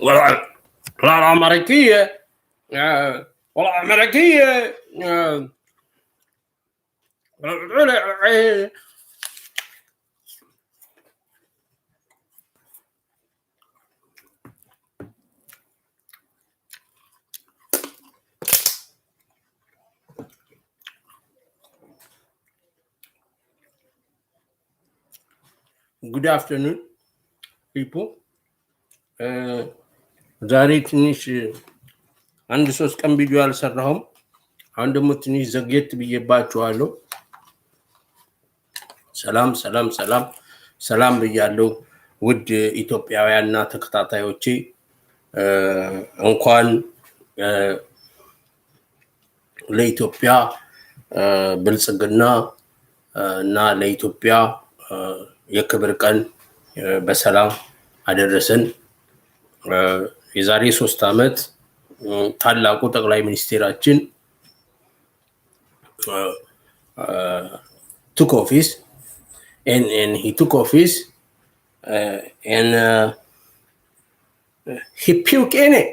والله الأمريكية والله الأمريكية Good afternoon, people. ዛሬ ትንሽ አንድ 3 ቀን ቪዲዮ አልሰራሁም። አሁን ደግሞ ትንሽ ዘግየት ብዬባችኋለሁ። ሰላም ብያለሁ ውድ ኢትዮጵያውያንና ተከታታዮቼ። እንኳን ለኢትዮጵያ ብልጽግና እና ለኢትዮጵያ የክብር ቀን በሰላም አደረሰን። የዛሬ 3 ዓመት ታላቁ ጠቅላይ ሚኒስቴራችን took office and he took office and he puked in it.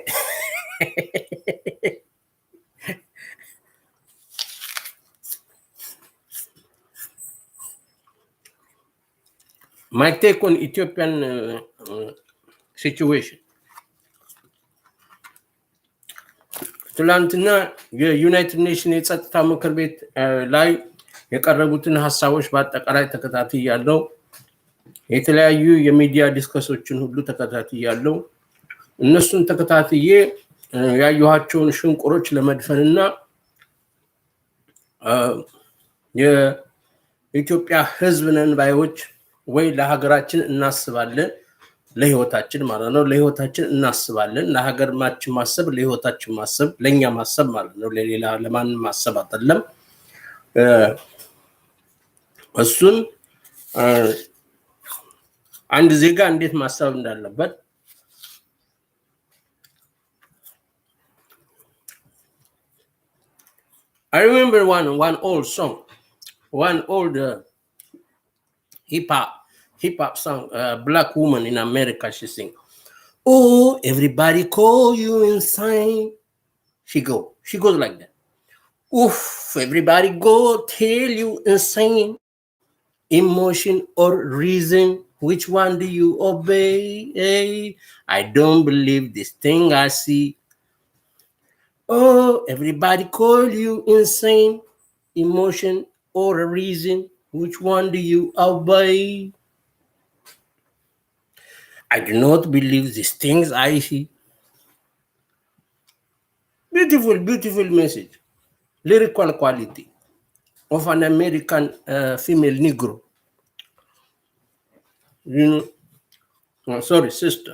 My take on Ethiopian situation. ትላንትና የዩናይትድ ኔሽን የጸጥታ ምክር ቤት ላይ የቀረቡትን ሐሳቦች በአጠቃላይ ተከታትያለሁ። የተለያዩ የሚዲያ ዲስከሶችን ሁሉ ተከታትያለሁ። እነሱን ተከታትዬ ያየኋቸውን ሽንቁሮች ለመድፈንና የኢትዮጵያ ሕዝብ ነን ባዮች ወይ ለሀገራችን እናስባለን፣ ለህይወታችን ማለት ነው። ለህይወታችን እናስባለን። ለሀገራችን ማሰብ፣ ለህይወታችን ማሰብ፣ ለኛ ማሰብ ማለት ነው። ለሌላ ለማንም ማሰብ አይደለም። እሱን አንድ ዜጋ እንዴት ማሰብ እንዳለበት I remember one old song, one old hip hop song, black woman in America, she sing, "Oh, everybody call you insane." She goes like that. Oof, everybody go tell you insane. Emotion or reason, which one do you obey? Hey, I don't believe this thing I see. Oh, everybody call you insane. Emotion or reason, which one do you obey? I do not believe these things I see. Beautiful message. Lyrical quality of an American female Negro. You know, sorry, sister.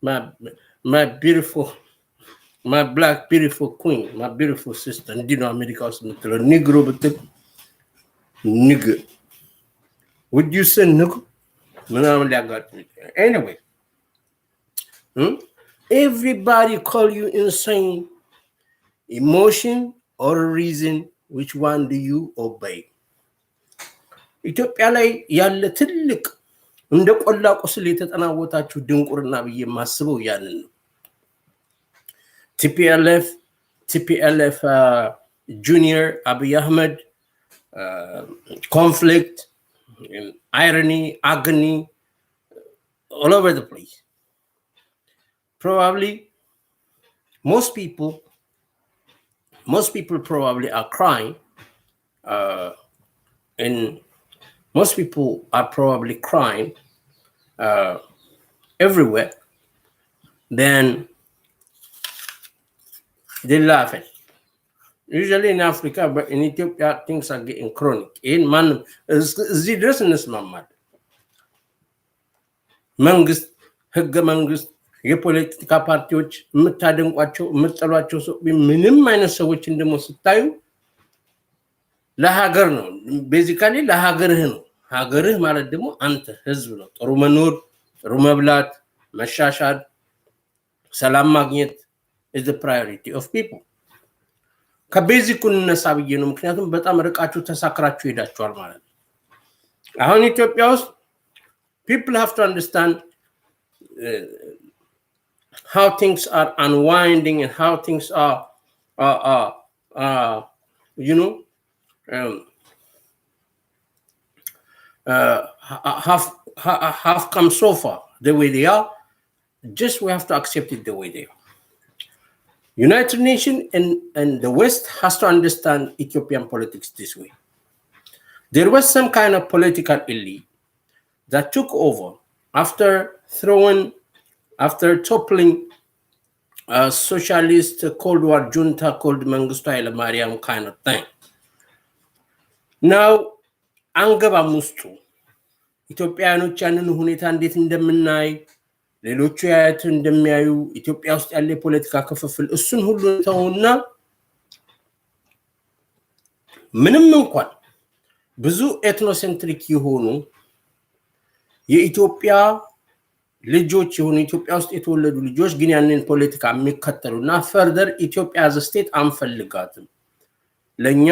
My beautiful, my black beautiful queen, my beautiful sister. You know, America was Negro, but nigger. Would you say nigger? Anyway, everybody call you insane. Emotion or reason, which one do you obey? ኢትዮጵያ ላይ ያለ ትልቅ እንደ ቆላ ቁስል የተጠናወታችሁ ድንቁርና ብዬ ማስበው ያንን ነው። TPLF Junior, Abiy Ahmed, conflict, irony, agony, all over the place. Probably most people probably are crying, and most people are probably crying everywhere. Then they laugh at. Usually in Africa, but in Ethiopia, things are getting chronic. In man, እዚህ ድረስ እንስማማለን። መንግስት፣ ህገ መንግስት፣ የፖለቲካ ፓርቲዎች የምታደንቋቸው የምትጠሏቸው ሰው ምንም አይነት ሰዎች እንደሞ ስታዩ ለሀገር ነው። ቤዚካሊ ለሀገርህ ነው። ሀገርህ ማለት ደግሞ አንተ ህዝብ ነው። ጥሩ መኖር፣ ጥሩ መብላት፣ መሻሻል፣ ሰላም ማግኘት is the priority of people. ከቤዚኩ እንነሳ ብዬ ነው። ምክንያቱም በጣም ርቃችሁ ተሳክራችሁ ሄዳችኋል ማለት ነው። አሁን ኢትዮጵያ ውስጥ people have to understand how things are unwinding and how things are, uh, uh, uh, you know, um, have come so far the way they are. Just we have to accept it the way they are. United Nations and the West has to understand Ethiopian politics this way. There was some kind of political elite that took over after toppling a socialist Cold War junta called Mengistu Haile Mariam kind of thing. Now, አንገባም ውስጡ ኢትዮጵያውያኖች ያንን ሁኔታ እንዴት እንደምናይ ሌሎቹ ያያት እንደሚያዩ ኢትዮጵያ ውስጥ ያለ የፖለቲካ ክፍፍል እሱን ሁሉ ተውና ምንም እንኳን ብዙ ኤትኖሴንትሪክ የሆኑ የኢትዮጵያ ልጆች የሆኑ ኢትዮጵያ ውስጥ የተወለዱ ልጆች ግን ያንን ፖለቲካ የሚከተሉና ፈርደር ኢትዮጵያ አዘ ስቴት አንፈልጋትም ለኛ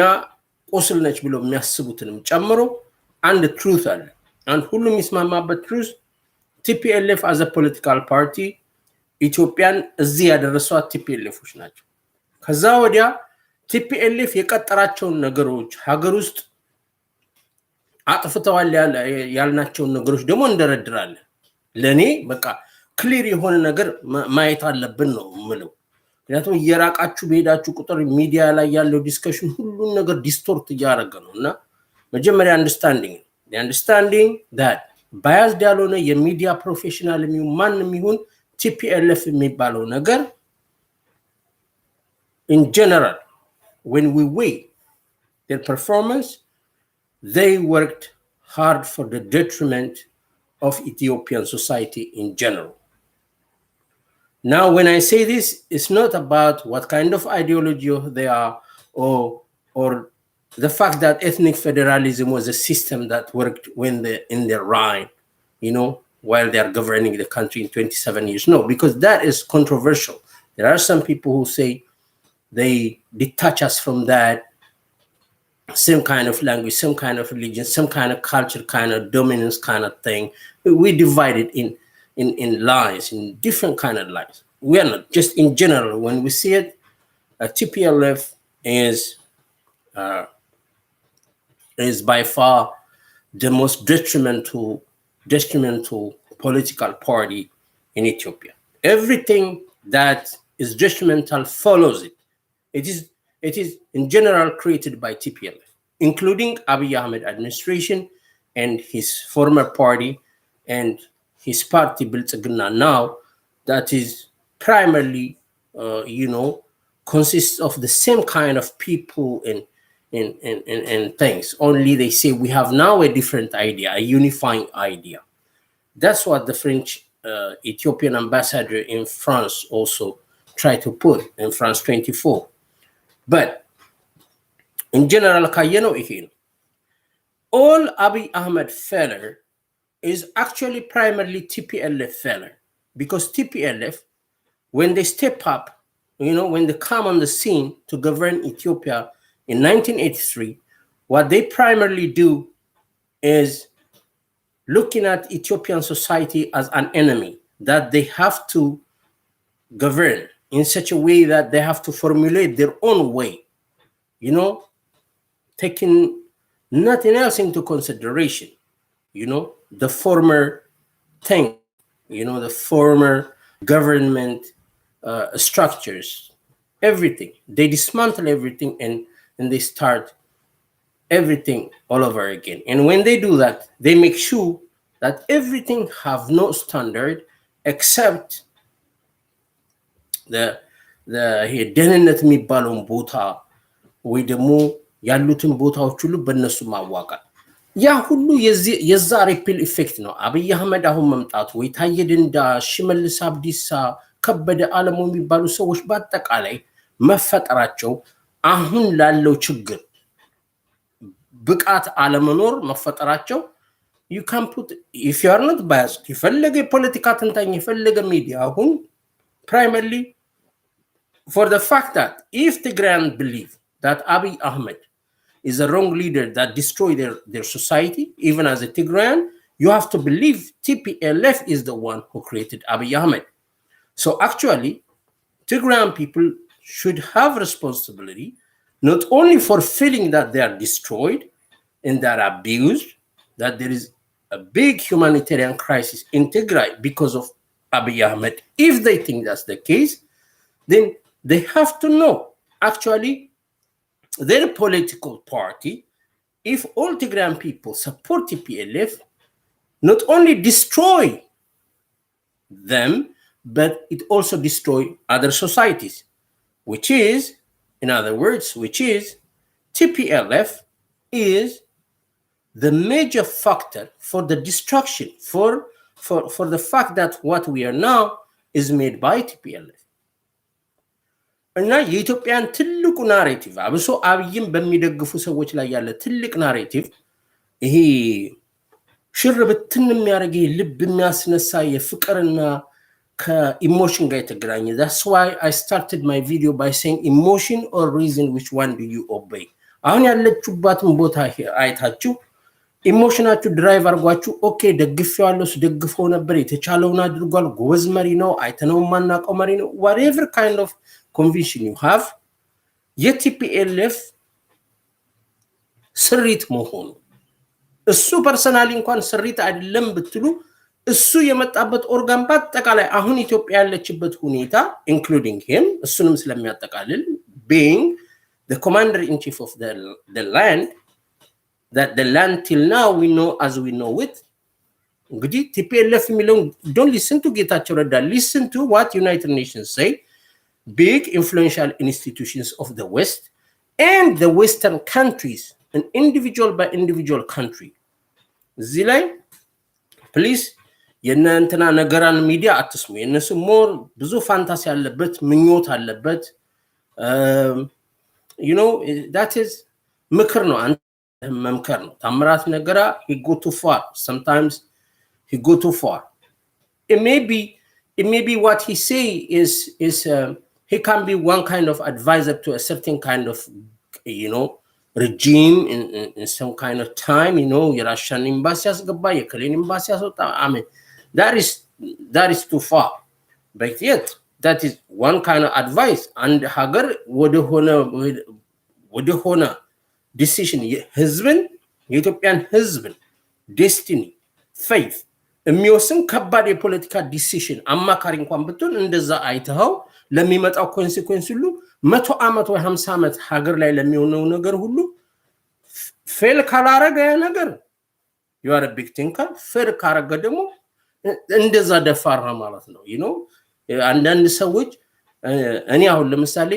ቁስል ነች ብለው የሚያስቡትንም ጨምሮ አንድ ትሩዝ አለ አንድ ሁሉም ይስማማበት ትሩዝ TPLF as a political party ኢትዮጵያን እዚህ ያደረሷት TPLFዎች ናቸው ከዛ ወዲያ TPLF የቀጠራቸው ነገሮች ሀገር ውስጥ አጥፍተዋል ያልናቸው ነገሮች ደግሞ እንደረድራለን ለኔ በቃ ክሊር የሆነ ነገር ማየት አለብን ነው ምለው ምክንያቱም እየራቃችሁ በሄዳችሁ ቁጥር ሚዲያ ላይ ያለው ዲስከሽን ሁሉን ነገር ዲስቶርት እያደረገ ነውና መጀመሪያ understanding that biased ያልሆነ የሚዲያ ፕሮፌሽናል የሚሆን ማንም ይሁን TPLF የሚባለው ነገር in general when we weigh their performance they worked hard for the detriment of Ethiopian society in general. Now, when I say this, it's not about what kind of ideology they are or the fact that ethnic federalism was a system that worked when they're in their rhyme, while they are governing the country in 27 years. No, because that is controversial. There are some people who say they detach us from that same kind of language, some kind of religion, some kind of culture, kind of dominance kind of thing. We divide it in lines, in different kind of lines. We are not, just in general, when we see it, TPLF is by far the most detrimental political party in Ethiopia. Everything that is detrimental follows it. It is in general created by TPLF, including Abiy Ahmed administration and his former party and his party Biltzegna now that is primarily, consists of the same kind of people and things. Only they say we have now a different idea, a unifying idea. That's what the French Ethiopian ambassador in France also tried to put in France 24. But in general, all Abiy Ahmed failure is actually primarily TPLF failure. Because TPLF, when they step up, when they come on the scene to govern Ethiopia in 1983, what they primarily do is looking at Ethiopian society as an enemy that they have to govern in such a way that they have to formulate their own way, taking nothing else into consideration, the former thing, the former government structures, everything. They dismantle everything and they start everything all over again. And when they do that, they make sure that everything have no standard except the ደህንነት የሚባለውን ቦታ ወይ ደግሞ ያሉትን ቦታዎች ሁሉ በእነሱ ማዋቀር ያ ሁሉ የዛ ሪፕል ኢፌክት ነው አብይ አህመድ አሁን መምጣቱ ወይ ታየ ደንዳ ሽመልስ አብዲሳ ከበደ አለሙ የሚባሉ ሰዎች በአጠቃላይ መፈጠራቸው አሁን ላለው ችግር ብቃት አለመኖር መፈጠራቸው you can put if you are not biased የፈለገ ፖለቲካ ተንታኝ የፈለገ ሚዲያ አሁን primarily for the fact that if Tigrayan believe that Abiy Ahmed is a wrong leader that destroyed their society, even as a Tigrayan, you have to believe TPLF is the one who created Abiy Ahmed. So actually, Tigrayan people should have responsibility not only for feeling that they are destroyed and they are abused, that there is a big humanitarian crisis in Tigray because of Abiy Ahmed. If they think that's the case, then they have to know actually their political party, if all Tigrayan people support TPLF, not only destroy them, but it also destroy other societies, which is, in other words, which is TPLF is the major factor for the destruction, for the fact that what we are now is made by TPLF. እና የኢትዮጵያን ትልቁ ናሬቲቭ አብሶ አብይም በሚደግፉ ሰዎች ላይ ያለ ትልቅ ናሬቲቭ ይሄ ሽር ብትን የሚያደርግ ልብ የሚያስነሳ የፍቅርና ከኢሞሽን ጋር የተገናኘ that's why I started my video by saying emotion or reason, which one do you obey? አሁን ያለችሁባትን ቦታ አይታችሁ ኢሞሽናችሁ ድራይቭ አርጓችሁ ኦኬ ደግፌዋለሁ ደግፈው ነበር የተቻለውን አድርጓል ጎበዝ መሪ ነው አይተነው ማናቀው መሪ ነው whatever kind of conviction you have, የቲፒኤልኤፍ ስሪት መሆኑ እሱ ፐርሰናሊ እንኳን ስሪት አይደለም ብትሉ እሱ የመጣበት ኦርጋን በአጠቃላይ አሁን ኢትዮጵያ ያለችበት ሁኔታ including him እሱንም ስለሚያጠቃልል being the commander in chief of the land, that the land till now we know as we know it. እንግዲህ ቲፒኤልኤፍ የሚለው don't listen to ጌታቸው ረዳ, listen to what United Nations say, big influential institutions of the West and the Western countries, an individual by individual country. እዚህ ላይ ፕሊዝ የእናንተና ነገራን ሚዲያ አትስሙ። የነሱ ሞር ብዙ ፋንታሲ ያለበት ምኞት አለበት። you know that is ምክር ነው፣ አንተ መምከር ነው። ታምራት ነገራ he go too far, sometimes he go too far. It may be what he say is he can be one kind of advisor to a certain kind of, you know, regime in some kind of time, you know, የራሽያን ኤምባሲ ያስገባ የከሌን ኤምባሲ ያስወጣ አሜን that is too far, but yet that is one kind of advice. And ሀገር ወደ ሆነ decision ህዝብን የኢትዮጵያን ህዝብን destiny faith የሚወስን ከባድ የፖለቲካ ዲሲሽን አማካሪ እንኳን ብትሆን እንደዛ አይተው ለሚመጣው ኮንሲኩዌንስ ሁሉ 100 ዓመት ወይ 50 ዓመት ሀገር ላይ ለሚሆነው ነገር ሁሉ ፌል ካላረገ ያ ነገር you are a big thinker, ፌል ካረገ ደግሞ እንደዛ ደፋር ነው ማለት ነው። you know አንዳንድ ሰዎች እኔ አሁን ለምሳሌ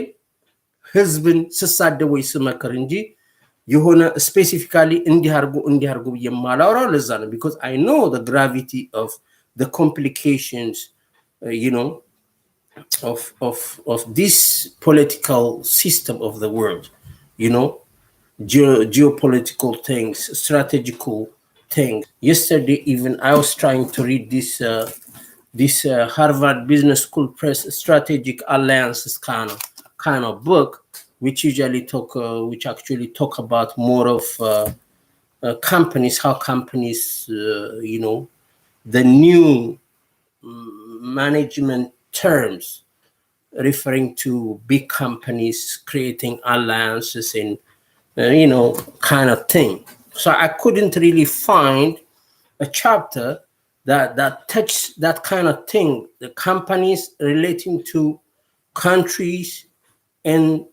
ህዝብን ስሳደው ወይ ስመከር እንጂ የሆነ ስፔሲፊካሊ እንዲያርጉ በየማላውራው ለዛ ነው because I know the gravity of the complications, you know, of this political system of the world, you know, geopolitical things, strategical things. Yesterday even I was trying to read this Harvard Business School Press Strategic Alliances kind of book, which actually talk about more of companies, how companies, you know, the new management terms referring to big companies creating alliances and, you know, kind of thing. So I couldn't really find a chapter that touched that kind of thing, the companies relating to countries and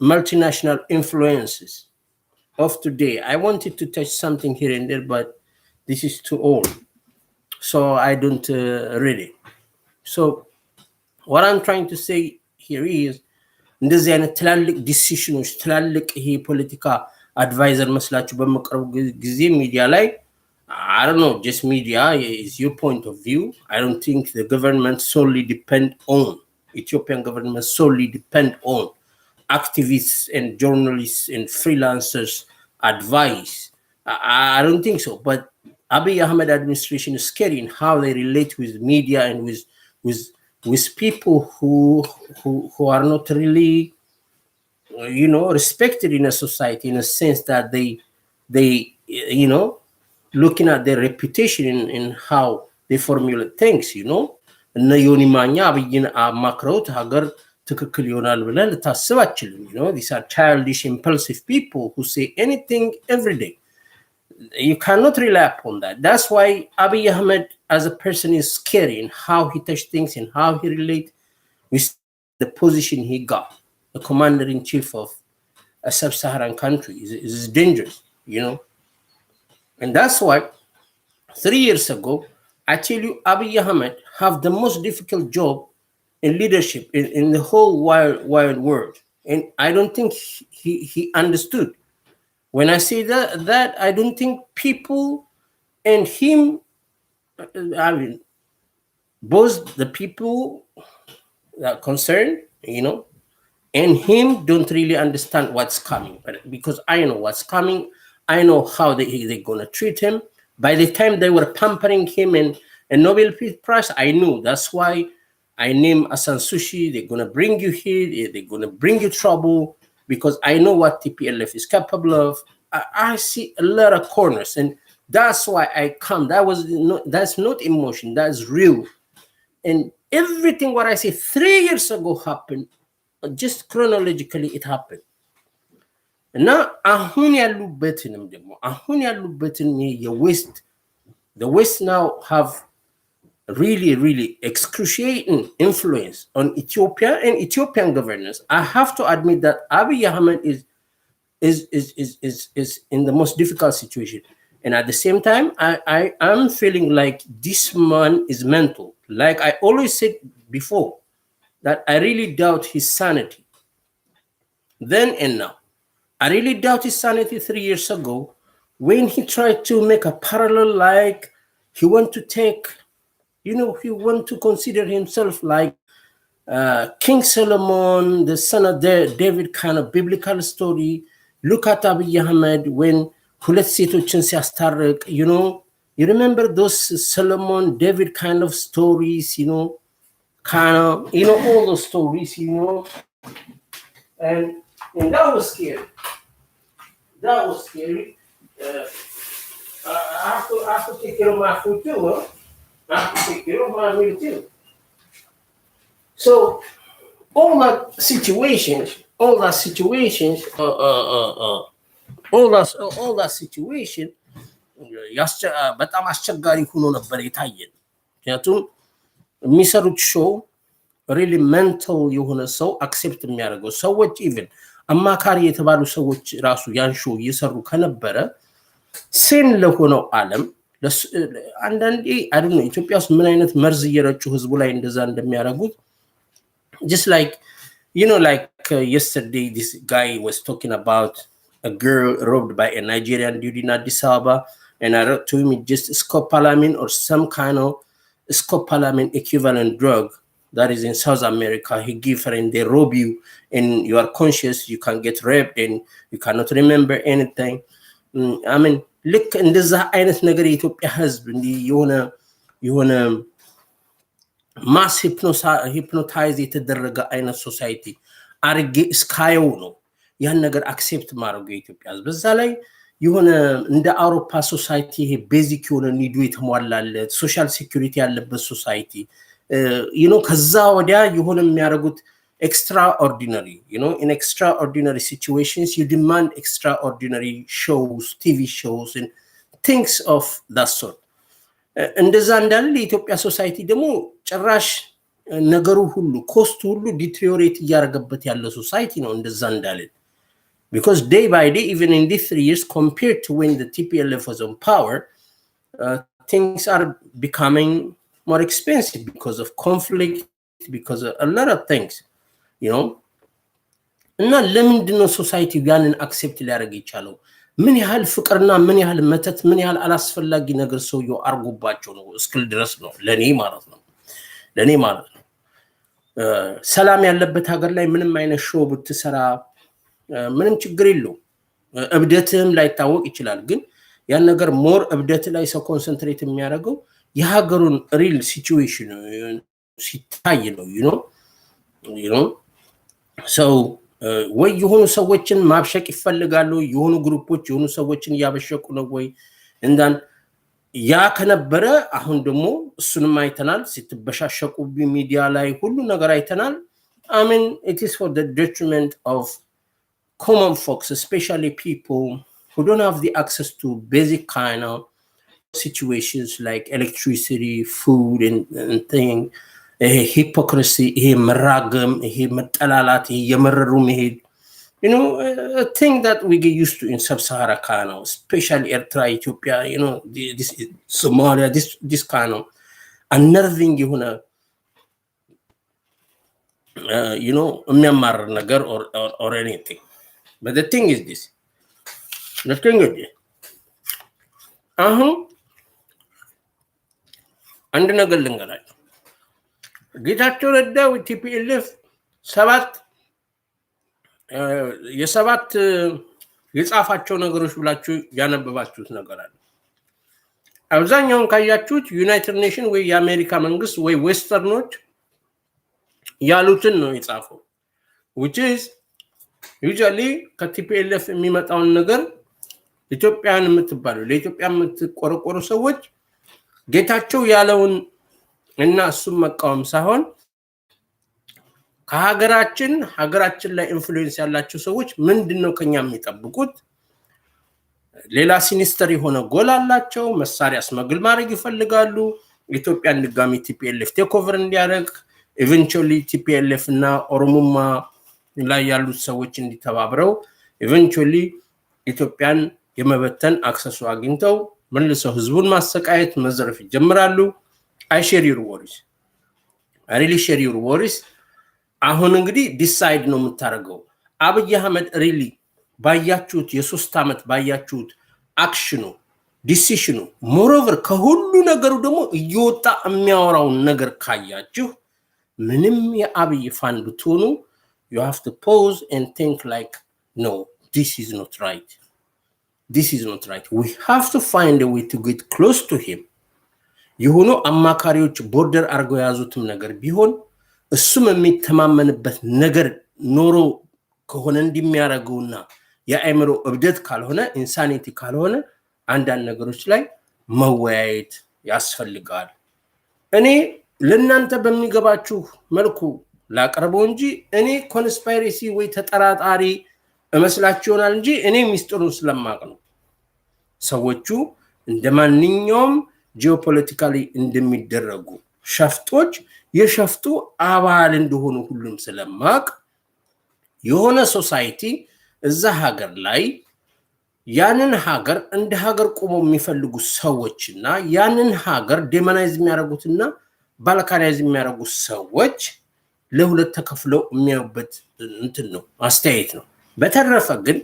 multinational influences of today. I wanted to touch something here and there, but this is too old, so I don't read it. So what I'm trying to say here is እንደዚህ አይነት ትላልቅ ዲሲሽኖች ትላልቅ ይሄ ፖለቲካ አድቫይዘር መስላችሁ በመቀረቡ ጊዜ ሚዲያ ላይ I don't know, just media is your point of view. I don't think the government solely depend on Ethiopian government solely depend on activists and journalists and freelancers advice. I don't think so. But Abiy Ahmed administration is scary in how they relate with media and with people who are not really, you know, respected in a society, in a sense that they you know, looking at their reputation in how they formulate things, you know. እነ ዮኒ ማኛ አብይን አማክረውት ሀገር ትክክል ይሆናል ብለን ልታስብ አትችልም። these are childish impulsive people who say anything every day. You cannot rely upon that. That's why Abiy Ahmed as a person is scary in how he touch things and how he relate with the position he got. The commander-in-chief of a sub-Saharan country is dangerous, And that's why 3 years ago, I tell you, Abiy Ahmed have the most difficult job in leadership in the whole wide world. And I don't think he understood. When I say that I don't think people and him, I mean, both the people that are concerned, and him don't really understand what's coming. But because I know what's coming, I know how they're going to treat him. By the time they were pampering him and a Nobel Peace Prize, I knew. That's why I named Asan Sushi. They're going to bring you here. They're going to bring you trouble because I know what TPLF is capable of. I see a lot of corners, and that's why I come. That's not emotion. That's real. And everything what I say 3 years ago happened. Just chronologically, it happened. Now, the West now have really excruciating influence on Ethiopia and Ethiopian governance. I have to admit that Abiy Ahmed is in the most difficult situation. And at the same time, I'm feeling like this man is mental. Like I always said before, that I really doubt his sanity. Then and now. I really doubt his sanity 3 years ago when he tried to make a parallel, like he want to take, he want to consider himself like King Solomon, the son of David, kind of biblical story. Look at Abiy Ahmed when ሁለት ሴቶችን ሲያስታርቅ, you remember those Solomon, David kind of stories, all those stories, and that was scary. That was scary. I have to take care of my food too, huh? I have to take care of my meal too. So all that situations, በጣም አስቸጋሪ ሆኖ ነበር የታየን። ምክንያቱም የሚሰሩት ሾው ሪሊ ሜንታል የሆነ ሰው አክሴፕት የሚያደርገው ሰዎች ኢቭን አማካሪ የተባሉ ሰዎች ራሱ ያን ሾው እየሰሩ ከነበረ ሴን ለሆነው ዓለም አንዳንዴ አይደል ነው ኢትዮጵያ ውስጥ ምን አይነት መርዝ እየረጩ ህዝቡ ላይ እንደዛ እንደሚያደርጉት just like yesterday this guy was talking about a girl robbed by a Nigerian dude in Addis Ababa, and I wrote to him just scopolamine or some kind of scopolamine equivalent drug that is in South America. He give her and they rob you and you are conscious, you can get raped and you cannot remember anything. I mean, look, እንደዛ አይነት ነገር የኢትዮጵያ ህዝብ እንዲህ የሆነ ማስ ሂፕኖታይዝ የተደረገ አይነት ሶሳይቲ አርጌ እስካየው ነው ያን ነገር አክሴፕት ማድረግ የኢትዮጵያ ህዝብ። በዛ ላይ የሆነ እንደ አውሮፓ ሶሳይቲ ይሄ ቤዚክ የሆነ ኒዱ የተሟላለት ሶሻል ሴኩሪቲ ያለበት ሶሳይቲ ከዛ ወዲያ የሆነ የሚያደርጉት extraordinary, in extraordinary situations you demand extraordinary shows, TV shows and things of that sort. እንደዛ እንዳለ የኢትዮጵያ ሶሳይቲ ደግሞ ጭራሽ ነገሩ ሁሉ ኮስቱ ሁሉ ዲትሪዮሬት እያደረገበት ያለ ሶሳይቲ ነው እንደዛ እንዳለ because day by day even in these 3 years compared to when the TPLF was on power, things are becoming more expensive because of conflict, because of a lot of things, እና ለምንድን ነው ሶሳይቲ ያንን አክሴፕት ሊያደርግ ይቻለው? ምን ያህል ፍቅርና ምን ያህል መተት ምን ያህል አላስፈላጊ ነገር ሰውየው አርጎባቸው ነው እስክል ድረስ ነው ለኔ ማለት ነው ሰላም ያለበት ሀገር ላይ ምንም አይነት ሾው ብትሰራ ምንም ችግር የለው እብደትም ላይ ታወቅ ይችላል ግን ያን ነገር ሞር እብደት ላይ ሰው ኮንሰንትሬት የሚያደርገው የሀገሩን ሪል ሲቹዌሽን ሲታይ ነው so ወይ የሆኑ ሰዎችን ማብሸቅ ይፈልጋሉ የሆኑ ግሩፖች የሆኑ ሰዎችን ያበሸቁ ነው ወይ እንዳን ያ ከነበረ አሁን ደግሞ እሱንም አይተናል። ስትበሻሸቁ ሚዲያ ላይ ሁሉ ነገር አይተናል። I mean, it is for the detriment of common folks, especially people who don't have the access to basic kind of situations like electricity, food, and thing. Hypocrisy, መራገም፣ መጠላላት፣ የመረሩ መሄድ. You know, a thing that we get used to in sub-Sahara kind of, especially Eritrea, Ethiopia, you know, this Somalia, this kind of unnerving, you know, Myanmar nagar or anything. But the thing is this. The thing is this. አንድ ነገር ልንገራችሁ። ጌታቸው ረዳ ቲፒኤልኤፍ የሰባት የጻፋቸው ነገሮች ብላችሁ ያነበባችሁት ነገር አለ። አብዛኛውን ካያችሁት ዩናይትድ ኔሽን ወይ የአሜሪካ መንግስት ወይ ዌስተርኖች ያሉትን ነው የጻፈው። which is usually ከቲፒኤልኤፍ የሚመጣውን ነገር ኢትዮጵያን የምትባለው ለኢትዮጵያ የምትቆረቆሩ ሰዎች ጌታቸው ያለውን እና እሱም መቃወም ሳይሆን ሀገራችን ላይ ኢንፍሉዌንስ ያላቸው ሰዎች ምንድነው ከኛ የሚጠብቁት? ሌላ ሲኒስተር የሆነ ጎል አላቸው። መሳሪያ ስመግል ማድረግ ይፈልጋሉ። ኢትዮጵያን ድጋሚ ቲፒኤልኤፍ ቴክ ኦቨር እንዲያደርግ ኢቨንቹዋሊ ቲፒኤልኤፍ እና ኦሮሞማ ላይ ያሉት ሰዎች እንዲተባብረው ኢቨንቹዋሊ ኢትዮጵያን የመበተን አክሰሱ አግኝተው መልሰው ህዝቡን ማሰቃየት መዘረፍ ይጀምራሉ። I share your worries. I really share your worries. አሁን እንግዲህ ዲሳይድ ነው የምታደርገው። አብይ አህመድ ሪሊ ባያችሁት የ3 ዓመት ባያችሁት አክሽኑ ዲሲሽኑ ሞሮቨር ከሁሉ ነገሩ ደግሞ እየወጣ የሚያወራው ነገር ካያችሁ ምንም የአብይ ፋን ብትሆኑ you have to pause and think like no, this is not right. This is not right. We have to find a way to get close to him. የሆኑ አማካሪዎች ቦርደር አርገው ያዙትም ነገር ቢሆን እሱም የሚተማመንበት ነገር ኖሮ ከሆነ እንደሚያረጋውና የአእምሮ እብደት ካልሆነ ኢንሳኒቲ ካልሆነ አንዳንድ ነገሮች ላይ መወያየት ያስፈልጋል። እኔ ለእናንተ በሚገባችሁ መልኩ ላቀርበው እንጂ እኔ ኮንስፓይሬሲ ወይ ተጠራጣሪ እመስላችኋል እንጂ እኔ ሚስጥሩን ስለማቅ ነው። ሰዎቹ እንደማንኛውም ጂኦፖለቲካሊ እንደሚደረጉ ሸፍጦች የሸፍጡ አባል እንደሆኑ ሁሉም ስለማቅ የሆነ ሶሳይቲ እዛ ሀገር ላይ ያንን ሀገር እንደ ሀገር ቆሞ የሚፈልጉ ሰዎችና ያንን ሀገር ዴሞናይዝ የሚያደርጉትና ባልካናይዝ የሚያደርጉ ሰዎች ለሁለት ተከፍለው የሚያዩበት እንትን ነው አስተያየት ነው። በተረፈ ግን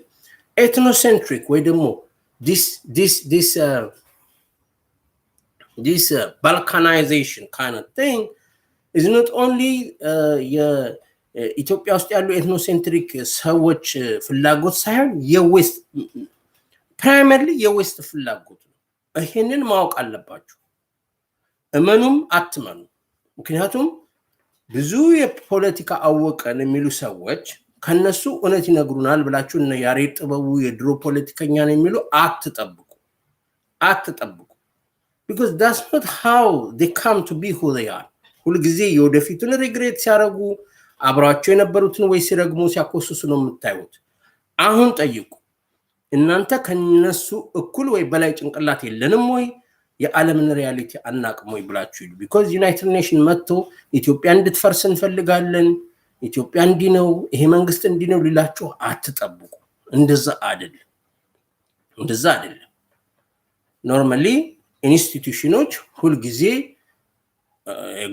ኤትኖሴንትሪክ ወይ ደግሞ this balkanization kind of thing is not only ኢትዮጵያ ውስጥ ያሉ ኤትኖሴንትሪክ ሰዎች ፍላጎት ሳይሆን የዌስት ፕራይመሪሊ የዌስት ፍላጎት ነው። ይሄንን ማወቅ አለባችሁ። እመኑም አትመኑ። ምክንያቱም ብዙ የፖለቲካ አወቀን የሚሉ ሰዎች ከነሱ እውነት ይነግሩናል ብላችሁ እና ያሬድ ጥበቡ የድሮ ፖለቲከኛ ነው የሚሉ አትጠብቁ። because that's not how they come to be who they are. ሁሉ ጊዜ የወደፊቱን ሪግሬት ሲያረጉ አብራቸው የነበሩትን ወይ ሲረግሙ ሲያኮስሱ ነው የምታዩት። አሁን ጠይቁ። እናንተ ከነሱ እኩል ወይ በላይ ጭንቅላት የለንም ወይ የዓለምን ሪያሊቲ አናቅም ወይ ብላችሁ ይሉ because ዩናይትድ ኔሽን መጥቶ ኢትዮጵያ እንድትፈርስ እንፈልጋለን፣ ኢትዮጵያ እንዲህ ነው፣ ይሄ መንግስት እንዲህ ነው ሊላችሁ አትጠብቁ። እንደዛ አይደለም። ኖርማሊ ኢንስቲትዩሽኖች ሁሉ ጊዜ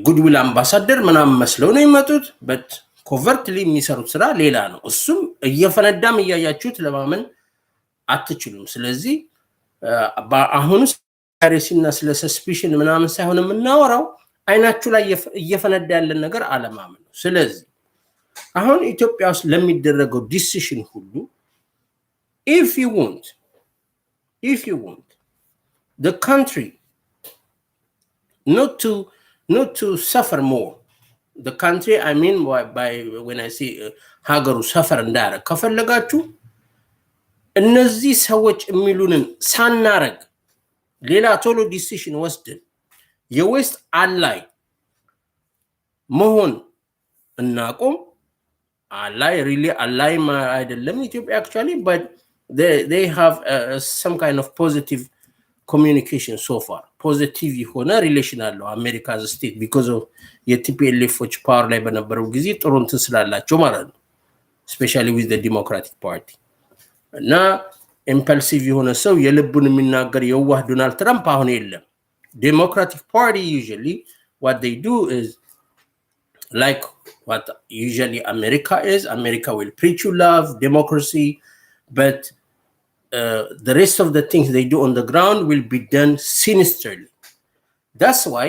ጉድዊል አምባሳደር ምናምን መስለው ነው የሚመጡት but covertly የሚሰሩት ስራ ሌላ ነው። እሱም እየፈነዳም እያያችሁት ለማመን አትችሉም። ስለዚህ አሁን ሪሲና ስለ ሰስፒሽን ምናምን ሳይሆን የምናወራው አይናችሁ ላይ እየፈነዳ ያለን ነገር አለማመን ነው። ስለዚህ አሁን ኢትዮጵያ ውስጥ ለሚደረገው ዲሲሽን ሁሉ if you want the country not to suffer more, the country I mean by when I say ሀገሩ suffer እንዳያረግ ከፈለጋችሁ እነዚህ ሰዎች የሚሉንን ሳናረግ ሌላ ቶሎ ዲሲሽን ወስደን የዌስት አላይ መሆን እናቆም። አላይ ሪሊ አላይ አይደለም ኢትዮጵያ actually, but they have some kind of positive communication so far. ፖዚቲቭ የሆነ ሪሌሽን አለው አሜሪካ as a state because of የቲፒኤልኤፎች ፓወር ላይ በነበረው ጊዜ ጥሩ እንትን ስላላቸው ማለት ነው especially with the Democratic Party. እና ኢምፐልሲቭ የሆነ ሰው የልቡን የሚናገር የዋህ ዶናልድ ትራምፕ አሁን የለም። Democratic Party usually what they do is like what usually America is. America will preach you love, democracy, but the rest of the things they do on the ground will be done sinisterly. That's why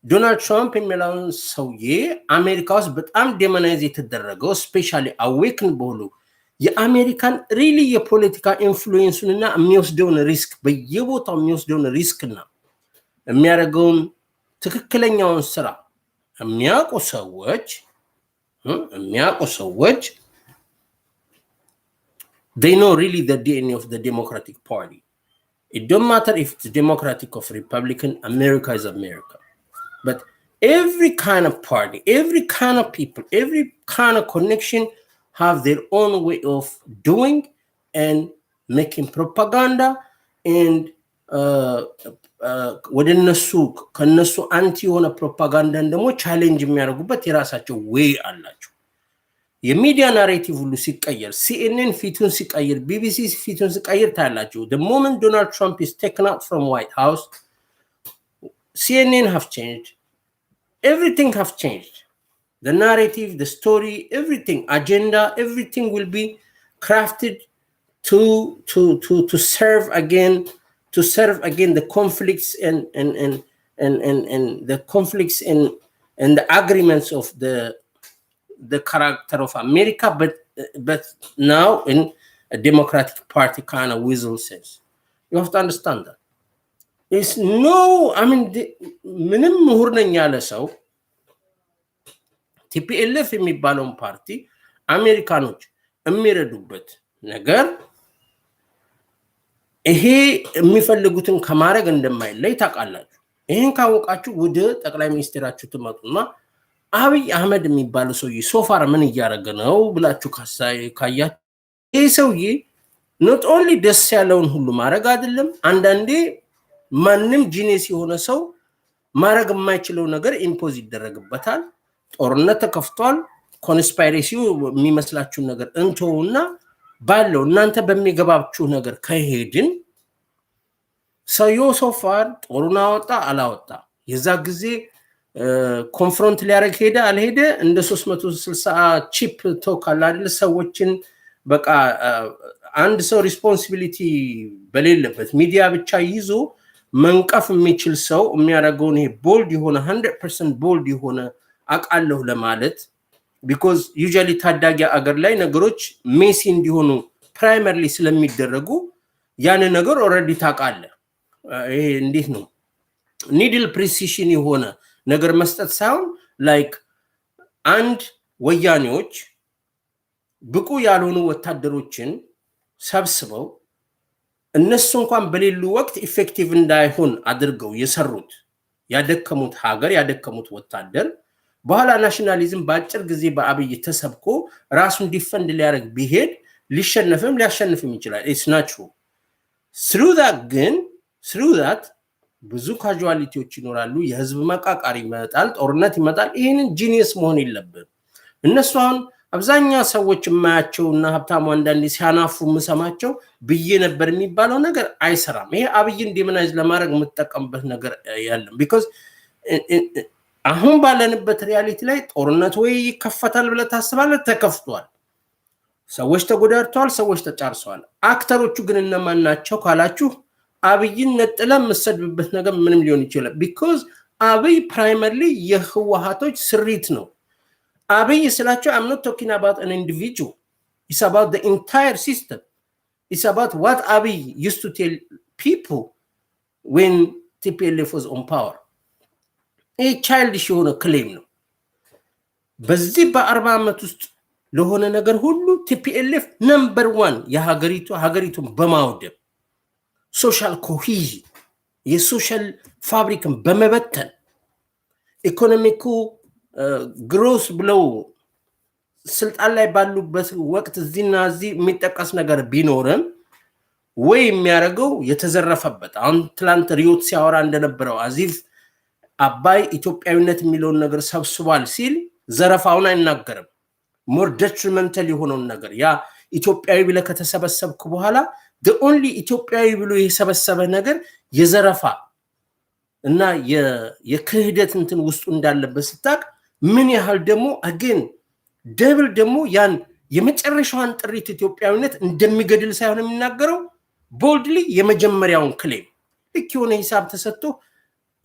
Donald Trump የሚለውን ሰውዬ አሜሪካ ውስጥ በጣም ዴሞናይዝ የተደረገው ስፔሻሊ አዌክን በሆኑ የአሜሪካን ሪሊ የፖለቲካ ኢንፍሉዌንሱንና የሚወስደውን ሪስክ በየቦታው የሚወስደውን ሪስክና የሚያደርገውን ትክክለኛውን ስራ የሚያውቁ ሰዎች they know really the DNA of the Democratic Party. It don't matter if it's Democratic or Republican, America is America. But every kind of party, every kind of people, every kind of connection have their own way of doing and making propaganda and ወደ እነሱ ከነሱ አንቲ የሆነ ፕሮፓጋንዳን ደግሞ ቻሌንጅ የሚያደርጉበት የራሳቸው ዌይ አላቸው። የሚዲያ ናሬቲቭ ሁሉ ሲቀየር CNN ፊቱን ሲቀየር BBC ፊቱን ሲቀየር ታያላችሁ። the moment Donald Trump is taken out from White House, CNN have changed, everything have changed, the narrative, the story, everything, agenda, everything will be crafted to serve again the conflicts and the conflicts and the agreements of the character of America, but now in a Democratic Party kind of whistle sense. You have to understand that. It's no, I mean, ምንም ምሁር ነኝ ያለ ሰው ቲፒኤልኤፍ የሚባለውን ፓርቲ አሜሪካኖች የሚረዱበት ነገር ይሄ የሚፈልጉትን ከማድረግ እንደማይለይ ታውቃላችሁ። ይሄን ካወቃችሁ ወደ ጠቅላይ ሚኒስትራችሁ ትመጡና አብይ አህመድ የሚባለው ሰውዬ ሶፋር ምን እያደረገ ነው ብላችሁ ካያችሁ ይሄ ሰውዬ not only ደስ ያለውን ሁሉ ማድረግ አይደለም፣ አንዳንዴ ማንም ጂኒየስ የሆነ ሰው ማድረግ የማይችለው ነገር ኢምፖዝ ይደረግበታል። ጦርነት ተከፍቷል። ኮንስፓይሬሲው የሚመስላችሁ ነገር እንተውና ባለው እናንተ በሚገባችሁ ነገር ከሄድን ሰውየው ሶፋር ጦሩን አወጣ አላወጣ የዛ ጊዜ ኮንፍሮንት ሊያደርግ ሄደ አልሄደ እንደ 360 ቺፕ ቶካል አይደል ሰዎችን በቃ አንድ ሰው ሪስፖንሲቢሊቲ በሌለበት ሚዲያ ብቻ ይዞ መንቀፍ የሚችል ሰው የሚያደርገው ነው ቦልድ የሆነ 100% ቦልድ የሆነ አቃለሁ ለማለት because usually ታዳጊ አገር ላይ ነገሮች ሜሲ እንዲሆኑ ፕራይመሪሊ ስለሚደረጉ ያን ነገር ኦሬዲ ታቃለ ይሄ እንዴት ነው ኒድል ፕሪሲሽን የሆነ ነገር መስጠት ሳይሆን ላይክ አንድ ወያኔዎች ብቁ ያልሆኑ ወታደሮችን ሰብስበው እነሱ እንኳን በሌሉ ወቅት ኢፌክቲቭ እንዳይሆን አድርገው የሰሩት ያደከሙት ሀገር ያደከሙት ወታደር በኋላ ናሽናሊዝም በአጭር ጊዜ በአብይ ተሰብኮ ራሱን ዲፈንድ ሊያደርግ ቢሄድ ሊሸነፍም ሊያሸንፍም ይችላል። it's not true. through that ብዙ ካጁዋሊቲዎች ይኖራሉ። የህዝብ መቃቃር ይመጣል፣ ጦርነት ይመጣል። ይሄንን ጂኒየስ መሆን የለብን። እነሱ አሁን አብዛኛው ሰዎች የማያቸውና ሀብታሙ አንዳንዴ ሲያናፉ የምሰማቸው ብዬ ነበር የሚባለው ነገር አይሰራም። ይሄ አብይን ዲሞናይዝ ለማድረግ የምትጠቀምበት ነገር ያለም because አሁን ባለንበት ሪያሊቲ ላይ ጦርነት ወይ ይከፈታል ብለ ታስባለህ? ተከፍቷል። ሰዎች ተጎዳድተዋል፣ ሰዎች ተጫርሰዋል። አክተሮቹ ግን እነማን ናቸው ካላችሁ አብይን ነጥለ መስደብበት ነገር ምንም ሊሆን ይችላል because አብይ ፕራይመሪሊ የህወሓቶች ስሪት ነው። አብይ ስላቸው I'm not talking about an individual, it's about the entire system. It's about what Abiy used to tell people when TPLF was on power. A childish የሆነ ክሌም ነው። በዚህ በ40 ዓመት ውስጥ ለሆነ ነገር ሁሉ TPLF ነምበር 1 የሀገሪቱን በማውደም ሶሻል ኮሂዥን የሶሻል ፋብሪክን በመበተን ኢኮኖሚኩ ግሮስ ብለው ስልጣን ላይ ባሉበት ወቅት እዚህና እዚህ የሚጠቀስ ነገር ቢኖርም ወይ የሚያደርገው የተዘረፈበት አሁን ትላንት ሪዮት ሲያወራ እንደነበረው አዚፍ አባይ ኢትዮጵያዊነት የሚለውን ነገር ሰብስቧል ሲል ዘረፋውን አይናገርም። ሞር ዴትሪመንታል የሆነውን ነገር ያ ኢትዮጵያዊ ብለህ ከተሰበሰብክ በኋላ the only ኢትዮጵያዊ ብሎ የሰበሰበ ነገር የዘረፋ እና የክህደት እንትን ውስጡ እንዳለበት ስታቅ ምን ያህል ደግሞ አገን ደብል ደግሞ ያን የመጨረሻዋን ጥሪት ኢትዮጵያዊነት እንደሚገድል ሳይሆን የሚናገረው ቦልድሊ የመጀመሪያውን ክሌም ልክ የሆነ ሂሳብ ተሰጥቶ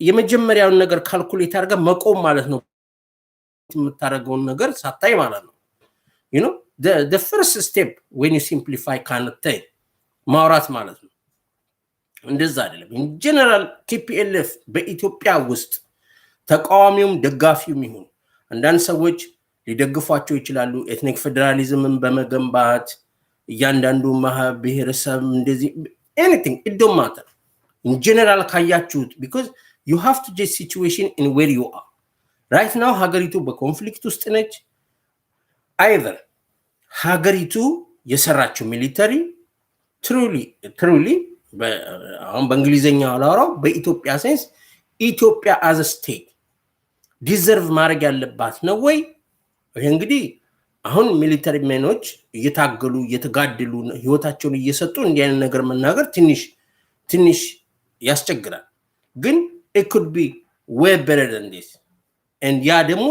የመጀመሪያውን ነገር ካልኩሌት አድርገህ መቆም ማለት ነው የምታደርገውን ነገር ሳታይ ማለት ነው you know the first step when you simplify kind of thing ማውራት ማለት ነው እንደዛ አይደለም in general TPLF በኢትዮጵያ ውስጥ ተቃዋሚውም ደጋፊውም ይሁን አንዳንድ ሰዎች ሊደግፏቸው ይችላሉ ኤትኒክ ፌደራሊዝምን በመገንባት እያንዳንዱ ብሔረሰብ እንደዚህ anything it don't matter in general ካያችሁት because you have to just situation in where you are right now ሀገሪቱ በኮንፍሊክት ውስጥ ነች either ሀገሪቱ የሰራችው ሚሊተሪ truly አሁን በእንግሊዘኛ አላወራው በኢትዮጵያ ሴንስ ኢትዮጵያ as a state ዲዘርቭ ማድረግ ያለባት ነው ወይ ይሄ እንግዲህ አሁን ሚሊተሪ ሜኖች እየታገሉ እየተጋደሉ ህይወታቸውን እየሰጡ እንዲያን ነገር መናገር ትንሽ ያስቸግራል ግን it could be way better than this and ያ ደግሞ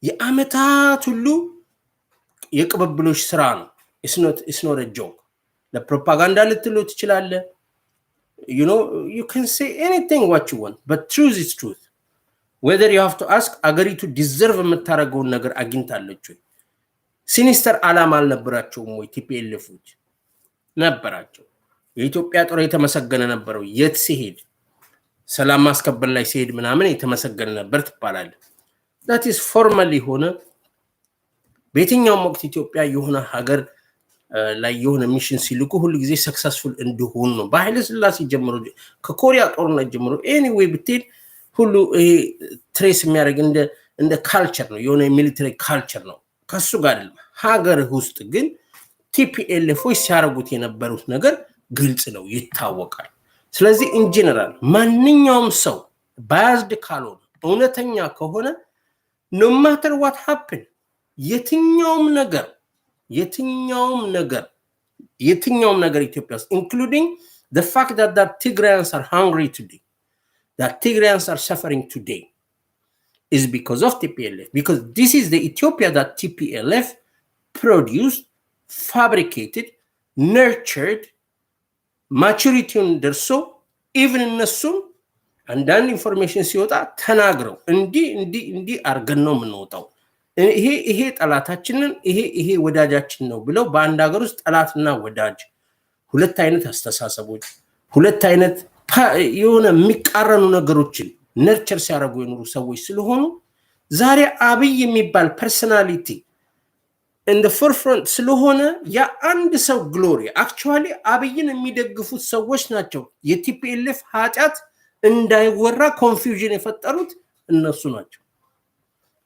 የአመታት ሁሉ የቅብብሎሽ ስራ ነው it's not a joke ለፕሮፓጋንዳ ልትሉ ትችላለ you know you can say anything what you want but truth is truth whether you have to ask አገሪቱ ዲዘርቭ የምታረገውን ነገር አግኝታለች ወይ ሲኒስተር አላማ አልነበራቸውም ወይ ቲፒኤልኤፎች ነበራቸው የኢትዮጵያ ጦር የተመሰገነ ነበረው የት ሲሄድ ሰላም ማስከበር ላይ ሲሄድ ምናምን የተመሰገነ ነበር ትባላለ that is formally ሆነ በየትኛውም ወቅት ኢትዮጵያ የሆነ ሀገር ላይ የሆነ ሚሽን ሲልኩ ሁሉ ጊዜ ሰክሰስፉል እንዲሆኑ ነው በኃይለ ሥላሴ ጀምሮ ከኮሪያ ጦርነት ጀምሮ ኤኒዌይ ብትሄድ ሁሉ ትሬስ የሚያደርግ እንደ ካልቸር ነው የሆነ ሚሊተሪ ካልቸር ነው ከሱ ጋር አይደለም ሀገር ውስጥ ግን ቲፒኤልኤፎች ሲያደርጉት የነበሩት ነገር ግልጽ ነው ይታወቃል ስለዚህ ኢን ጀነራል ማንኛውም ሰው ባያዝድ ካልሆነ እውነተኛ ከሆነ no matter what happen የትኛውም ነገር ኢትዮጵያ including the fact that Tigrayans are hungry today that Tigrayans are suffering today is because of TPLF because this is the Ethiopia that TPLF produced fabricated nurtured maturity ደርሶ even እነሱም አንዳንድ ኢንፎርሜሽን ሲወጣ ተናግረው እንዲ አርገን ነው የምንወጣው ይሄ ጠላታችንን ይሄ ወዳጃችን ነው ብለው በአንድ ሀገር ውስጥ ጠላትና ወዳጅ ሁለት አይነት አስተሳሰቦች ሁለት አይነት የሆነ የሚቃረኑ ነገሮችን ነርቸር ሲያደርጉ የኖሩ ሰዎች ስለሆኑ ዛሬ አብይ የሚባል ፐርሰናሊቲ in the forefront ስለሆነ ያ አንድ ሰው ግሎሪ actually አብይን የሚደግፉት ሰዎች ናቸው የቲፒኤልኤፍ ኃጢያት እንዳይወራ ኮንፊውዥን የፈጠሩት እነሱ ናቸው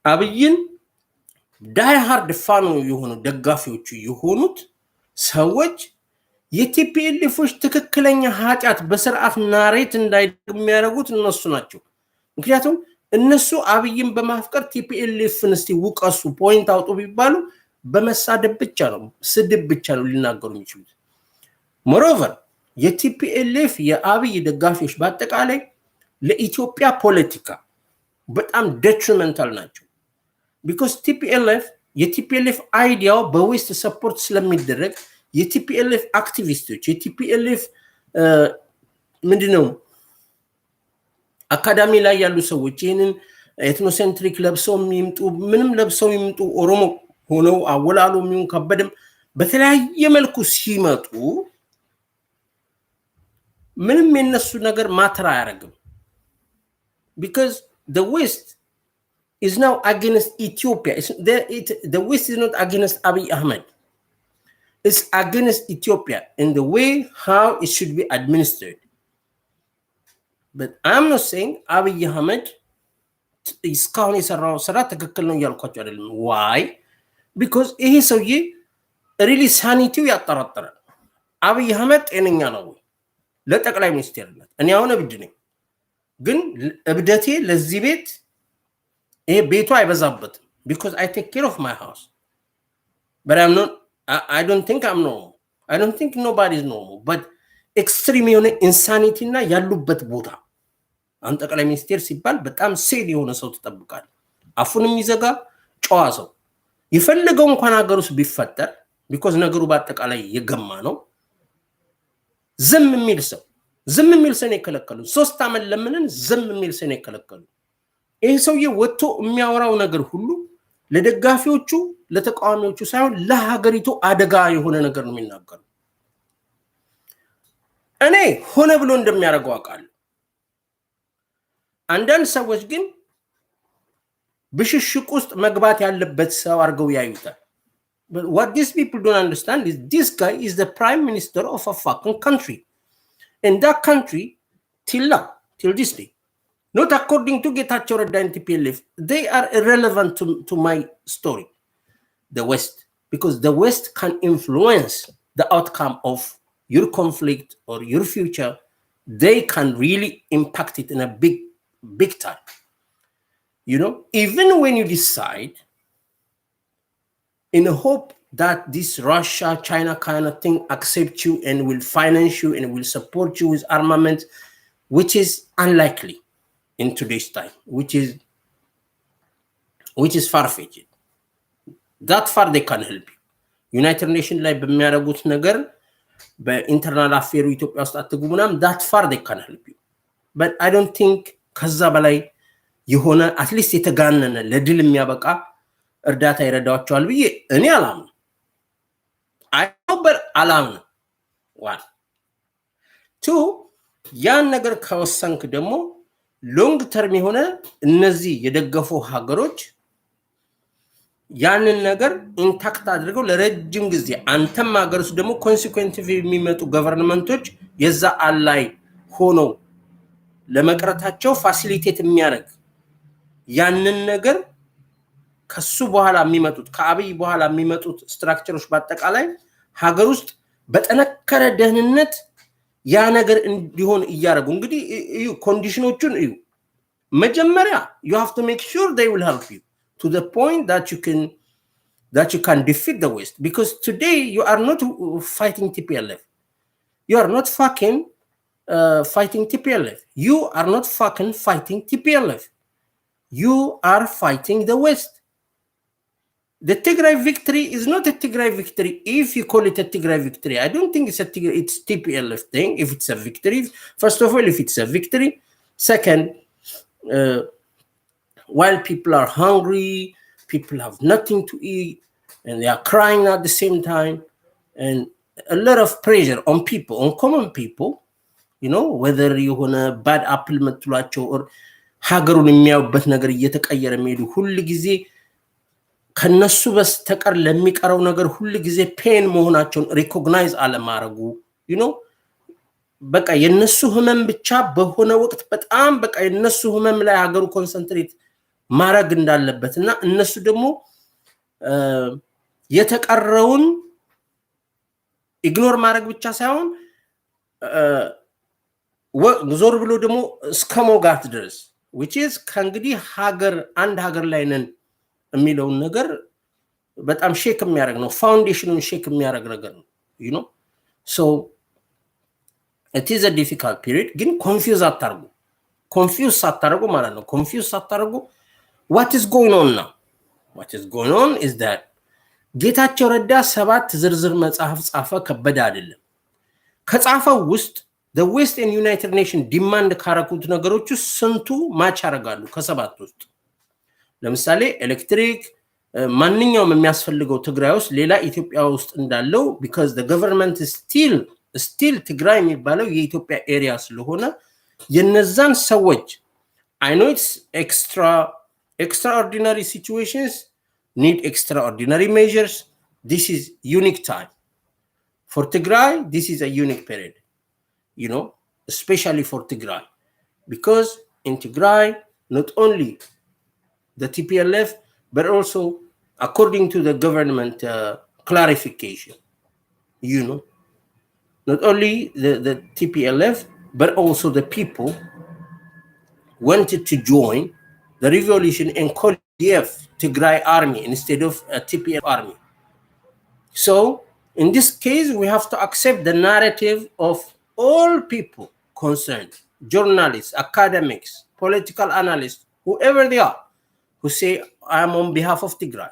አብይን ዳይ ሃርድ ፋኖ የሆኑ ደጋፊዎቹ የሆኑት ሰዎች የቲፒኤልኤፎች ትክክለኛ ኃጢያት በስርዓት ናሬት እንዳይደግም የሚያደርጉት እነሱ ናቸው ምክንያቱም እነሱ አብይን በማፍቀር ቲፒኤልኤፍን እስቲ ውቀሱ ፖይንት አውጡ ቢባሉ በመሳደብ ብቻ ነው ስድብ ብቻ ነው ሊናገሩ የሚችሉት moreover የቲፒኤልኤፍ የአብይ ደጋፊዎች በአጠቃላይ ለኢትዮጵያ ፖለቲካ በጣም detrimental ናቸው because የቲፒኤልኤፍ አይዲያው በዌስት ሰፖርት ስለሚደረግ የቲፒኤልኤፍ አክቲቪስቶች የቲፒኤልኤፍ ምንድነው አካዳሚ ላይ ያሉ ሰዎች ይሄንን ኤትኖሴንትሪክ ለብሰው የሚምጡ ምንም ለብሰው የሚምጡ ኦሮሞ ሆነው አወላሉ የሚሆን ከበደም በተለያየ መልኩ ሲመጡ ምንም የነሱ ነገር ማተር አያረግም because the west is now against Ethiopia the west is not against Abiy Ahmed it's against Ethiopia in the way how it should be administered but I'm not saying አብይ አህመድ እስካሁን የሰራው ስራ ትክክል ነው እያልኳቸው አይደለም። ዋይ ቢኮዝ ይሄ ሰውዬ ሪሊ ሳኒቲው ያጠራጥራል። አብይ አህመድ ጤነኛ ነው ለጠቅላይ ሚኒስቴርነት? እኔ አሁን እብድ ነኝ፣ ግን እብደቴ ለዚህ ቤት ይሄ ቤቱ አይበዛበትም። ቢኮዝ አይ ቴክ ኬር ኦፍ ማይ ሃውስ but I'm not I don't think I'm normal. I don't think nobody is normal, but ኤክስትሪም የሆነ ኢንሳኒቲ እና ያሉበት ቦታ አንተ ጠቅላይ ሚኒስቴር ሲባል በጣም ሴድ የሆነ ሰው ተጠብቃል። አፉን የሚዘጋ ጨዋ ሰው የፈለገው እንኳን ሀገር ውስጥ ቢፈጠር ቢኮዝ ነገሩ በአጠቃላይ የገማ ነው። ዝም የሚል ሰው ነው የከለከሉ። 3 ዓመት ለምንን ዝም የሚል ሰው ነው የከለከሉ። ይሄ ሰውዬ ወጥቶ የሚያወራው ነገር ሁሉ ለደጋፊዎቹ ለተቃዋሚዎቹ ሳይሆን ለሀገሪቱ አደጋ የሆነ ነገር ነው የሚናገረው። እኔ ሆነ ብሎ እንደሚያደርገው አውቃለሁ። አንዳንድ ሰዎች ግን ብሽሽቅ ውስጥ መግባት ያለበት ሰው አድርገው ያዩታል። But what these people don't understand is this guy is the prime minister of a fucking country. And that country, till this day, not according to Getachew Redda and TPLF, they are irrelevant to my story. The West, because the West can influence the outcome of your conflict or your future. They can really impact it in a big time. You know, even when you decide in the hope that this Russia, China kind of thing accept you and will finance you and will support you with armament, which is unlikely in today's time, which is far-fetched. That far they can help you. United Nations ላይ በሚያደርጉት ነገር በኢንተርናል አፌሩ ኢትዮጵያ ውስጥ አትጉሙናም that far they can help you. But I don't think ከዛ በላይ የሆነ አትሊስት የተጋነነ ለድል የሚያበቃ እርዳታ ይረዳዋቸዋል ብዬ እኔ አላምንም። አይበር አላምንም። 1 2 ያን ነገር ከወሰንክ ደግሞ ሎንግ ተርም የሆነ እነዚህ የደገፉ ሀገሮች ያንን ነገር ኢንታክት አድርገው ለረጅም ጊዜ አንተም ሀገር ውስጥ ደግሞ ኮንሲኩዌንቲቭ የሚመጡ ገቨርንመንቶች የዛ አላይ ሆነው ለመቅረታቸው ፋሲሊቴት የሚያደርግ ያንን ነገር ከሱ በኋላ የሚመጡት ከአብይ በኋላ የሚመጡት ስትራክቸሮች በአጠቃላይ ሀገር ውስጥ በተነከረ ደህንነት ያ ነገር እንዲሆን እያደረጉ እንግዲህ ኮንዲሽኖቹን እዩ። መጀመሪያ you have to make sure they will help you to the point that you can defeat the West, because today you are not fighting TPLF. You are not fucking fighting TPLF. You are not fucking fighting TPLF. You are fighting the West. The Tigray victory is not a Tigray victory if you call it a Tigray victory. I don't think it's TPLF thing if it's a victory. First of all, if it's a victory. Second, while people are hungry, people have nothing to eat, and they are crying at the same time, and a lot of pressure on people, on common people, you know, whether you want a bad apple matulacho or ሀገሩን የሚያውበት ነገር እየተቀየረ የሚሄዱ ሁሉ ጊዜ ከነሱ በስተቀር ለሚቀረው ነገር ሁሉ ጊዜ ፔን መሆናቸውን ሪኮግናይዝ አለማረጉ you know በቃ የነሱ ህመም ብቻ በሆነ ወቅት በጣም በቃ የነሱ ህመም ላይ ሀገሩ ኮንሰንትሬት ማረግ እንዳለበትና እነሱ ደግሞ የተቀረውን ኢግኖር ማረግ ብቻ ሳይሆን ዞር ብሎ ደግሞ እስከሞጋት ድረስ which is ከእንግዲህ ሀገር አንድ ሀገር ላይ ነን የሚለው ነገር በጣም ሼክ የሚያደርግ ነው። ፋውንዴሽኑን ሼክ የሚያደርግ ነገር ነው you know so it is a difficult period. ግን ኮንፊውዝ አታርጉ ማለት ነው። ኮንፊውዝ አታርጉ what is going on now? What is going on is that ጌታቸው ረዳ 7 ዝርዝር መጽሐፍ ጻፈ። ከበደ አይደለም። ከጻፈው ውስጥ the West and United Nations demand ካረኩት ነገሮች ስንቱ ማች ያረጋሉ? ከ7 ውስጥ ለምሳሌ ኤሌክትሪክ ማንኛውም የሚያስፈልገው ትግራይ ውስጥ ሌላ ኢትዮጵያ ውስጥ እንዳለው because the government is still ትግራይ የሚባለው የኢትዮጵያ ኤሪያ ስለሆነ የነዛን ሰዎች I know it's extraordinary situations need extraordinary measures. This is unique time for Tigray. This is a unique period, you know, especially for Tigray. because in Tigray, not only the TPLF, but also according to the government clarification, not only the TPLF, but also the people wanted to join the revolution and call TF Tigray army instead of a TPLF army. So in this case, we have to accept the narrative of all people concerned, journalists, academics, political analysts, whoever they are, who say, I am on behalf of Tigray.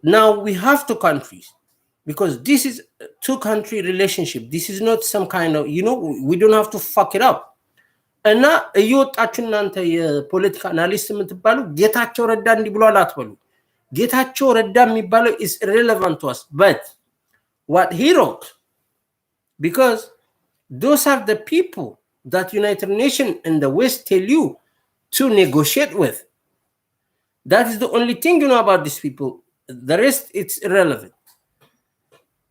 Now we have two countries, because this is a two-country relationship. This is not some kind of, we don't have to fuck it up. እና እየወጣችሁ እናንተ የፖለቲካ አናሊስት የምትባሉ ጌታቸው ረዳ እንዲህ ብሏል አትበሉ። ጌታቸው ረዳ የሚባለው is irrelevant to us, but what he wrote, because those are the people that United Nations and the West tell you to negotiate with. That is the only thing you know about these people. The rest, it's irrelevant.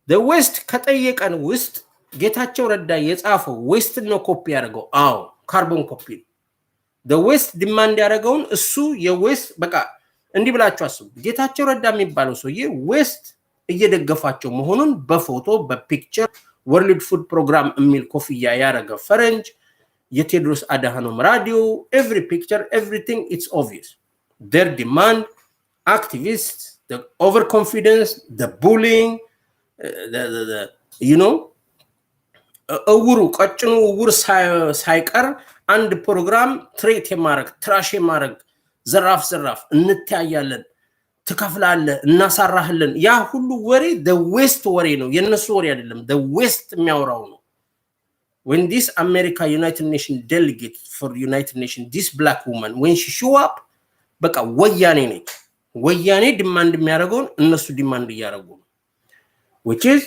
The West ከጠየቀን ውስጥ ጌታቸው ረዳ የጻፈው ዌስት ነው ኮፒ ያደርገው። አዎ ካርቦን ኮፒ። the West ዲማንድ ያደረገውን እሱ የዌስት በቃ እንዲህ ብላችሁ አስቡ። ጌታቸው ረዳ የሚባለው ሰውዬ ዌስት እየደገፋቸው መሆኑን በፎቶ በፒክቸር ወርልድ ፉድ ፕሮግራም የሚል ኮፍያ ያደረገ ፈረንጅ፣ የቴድሮስ አድሃኖም ራዲዮ፣ every picture, everything, it's obvious. Their demand, activists, the overconfidence, the bullying, እውሩ ቀጭኑ እውር ሳይቀር አንድ ፕሮግራም ትሬት የማረግ ትራሽ የማረግ ዘራፍ እንታያለን፣ ትከፍላለህ፣ እናሳራህልን፣ ያ ሁሉ ወሬ the West ወሬ ነው፣ የነሱ ወሬ አይደለም። the West የሚያወራው ነው። when this America United Nations delegate for United Nations, this black woman, when she show up, በቃ ወያኔ ነች። ወያኔ ዲማንድ የሚያደርገውን እነሱ ዲማንድ እያደረጉ ነው። which is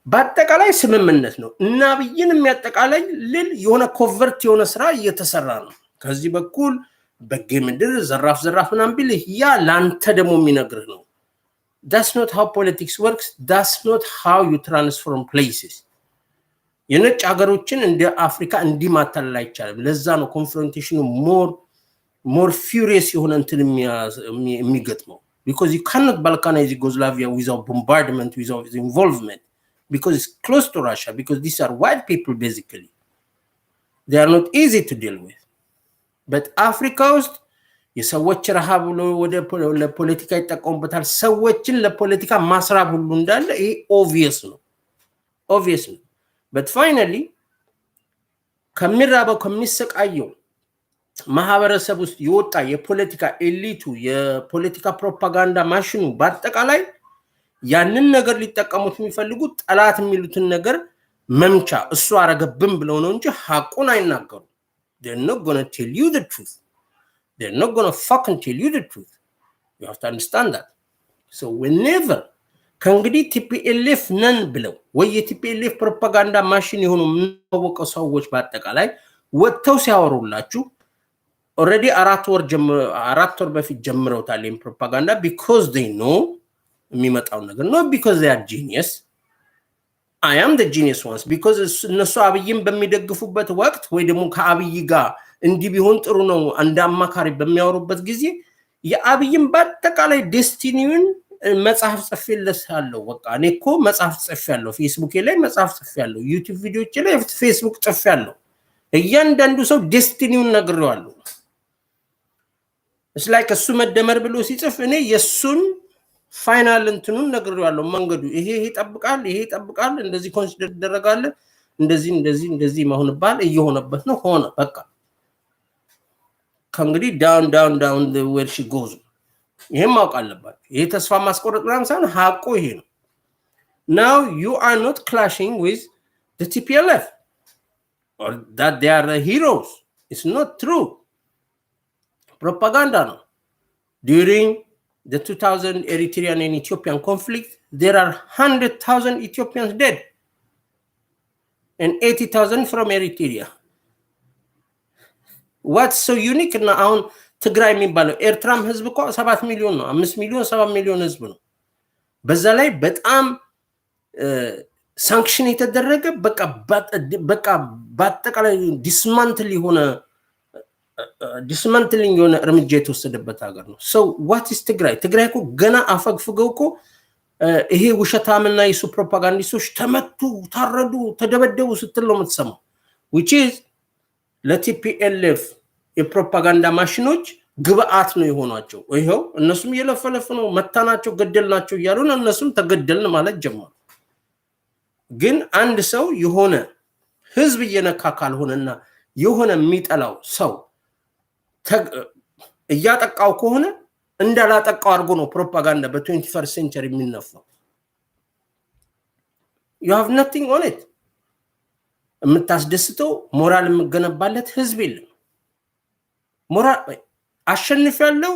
በአጠቃላይ ስምምነት ነው እና አብይን የሚያጠቃላይ ልል የሆነ ኮቨርት የሆነ ስራ እየተሰራ ነው። ከዚህ በኩል በጌምድር ዘራፍ ምናምን ቢል ያ ላንተ ደግሞ የሚነግርህ ነው። that's not how politics works. that's not how you transform places. የነጭ ሀገሮችን እንደ አፍሪካ እንዲማታለል አይቻልም። ለዛ ነው ኮንፍሮንቴሽኑ more furious የሆነ እንትን የሚገጥመው። because you cannot balkanize Yugoslavia without bombardment, without involvement, because it's close to Russia, because these are white people basically. They are not easy to deal with. but Africa ውስጥ የሰዎች ረሃብ ብሎ ወደ ለፖለቲካ ይጠቀሙበታል። ሰዎችን ለፖለቲካ ማስራብ ሁሉ እንዳለ ይሄ obvious ነው። but finally ከሚራበው ከሚሰቃየው ማህበረሰብ ውስጥ የወጣ የፖለቲካ ኤሊቱ የፖለቲካ ፕሮፓጋንዳ ማሽኑ በአጠቃላይ ያንን ነገር ሊጠቀሙት የሚፈልጉት ጠላት የሚሉትን ነገር መምቻ እሱ አረገብም ብለው ነው እንጂ ሐቁን አይናገሩ። they're not going to tell you the truth. they're not going to fucking tell you the truth. you have to understand that. so whenever ከእንግዲህ TPLF ነን ብለው ወይ የTPLF ፕሮፓጋንዳ ማሽን የሆኑ የሚያወቀው ሰዎች በአጠቃላይ ወጥተው ሲያወሩላችሁ already አራት ወር በፊት ጀምረውታል ይሄን ፕሮፓጋንዳ because they know የሚመጣው ነገር not because they are genius. I am the genius ones because እነሱ አብይን በሚደግፉበት ወቅት ወይ ደግሞ ከአብይ ጋር እንዲህ ቢሆን ጥሩ ነው አንድ አማካሪ በሚያወሩበት ጊዜ የአብይን በአጠቃላይ ዴስቲኒውን መጽሐፍ ጽፌለታለሁ። በቃ እኔ እኮ መጽሐፍ ጽፌያለሁ፣ ፌስቡክ ላይ መጽሐፍ ጽፌያለሁ፣ ዩቲዩብ ቪዲዮዎች ላይ ፌስቡክ ጽፌያለሁ። እያንዳንዱ ሰው ዴስቲኒውን ነግሬዋለሁ። it's like እሱ መደመር ብሎ ሲጽፍ እኔ የሱን ፋይናል እንትኑን ነግሬዋለሁ። መንገዱ ይሄ ይጠብቃል፣ እንደዚህ ኮንሲደር ይደረጋል፣ እንደዚህ መሆንባል እየሆነበት ነው ሆነ። በቃ ከእንግዲህ down the where she goes ይሄም ማወቅ አለባችሁ። ይሄ ተስፋ ማስቆረጥ ምናምን ሳይሆን ሐቁ ይሄ ነው። now you are not clashing with the TPLF or that they are the heroes. it's not true. propaganda no. during the 2000 Eritrean and Ethiopian conflict, there are 100,000 Ethiopians dead and 80,000 from Eritrea. what's so unique now አሁን ትግራይ የሚባለው ኤርትራም ህዝብ እኮ 7 ሚሊዮን ነው፣ 5 ሚሊዮን 7 ሚሊዮን ህዝብ ነው። በዛ ላይ በጣም ሳንክሽን የተደረገ በቃ በአጠቃላይ ዲስማንትሊንግ የሆነ እርምጃ የተወሰደበት ሀገር ነው። ሰው ዋትስ ትግራይ እኮ ገና አፈግፍገው እኮ ይሄ ውሸታምና የሱ ፕሮፓጋንዲስቶች ተመቱ፣ ታረዱ፣ ተደበደቡ ስትል ነው የምትሰማው። which is ለቲፒኤልኤፍ የፕሮፓጋንዳ ማሽኖች ግብአት ነው የሆኗቸው። ይሄው እነሱም እየለፈለፉ ነው፣ መታናቸው፣ ገደልናቸው እያሉ ነው። እነሱም ተገደልን ማለት ጀመሩ። ግን አንድ ሰው የሆነ ህዝብ እየነካ ካልሆነና የሆነ የሚጠላው ሰው እያጠቃው ከሆነ እንዳላጠቃው አድርጎ ነው ፕሮፓጋንዳ በ21st century የሚነፋው። you have nothing on it። የምታስደስተው ሞራል የምገነባለት ህዝብ የለም። ሞራል አሸንፍ ያለው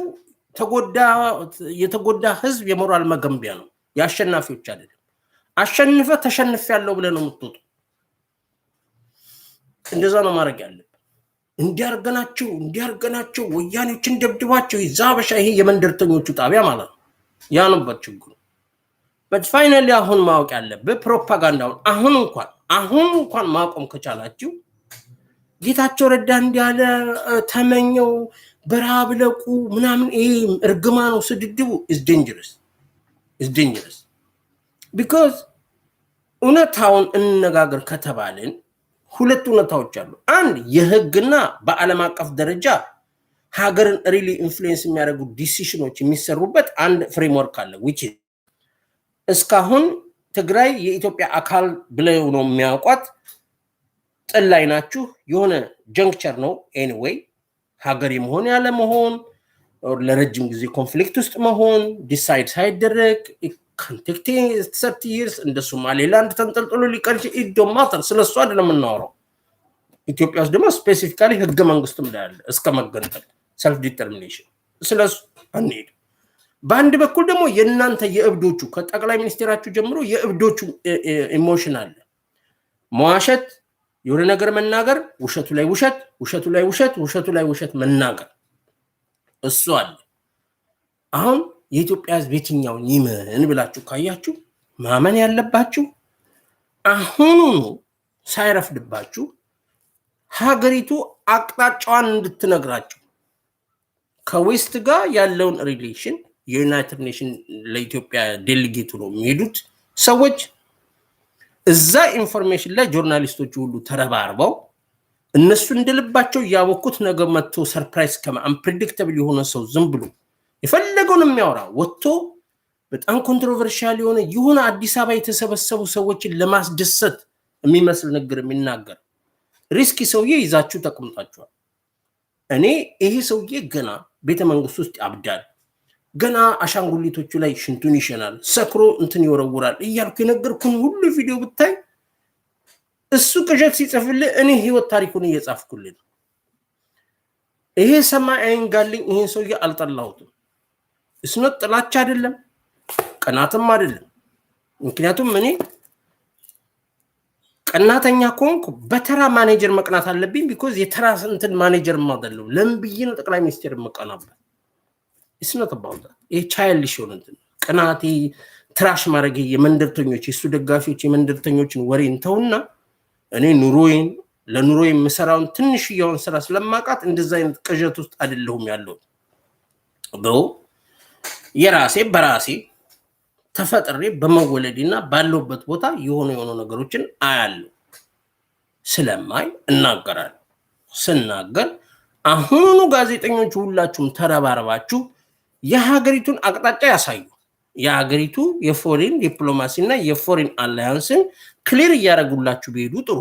የተጎዳ ህዝብ የሞራል መገንቢያ ነው፣ የአሸናፊዎች አይደለም። አሸንፈ ተሸንፍ ያለው ብለ ነው የምትወጡ። እንደዛ ነው ማድረግ ያለብን። እንዲያርገናቸው ወያኔዎችን ደብድባቸው ይዛበሻ። ይሄ የመንደርተኞቹ ጣቢያ ማለት ነው። ያ ነበር ችግሩ። but finally አሁን ማወቅ ያለብህ ፕሮፓጋንዳውን አሁን እንኳን ማቆም ከቻላችሁ ጌታቸው ረዳ እንዲያለ ተመኘው በራብ ለቁ ምናምን ይሄ እርግማ ነው፣ ስድድቡ is dangerous because እውነታውን እንነጋገር ከተባልን ሁለት እውነታዎች አሉ። አንድ የህግና በዓለም አቀፍ ደረጃ ሀገርን ሪሊ ኢንፍሉዌንስ የሚያደርጉ ዲሲሽኖች የሚሰሩበት አንድ ፍሬምወርክ አለ። which እስካሁን ትግራይ የኢትዮጵያ አካል ብለው ነው የሚያውቋት። ጥል ላይ ናችሁ፣ የሆነ ጀንክቸር ነው። ኤኒዌይ ሀገር የመሆን ያለ መሆን ለረጅም ጊዜ ኮንፍሊክት ውስጥ መሆን ዲሳይድ ሳይደረግ ኮንቴክት 30 years እንደ ሶማሌላንድ ተንጠልጥሎ ሊቀር ይዶማተር ስለሱ አይደለም የምናወራው። ኢትዮጵያ ውስጥ ደግሞ ስፔሲፊካሊ ህገ መንግስቱም ላይ አለ እስከ መገንጠል ሰልፍ ዲተርሚኔሽን። ስለሱ አንሄድ። በአንድ በኩል ደግሞ የእናንተ የእብዶቹ ከጠቅላይ ሚኒስቴራችሁ ጀምሮ የእብዶቹ ኢሞሽን አለ። መዋሸት፣ የሆነ ነገር መናገር፣ ውሸቱ ላይ ውሸት መናገር፣ እሱ አለ። አሁን የኢትዮጵያ ህዝብ የትኛውን ይመን ብላችሁ ካያችሁ ማመን ያለባችሁ አሁኑ ሳይረፍድባችሁ ሀገሪቱ አቅጣጫዋን እንድትነግራችሁ ከዌስት ጋር ያለውን ሪሌሽን የዩናይትድ ኔሽን ለኢትዮጵያ ዴሊጌቱ ነው የሚሄዱት ሰዎች እዛ ኢንፎርሜሽን ላይ ጆርናሊስቶች ሁሉ ተረባርበው እነሱ እንደልባቸው ያወቁት ነገር መጥቶ ሰርፕራይዝ አንፕሬዲክተብል የሆነ ሰው ዝም ብሎ የፈለገውን የሚያወራ ወጥቶ በጣም ኮንትሮቨርሻል የሆነ አዲስ አበባ የተሰበሰቡ ሰዎችን ለማስደሰት የሚመስል ነገር የሚናገር ሪስኪ ሰውዬ ይዛችሁ ተቀምጣችኋል። እኔ ይሄ ሰውዬ ገና ቤተ መንግስት ውስጥ ያብዳል፣ ገና አሻንጉሊቶቹ ላይ ሽንቱን ይሸናል፣ ሰክሮ እንትን ይወረውራል እያልኩ የነገርኩን ሁሉ ቪዲዮ ብታይ እሱ ቅዠት ሲጽፍልህ እኔ ህይወት ታሪኩን እየጻፍኩልህ። ይሄ ሰማይ አይንጋልኝ። ይሄ ሰውዬ አልጠላሁትም። እስነት ጥላቻ አይደለም፣ ቀናትም አይደለም። ምክንያቱም እኔ ቀናተኛ ከሆንኩ በተራ ማኔጀር መቅናት አለብኝ። ቢኮዝ የተራ እንትን ማኔጀር ማደለው ለምን ብዬ ነው ጠቅላይ ሚኒስቴር መቀናበት? እስነት ባውታ ይሄ ቻይልድሽ ሆነ እንትን ቀናቴ ትራሽ ማድረግ የመንደርተኞች የሱ ደጋፊዎች የመንደርተኞችን ወሬ እንተውና እኔ ለኑሮዬ የምሰራውን ትንሽዬውን ስራ ስለማቃት እንደዛ አይነት ቅዠት ውስጥ አይደለሁም ያለው። በራሴ ተፈጥሬ በመወለድና ባለውበት ቦታ የሆኑ ነገሮችን አያለሁ። ስለማይ እናገራለሁ። ስናገር አሁኑ ጋዜጠኞች ሁላችሁም ተረባርባችሁ የሀገሪቱን አቅጣጫ ያሳዩ። የሀገሪቱ የፎሬን ዲፕሎማሲና የፎሬን አላያንስን ክሊር እያደረጉላችሁ ቢሄዱ ጥሩ።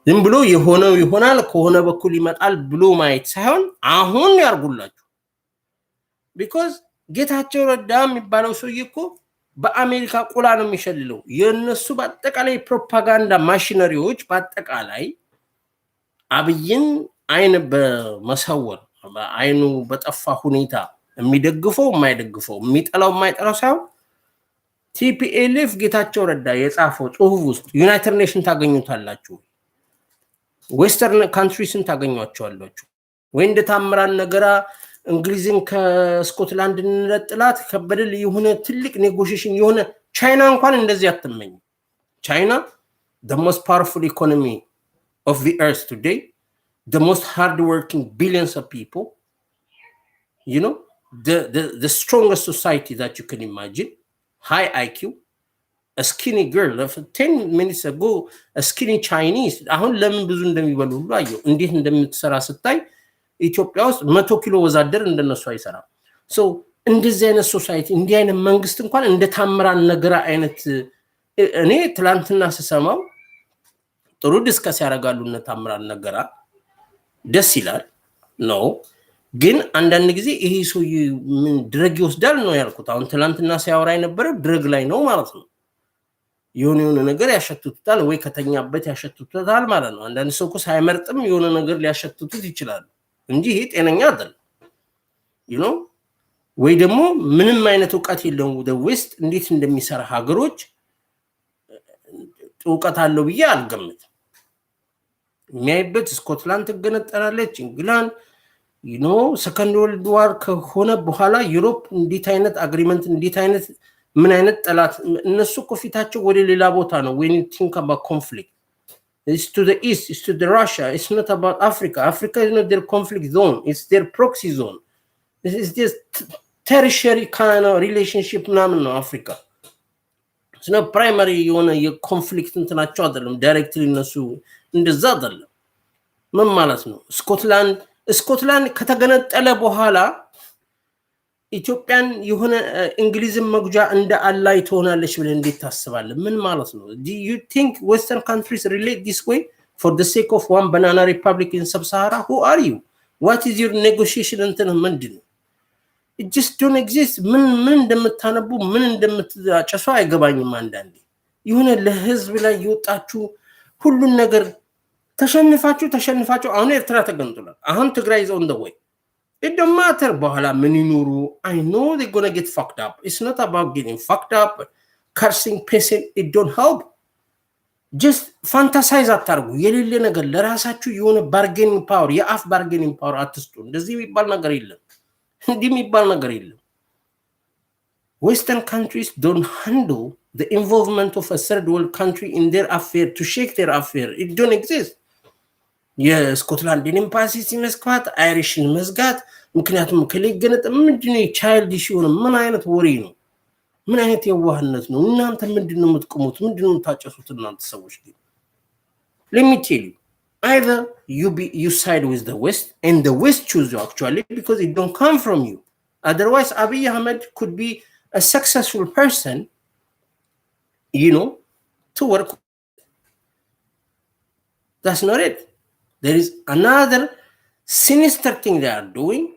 ዝም ብሎ የሆነው ይሆናል ከሆነ በኩል ይመጣል ብሎ ማየት ሳይሆን አሁን ያርጉላችሁ። ቢኮዝ ጌታቸው ረዳ የሚባለው ሰውዬ እኮ በአሜሪካ ቁላ ነው የሚሸልለው። የነሱ በአጠቃላይ ፕሮፓጋንዳ ማሽነሪዎች በአጠቃላይ አብይን አይን በመሰወር አይኑ በጠፋ ሁኔታ የሚደግፈው የማይደግፈው የሚጠላው የማይጠላው ሳይሆን ቲፒኤልኤፍ ጌታቸው ረዳ የጻፈው ጽሁፍ ውስጥ ዩናይትድ ኔሽን ታገኙታላችሁ፣ ዌስተርን ካንትሪስን ታገኟቸዋላችሁ ወይ እንደ ታምራን ነገራ እንግሊዝን ከስኮትላንድ እንለጥላት ከበደል የሆነ ትልቅ ኔጎሽዬሽን የሆነ ቻይና እንኳን እንደዚህ አትመኝ። China, the most powerful economy of the earth today, the most hardworking billions of people, you know, the strongest society that you can imagine, high IQ, a skinny girl of 10 minutes ago, a skinny Chinese አሁን ለምን ብዙ እንደሚበሉ ሁሉ አየሁ። እንዴት እንደምትሰራ ስታይ ኢትዮጵያ ውስጥ 100 ኪሎ ወዛደር እንደነሱ አይሰራም። ሶ እንደዚህ አይነት ሶሳይቲ እንዲህ አይነት መንግስት እንኳን እንደ ታምራን ነገር አይነት እኔ ትላንትና ስሰማው ጥሩ ዲስከስ ያደርጋሉ እነ ታምራን ነገራ ደስ ይላል ነው። ግን አንዳንድ ጊዜ ይሄ ሰው ምን ድረግ ይወስዳል ነው ያልኩት። አሁን ትላንትና ሲያወራ የነበረው ድረግ ላይ ነው ማለት ነው። የሆነ ነገር ያሸትቱታል ወይ ከተኛበት ያሸትቱታል ማለት ነው። አንዳንድ ሰው እኮ ሳይመርጥም የሆነ ነገር ሊያሸትቱት ይችላል እንጂ ይሄ ጤነኛ አይደለም። you know ወይ ደግሞ ምንም አይነት ዕውቀት የለውም ወደ ዌስት እንዴት እንደሚሰራ ሀገሮች ዕውቀት አለው ብዬ አልገምትም። የሚያይበት ስኮትላንድ ትገነጠላለች፣ እንግላንድ ሰከንድ ወርልድ ዋር ከሆነ በኋላ ዩሮፕ እንዴት አይነት አግሪመንት እንዴት አይነት ምን አይነት ጠላት እነሱ እኮ ፊታቸው ወደ ሌላ ቦታ ነው። when you think about conflict, it's to the east, it's to the Russia, it's not about Africa. Africa is not their conflict zone, it's their proxy zone. This is just tertiary kind of relationship ምናምን ነው አፍሪካ። it's not primary የሆነ የኮንፍሊክት እንትናቸው አይደለም። ዳይሬክትሊ እነሱ እንደዛ አይደለም። ምን ማለት ነው? ስኮትላንድ ከተገነጠለ በኋላ ኢትዮጵያን የሆነ እንግሊዝን መግጃ እንደ አላይ ትሆናለች ብለ እንዴት ታስባለህ? ምን ማለት ነው? do you think western countries relate this way for the sake of one banana republic in sub-Sahara? Who are you? what is your negotiation እንትን ምንድነው? it just don't exist. ምን እንደምታነቡ ምን እንደምትጫጩ አይገባኝም። አንዳንዴ የሆነ ለህዝብ ላይ ይወጣችሁ ሁሉን ነገር ተሸንፋችሁ አሁን ኤርትራ ተገንጥሏል። አሁን ትግራይ is on the way. It don't matter በኋላ ምን ይኖሩ። I know they're gonna get fucked up. It's not about getting fucked up, cursing, pissing. It don't help. just fantasize አታርጉ። የሌለ ነገር ለራሳችሁ የሆነ bargaining power የአፍ bargaining power አትስጡ። እንደዚህ የሚባል ነገር የለም። እንዲህ የሚባል ነገር የለም። Western countries don't handle the involvement of a third world country in their affair to shake their affair. It don't exist. የስኮትላንድን ኤምባሲ ሲመስኳት አይሪሽን መዝጋት ምክንያቱም ከለገነጠ ምንድነው ቻይልዲሽ ሆነ ምን አይነት ወሬ ነው? ምን አይነት የዋህነት ነው? እናንተ ምንድነው የምትቆሙት? ምንድነው የምታጨሱት እናንተ ሰዎች? let me tell you, either you side with the West and the West choose you actually because it don't come from you. Otherwise Abiy Ahmed could be a successful person, to work. That's not it. There is another sinister thing they are doing,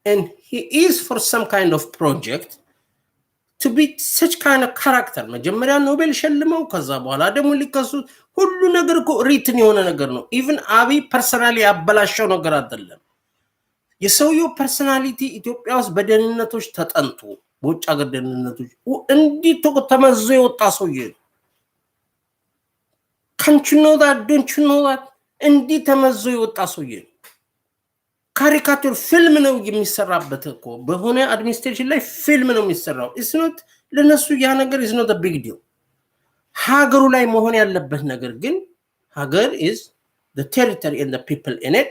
and he is for some kind of project to be such kind of character. መጀመሪያ ኖቤል ሸልመው ከዛ በኋላ ደግሞ ሊከሱት ሁሉ ነገር እኮ ሪትን የሆነ ነገር ነው። ኢቭን አብይ ፐርሰናሊ ያበላሸው ነገር አይደለም። የሰውየው ፐርሰናሊቲ ኢትዮጵያ ውስጥ በደህንነቶች ተጠንቶ በውጭ ሀገር ደህንነቶች እንዲህ ተመዞ የወጣ ሰውዬ ነው። can't you know that? don't you know that? እንዲህ ተመዞ የወጣ ሰውዬ ነው። ካሪካቸር ፊልም ነው የሚሰራበት እኮ በሆነ አድሚኒስትሬሽን ላይ ፊልም ነው የሚሰራው። it's not ለነሱ ያ ነገር is not a big deal. ሀገሩ ላይ መሆን ያለበት ነገር ግን ሀገር is the territory and the people in it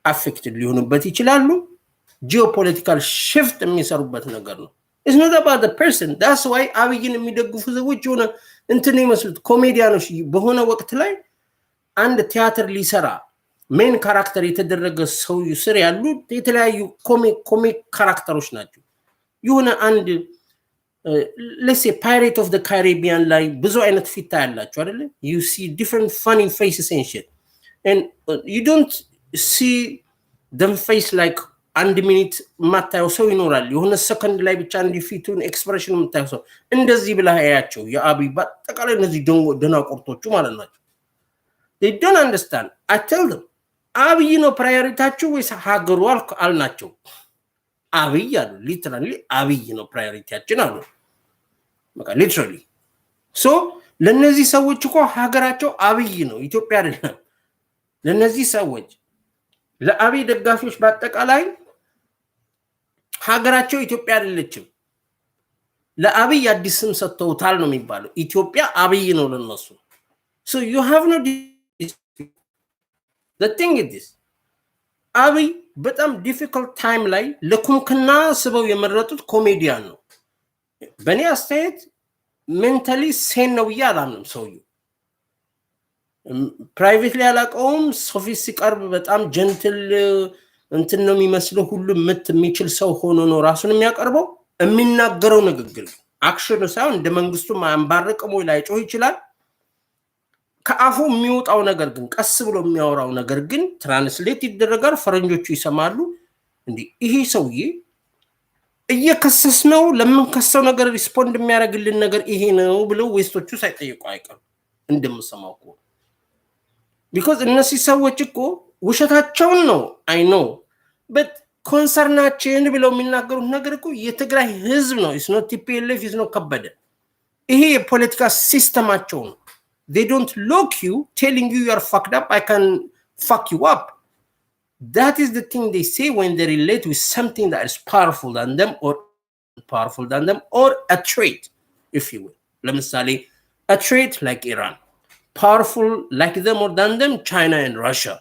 affected ሊሆኑበት ይችላሉ። ጂኦፖለቲካል shift የሚሰሩበት ነገር ነው። it's not about the person. that's why አብይን የሚደግፉ ሰዎች ሆነ እንትን ይመስሉት ኮሜዲያኖች በሆነ ወቅት ላይ አንድ ቲያትር ሊሰራ ሜን ካራክተር የተደረገ ሰው ይስር ያሉ የተለያዩ ኮሚክ ካራክተሮች ናቸው። የሆነ አንድ let's say Pirate of the Caribbean ላይ ብዙ አይነት ፊት ያላችሁ አይደለ? you see different funny faces and shit, and you don't see them face like አንድ ሚኒት ማታየው ሰው ይኖራል። የሆነ ሰከንድ ላይ ብቻ እንዲፊቱን ኤክስፕሬሽን የምታየው ሰው እንደዚህ ብላ ያያቸው የአብይ በአጠቃላይ እነዚህ ደናቆርቶቹ ማለት ናቸው። they don't understand. I tell them አብይ ነው ፕራዮሪቲያችሁ ወይስ ሀገሩ አልናቸው። አብይ አሉ። ሊትራሊ አብይ ነው ፕራዮሪቲያችን አሉ። በቃ ሊትራሊ ሶ ለነዚህ ሰዎች እኮ ሀገራቸው አብይ ነው፣ ኢትዮጵያ አይደለም። ለነዚህ ሰዎች ለአብይ ደጋፊዎች በአጠቃላይ ሀገራቸው ኢትዮጵያ አይደለችም። ለአብይ አዲስ ስም ሰጥተውታል ነው የሚባለው። ኢትዮጵያ አብይ ነው ለነሱ። so you have no the thing is this አብይ በጣም ዲፊካልት ታይም ላይ ለኩምክና ስበው የመረጡት ኮሜዲያን ነው። በእኔ አስተያየት ሜንታሊ ሴን ነው ብዬ አላምንም። ሰውዬው ፕራይቬትሊ አላውቀውም። ሶፊስ ሲቀርብ በጣም ጀንትል እንትን ነው የሚመስለው። ሁሉም ምት የሚችል ሰው ሆኖ ነው ራሱን የሚያቀርበው። የሚናገረው ንግግር አክሽን ሳይሆን እንደ መንግስቱ ማንባረቅም ወይ ላይ ጮህ ይችላል። ከአፉ የሚወጣው ነገር ግን ቀስ ብሎ የሚያወራው ነገር ግን ትራንስሌት ይደረጋል፣ ፈረንጆቹ ይሰማሉ። እንዴ ይሄ ሰውዬ እየከሰስ ነው ለምንከሰው ነገር ሪስፖንድ የሚያደርግልን ነገር ይሄ ነው ብለው ዌስቶቹ ሳይጠይቁ አይቀርም እንደምሰማው እኮ። ቢኮዝ እነዚህ ሰዎች እኮ ውሸታቸውን ነው አይ ኖ በት ኮንሰርናችን ብለው የሚናገሩት ነገር እኮ የትግራይ ህዝብ ነው። ኢስ ኖት ቲፒኤልኤፍ ኢስ ኖት ከበደ። ይሄ የፖለቲካ ሲስተማቸው ነው። they don't lock you telling you are fucked up, I can fuck you up. That is the thing they say when they relate with something that is powerful than them or powerful than them or a trait, if you will. ለምሳሌ a trait like Iran, powerful like them or than them China and Russia,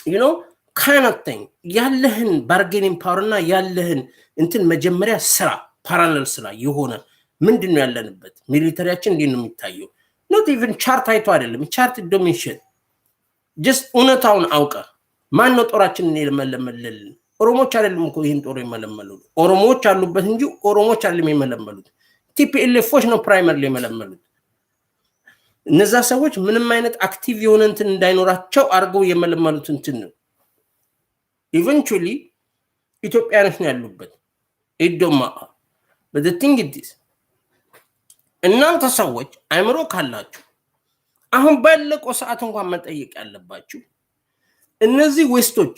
you know, kind of thing. ያለህን bargaining power እና ያለህን እንትን መጀመሪያ ስራ parallel ስራ የሆነ ምንድነው ያለንበት ሚሊተሪያችን እንዴት ነው የሚታየው? not even chart አይቶ አይደለም chart domination just እውነታውን አውቀ ማን ነው ጦራችንን የመለመለል? ኦሮሞች አይደለም እኮ ይሄን ጦር የመለመሉት። ኦሮሞዎች አሉበት እንጂ ኦሮሞዎች አይደለም የመለመሉት። ቲፒኤልኤፎች ነው ፕራይመርሊ የመለመሉት። እነዛ ሰዎች ምንም አይነት አክቲቭ የሆነ እንትን እንዳይኖራቸው አርገው የመለመሉት እንትን ነው። ኢቨንቹሊ ኢትዮጵያኖች ነው ያሉበት ኢዶማ but the thing is this እናንተ ሰዎች አይምሮ ካላችሁ አሁን ባለቀው ሰዓት እንኳን መጠየቅ ያለባችሁ እነዚህ ዌስቶች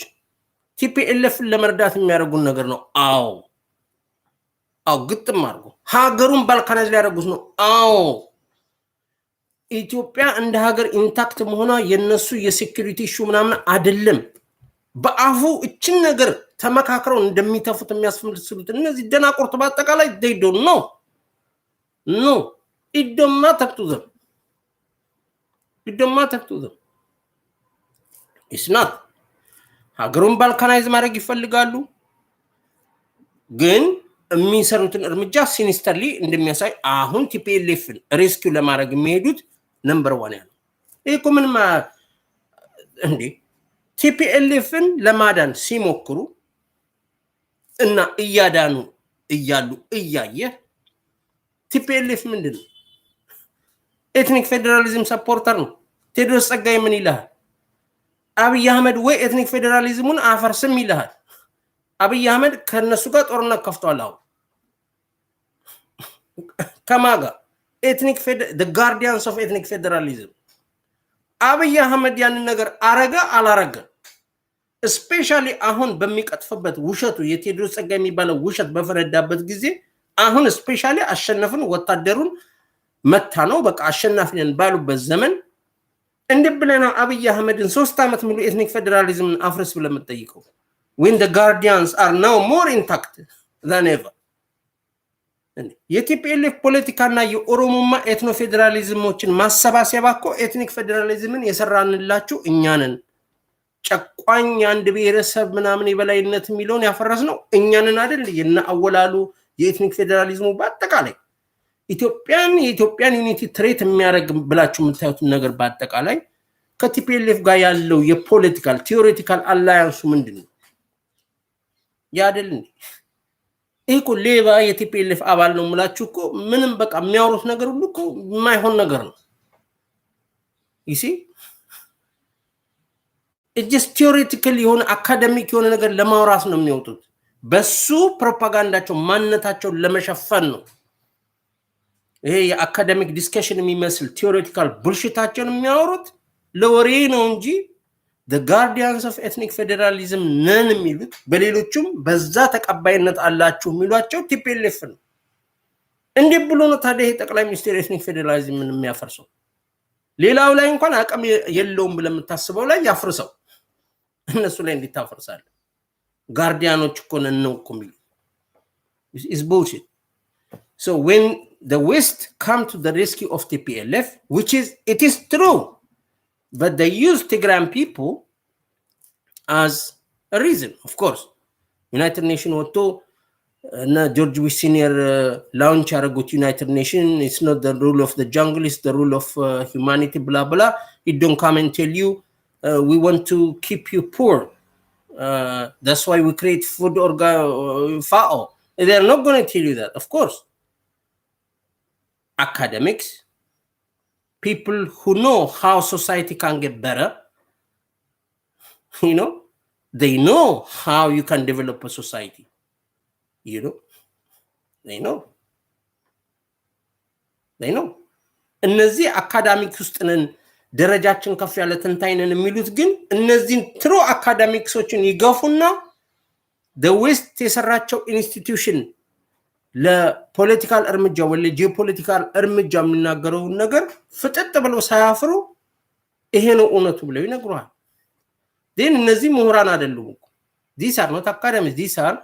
ቲፒኤልኤፍን ለመርዳት የሚያደርጉን ነገር ነው። አዎ ግጥም አድርጎ ሀገሩን ባልካናይዝ ሊያደርጉት ነው። አዎ ኢትዮጵያ እንደ ሀገር ኢንታክት መሆኗ የነሱ የሴኩሪቲ ኢሹ ምናምን አይደለም። በአፉ እችን ነገር ተመካክረው እንደሚተፉት የሚያስፈልስሉት እነዚህ ደናቆርት በአጠቃላይ they don't know. No, it don't matter to them. It don't matter to them. It's not. ሀገሩን ባልካናይዝ ማድረግ ይፈልጋሉ፣ ግን የሚሰሩትን እርምጃ ሲኒስተርሊ እንደሚያሳይ አሁን ቲፒኤልኤፍን ሬስኪው ለማድረግ የሚሄዱት ነምበር 1 ያለው ይሄ እኮ ምንም እንዴ ቲፒኤልኤፍን ለማዳን ሲሞክሩ እና እያዳኑ እያሉ እያየ ቲፒኤልኤፍ ምንድነው? ኤትኒክ ፌደራሊዝም ሰፖርተር ነው። ቴዎድሮስ ጸጋዬ ምን ይላል? አብይ አህመድ ወይ ኤትኒክ ፌደራሊዝሙን አፈርስም ይላል። አብይ አህመድ ከነሱ ጋር ጦርነት ከፍቷል። አሁን ከማጋ ኤትኒክ the guardians of ethnic federalism አብይ አህመድ ያንን ነገር አረጋ አላረጋ ስፔሻሊ አሁን በሚቀጥፍበት ውሸቱ የቴዎድሮስ ጸጋዬ የሚባለው ውሸት በፈረዳበት ጊዜ አሁን ስፔሻሊ አሸነፍን ወታደሩን መታ ነው በቃ አሸናፊነን ባሉበት ዘመን እንደብለና አብይ አህመድን 3 አመት ሙሉ ኤትኒክ ፌደራሊዝም አፍርስ ብለ መጠይቀው when the guardians are now more intact than ever የቲፒኤልኤፍ ፖለቲካና የኦሮሞማ ኤትኖ ፌደራሊዝሞችን ማሰባሰባኮ ኤትኒክ ፌደራሊዝምን የሰራንላችሁ እኛ ነን። ጨቋኝ አንድ ብሔረሰብ ምናምን የበላይነት የሚለውን ያፈረስነው እኛ ነን አይደል? የና አወላሉ የኤትኒክ ፌደራሊዝሙ በአጠቃላይ የኢትዮጵያን ዩኒቲ ትሬት የሚያደርግ ብላችሁ የምታዩት ነገር በአጠቃላይ ከቲፒኤልኤፍ ጋር ያለው የፖለቲካል ቲዮሬቲካል አላያንሱ ምንድነው? ያደል እኮ ሌባ የቲፒኤልኤፍ አባል ነው ሙላችሁ እኮ ምንም በቃ የሚያወሩት ነገር ሁሉ እኮ የማይሆን ነገር ነው። ይሲ just theoretical የሆነ አካዳሚክ የሆነ ነገር ለማውራት ነው የሚወጡት። በሱ ፕሮፓጋንዳቸው ማንነታቸው ለመሸፈን ነው። ይሄ የአካዳሚክ ዲስከሽን የሚመስል ቲዮሬቲካል ቡልሺታቸውን የሚያወሩት ለወሬ ነው እንጂ the guardians of ethnic federalism ነን የሚሉት በሌሎችም በዛ ተቀባይነት አላችሁ የሚሏቸው ቲፒኤልኤፍ ነው። እንዴ ብሎ ነው ታዲያ ጠቅላይ ሚኒስትር ኤትኒክ ፌደራሊዝምን የሚያፈርሰው? ሌላው ላይ እንኳን አቅም የለውም ብለ የምታስበው ላይ ያፍርሰው። እነሱ ላይ እንዲታፈርሳለ ጋርዲያኖች እኮ ነን ነው እኮ የሚሉ is bullshit። So when the West come to the rescue of TPLF, which it is true, but they use Tigrayan people as a reason, of course. United Nations ወጥቶ George Bush Senior launch ያደረጉት United Nations, it's not the rule of the jungle, it's the rule of humanity, blah, blah. It don't come and tell you, we want to keep you poor. That's why we create food FAO. They're not going to tell you that, of course. Academics, people who know how society can get better, they know how you can develop a society. They know. እነዚህ አካዳሚክ ውስጥ ነን ደረጃችን ከፍ ያለ ተንታይነን የሚሉት ግን እነዚህን ትሮ አካዳሚክሶችን ይገፉና the west የሰራቸው ኢንስቲትዩሽን ለፖለቲካል እርምጃ ወይ ለጂኦፖለቲካል እርምጃ የሚናገረው ነገር ፍጥጥ ብለው ሳያፍሩ ይሄ ነው እውነቱ ብለው ይነግሯል። ግን እነዚህ ምሁራን አይደሉም። these are not academics, these are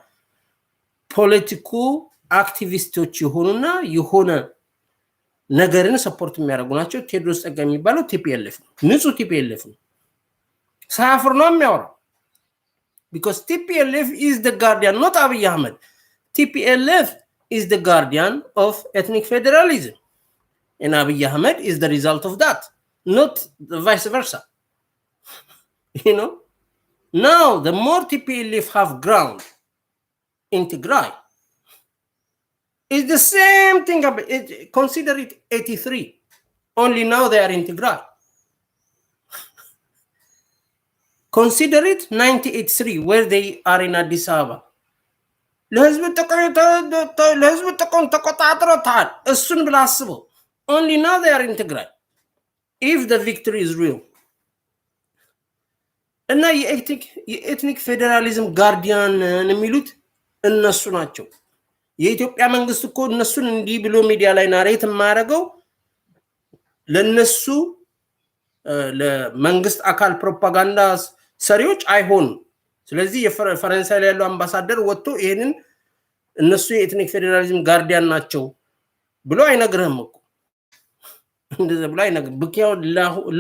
political activists የሆኑና የሆነ ነገርን ሰፖርት የሚያደርጉ ናቸው። ቴድሮስ ጸጋ የሚባለው ቲፒኤልኤፍ ነው፣ ንጹህ ቲፒኤልኤፍ ነው። ሳያፍር ነው የሚያወራው። because TPLF is the guardian, not Abiy Ahmed. TPLF is the guardian of ethnic federalism, and Abiy Ahmed is the result of that, not the vice versa. Now the more TPLF have ground in Tigray, it's the same thing. Consider it 83, only now they are in Tigray. Consider it 1983, where they are in Addis Ababa. Only now they are in Tigray. If the victory is real. እና የኤትኒክ ፌዴራሊዝም ጋርዲያን የሚሉት እነሱ ናቸው። የኢትዮጵያ መንግስት እኮ እነሱን እንዲህ ብሎ ሚዲያ ላይ ናሬት የማያደርገው ለነሱ ለመንግስት አካል ፕሮፓጋንዳ ሰሪዎች አይሆኑ። ስለዚህ የፈረንሳይ ላይ ያለው አምባሳደር ወጥቶ ይሄንን እነሱ የኤትኒክ ፌዴራሊዝም ጋርዲያን ናቸው ብሎ አይነግርህም እኮ። እንደዛ ብሎ አይነግርም። ብቻው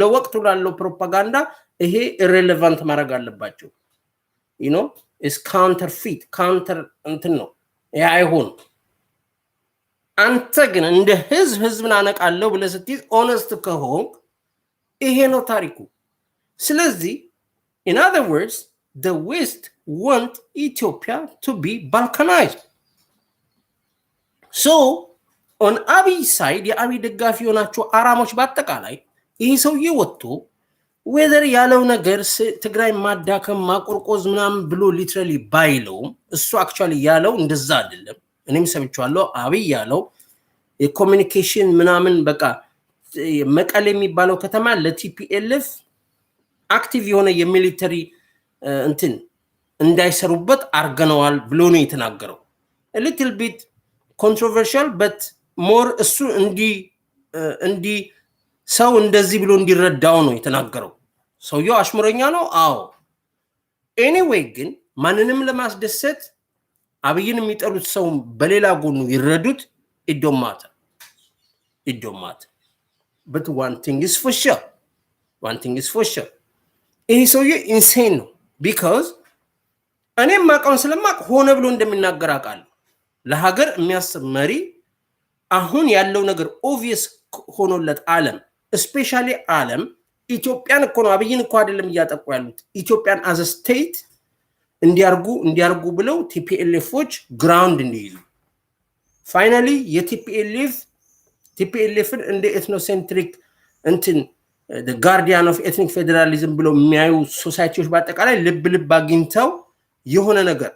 ለወቅቱ ላለው ፕሮፓጋንዳ ይሄ ኢሬሌቫንት ማድረግ አለባቸው። is counterfeit, counter እንትን ነው። ያ አይሆን። አንተ ግን እንደ ህዝብን አነቃለሁ ብለህ ስትይዝ ኦነስት ከሆንክ ይሄ ነው ታሪኩ። ስለዚህ in other words, the West want Ethiopia to be Balkanized. So on Abiy side, የአቢይ ደጋፊ የሆናቸው አራሞች በአጠቃላይ ይሄ ሰውዬ ወጥቶ whether ያለው ነገር ትግራይ ማዳከም ማቆርቆዝ ምናምን ብሎ ሊትራሊ ባይለውም እሱ actually ያለው እንደዛ አይደለም። እኔም ሰምቻለሁ። አቢይ ያለው የኮሙኒኬሽን ምናምን በቃ መቀሌ የሚባለው ከተማ ለቲፒኤልኤፍ አክቲቭ የሆነ የሚሊተሪ እንትን እንዳይሰሩበት አርገነዋል ብሎ ነው የተናገረው። a little bit controversial, but more እሱ እንዲ ሰው እንደዚህ ብሎ እንዲረዳው ነው የተናገረው። ሰውየው አሽሙረኛ ነው። አዎ ኤኒዌይ ግን ማንንም ለማስደሰት አብይን የሚጠሉት ሰው በሌላ ጎኑ ይረዱት it don't matter. But one thing is for sure, ይሄ ሰውዬ ኢንሴን ነው። ቢካዝ እኔም ማቀውን ስለማቅ ሆነ ብሎ እንደሚናገር አውቃለሁ። ለሀገር የሚያስብ መሪ አሁን ያለው ነገር ኦብቪየስ ሆኖለት ዓለም ስፔሻሊ ዓለም ኢትዮጵያን እኮ ነው አብይን እኮ አይደለም እያጠቁ ያሉት ኢትዮጵያን አዝ ስቴት እንዲያርጉ ብለው ቲፒኤልኤፎች ግራውንድ እንዲይዙ ፋይናሊ የቲፒኤልኤፍን እንደ ኤትኖሴንትሪክ እንትን the guardian of ethnic federalism ብለው የሚያዩ ሶሳይቲዎች በአጠቃላይ ልብ አግኝተው የሆነ ነገር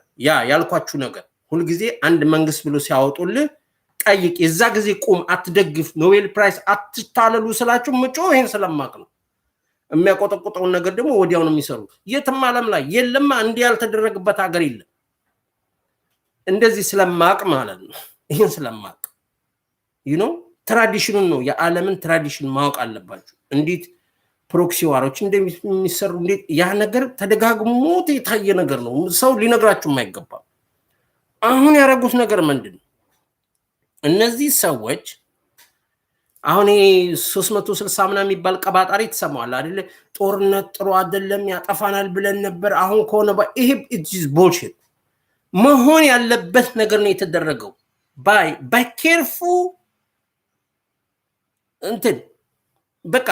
ያልኳችሁ ነገር ሁሉ ጊዜ አንድ መንግስት ብሎ ሲያወጡልህ ጠይቅ። የዛ ጊዜ ቁም፣ አትደግፍ፣ ኖቤል ፕራይስ አትታለሉ ስላችሁ ምጮ ይሄን ስለማቅ ነው። የሚያቆጠቁጠውን ነገር ደግሞ ወዲያው ነው የሚሰሩት። የትም ዓለም ላይ የለም እንዲህ ያልተደረገበት ሀገር የለም። እንደዚህ ስለማቅ ማለት ነው። ይሄን ስለማቅ ትራዲሽኑን ነው የዓለምን ትራዲሽን ማወቅ አለባችሁ። እንዴት ፕሮክሲ ዋሮች እንደሚሰሩ እንዴት ያ ነገር ተደጋግሞ የታየ ነገር ነው። ሰው ሊነግራችሁ የማይገባ አሁን ያረጉት ነገር ምንድነው? እነዚህ ሰዎች አሁን 360 ምናምን የሚባል ቀባጣሪ ተሰማዋል አይደል? ጦርነት ጥሩ አይደለም ያጠፋናል ብለን ነበር። አሁን ከሆነ ይሄ ኢትስ ቡልሺት። መሆን ያለበት ነገር ነው የተደረገው። ባይ ኬርፉል እንትን በቃ